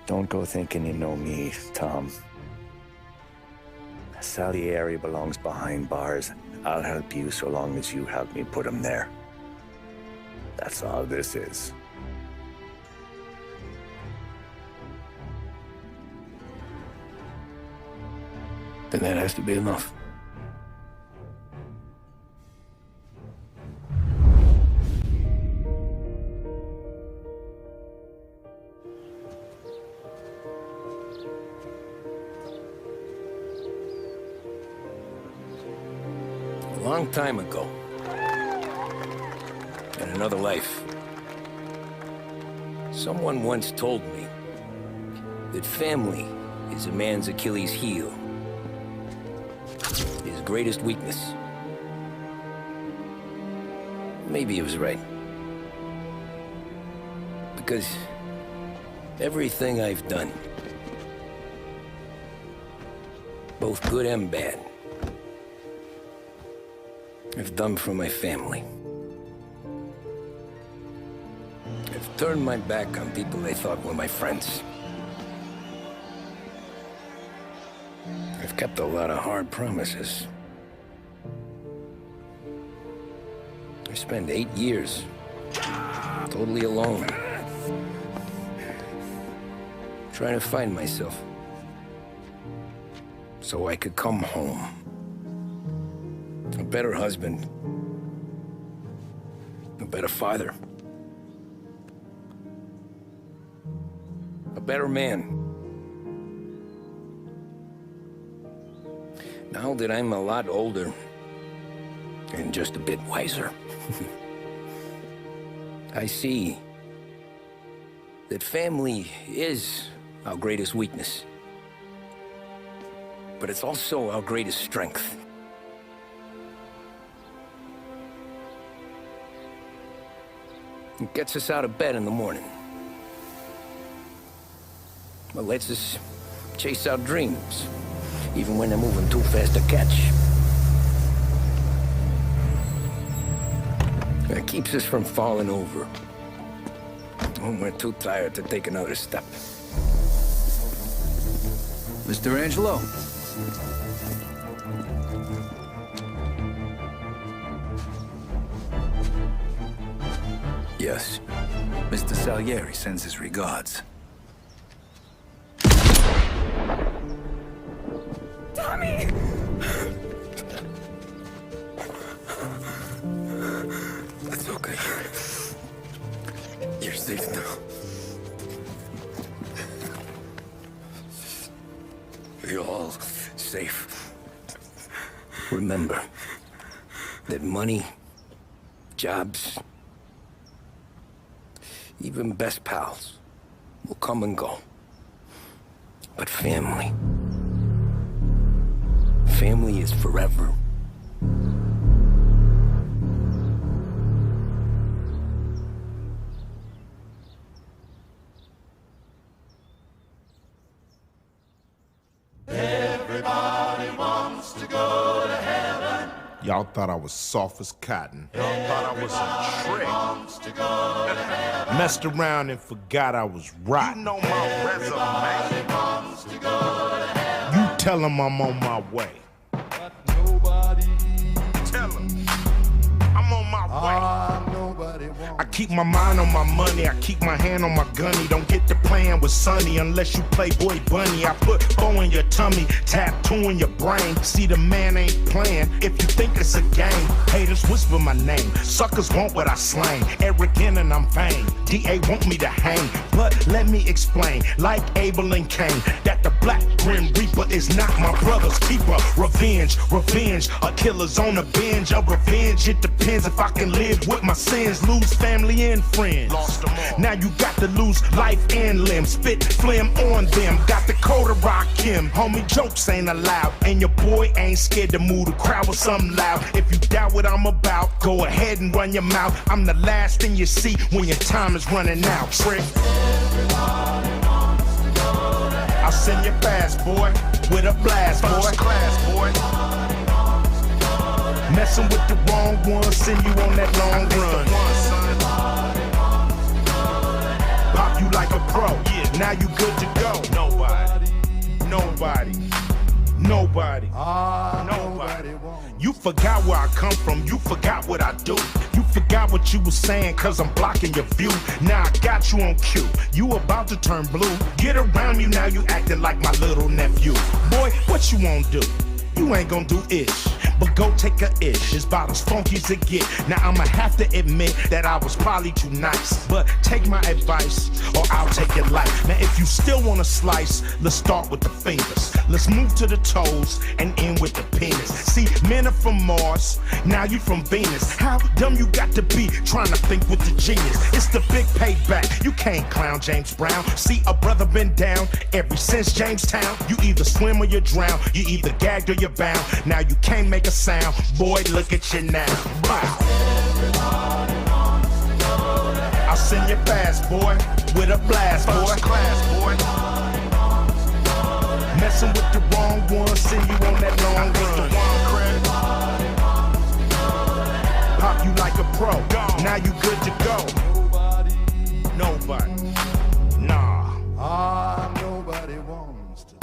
Don't go thinking you know me, Tom. Salieri belongs behind bars. I'll help you so long as you help me put him there. That's all this is. Then that has to be enough. A long time ago, in another life, someone once told me that family is a man's Achilles heel, his greatest weakness. Maybe he was right. Because everything I've done, both good and bad, I've done for my family. I've turned my back on people they thought were my friends. I've kept a lot of hard promises. I spent 8 years totally alone, trying to find myself so I could come home. A better husband, a better father, a better man. Now that I'm a lot older and just a bit wiser, I see that family is our greatest weakness, but it's also our greatest strength. It gets us out of bed in the morning. It lets us chase our dreams, even when they're moving too fast to catch. It keeps us from falling over when we're too tired to take another step. Mr. Angelo. Yes. Mr. Salieri sends his regards. Tommy! That's okay. You're safe now. You're all safe. Remember that money, jobs, even best pals will come and go. But family is forever. Everybody wants to go to heaven. Y'all thought I was soft as cotton. Y'all thought I was a trick. Wants to go to heaven. Messed around and forgot I was rotten. You know my resume. Wants to go to heaven. You tell him I'm on my way. But nobody tell him I'm on my way. I keep my mind on my money, I keep my hand on my gunny. Don't get to playing with Sonny unless you play Boy Bunny. I put bow in your tummy, tattoo in your brain. See, the man ain't playing if you think it's a game. Haters whisper my name, suckers want what I slang. Arrogant and I'm vain, DA want me to hang. But let me explain, like Abel and Cain, that the Black Grim Reaper is not my brother's keeper. Revenge, a killer's on a binge of revenge. It depends if I can live with my sins, lose family and friends. Lost them all. Now you got to lose life and limb, spit phlegm on them. Got the code to rock him. Homie, jokes ain't allowed, and your boy ain't scared to move the crowd with something loud. If you doubt what I'm about, go ahead and run your mouth. I'm the last thing you see when your time is running out. Trick. I'll send you fast, boy, with a blast, boy. First class, boy. Messing with the wrong one, send you on that long run. Pop you like a pro, yeah, now you good to go. Nobody, nobody, nobody, nobody. You forgot where I come from, you forgot what I do. You forgot what you was saying, cause I'm blocking your view. Now I got you on cue, you about to turn blue. Get around me now, you acting like my little nephew. Boy, what you won't do? You ain't gon' do ish, but go take a ish. It's about as funky as it get. Now I'ma have to admit that I was probably too nice, but take my advice or I'll take your life. Now if you still wanna slice, let's start with the fingers. Let's move to the toes and end with the penis. See, men are from Mars, now you from Venus. How dumb you got to be trying to think with the genius. It's the big payback, you can't clown James Brown. See, a brother been down ever since Jamestown. You either swim or you drown, you either gagged or you're bound. Now you can't make a sound, boy, look at you now. Wow. I'll send you fast, boy, with a blast, boy. First class, boy. Messing with the wrong one, send you on that long run. Pop you like a pro, now you good to go. Nobody, nah. Nobody wants to.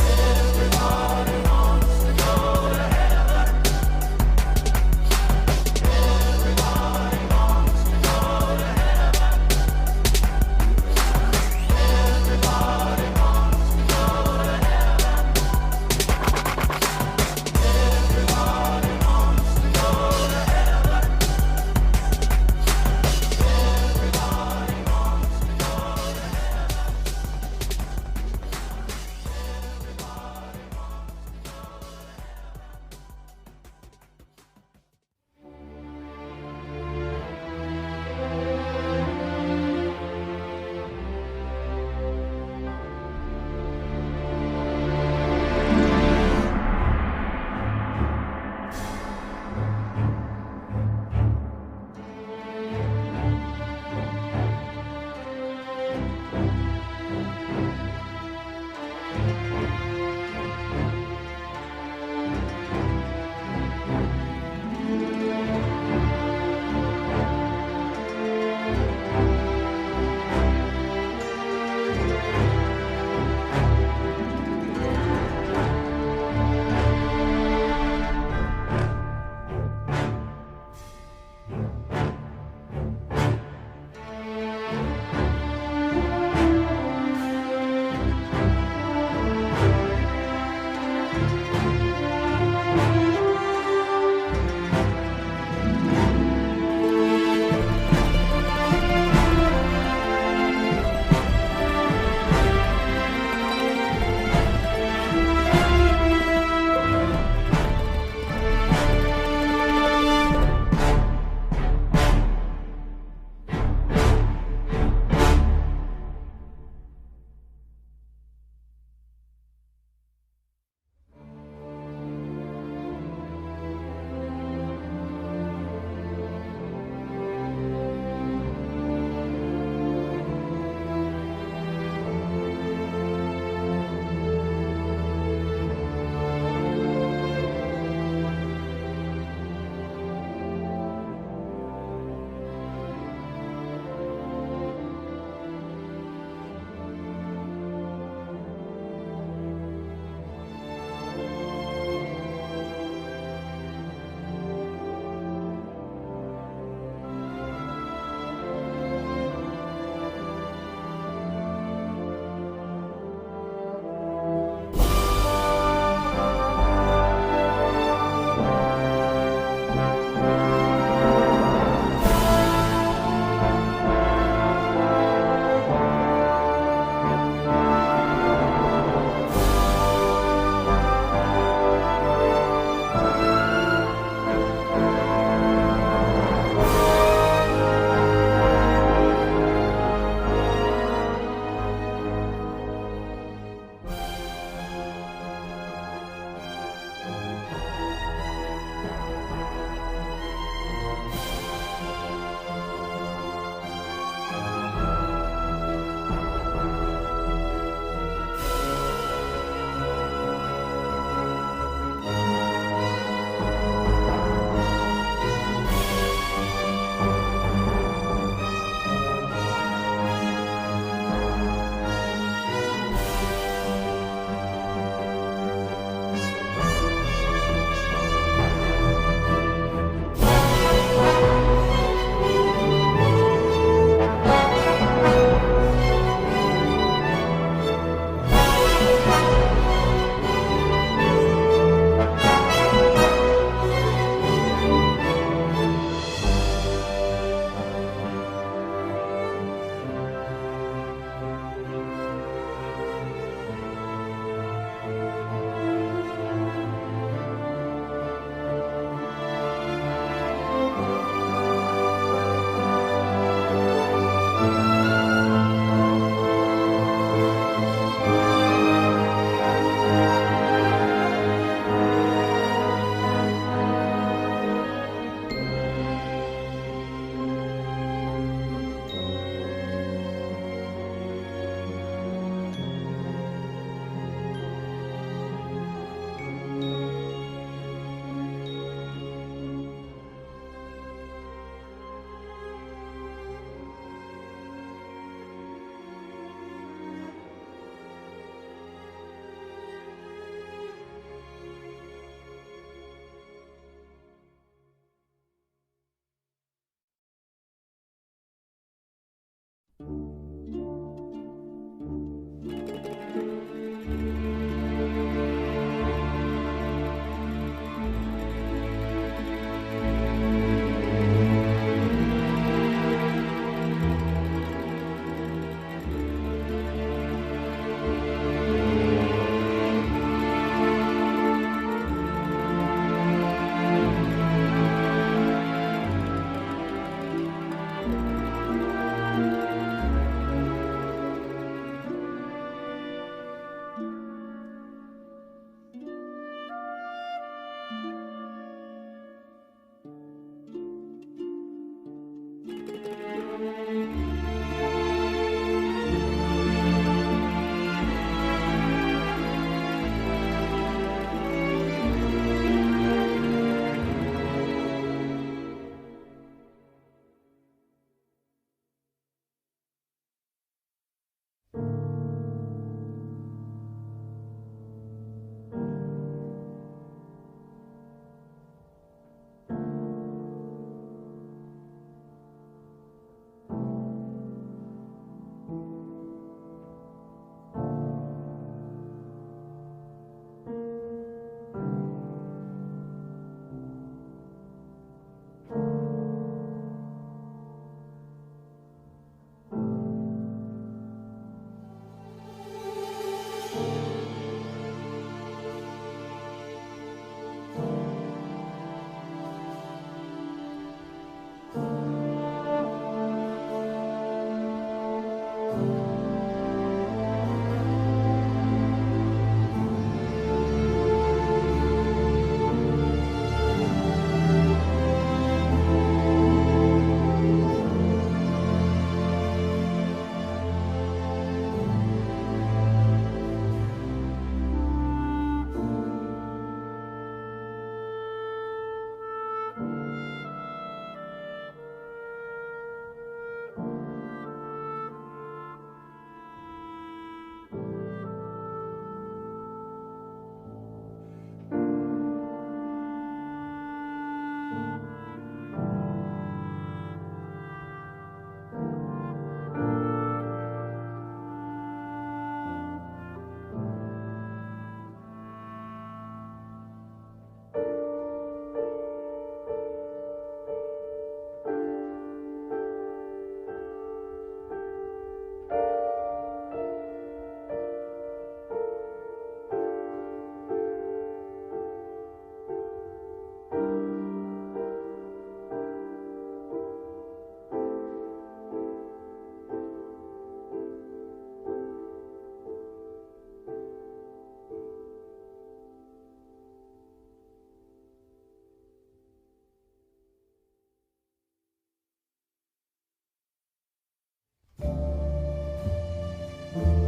Bye.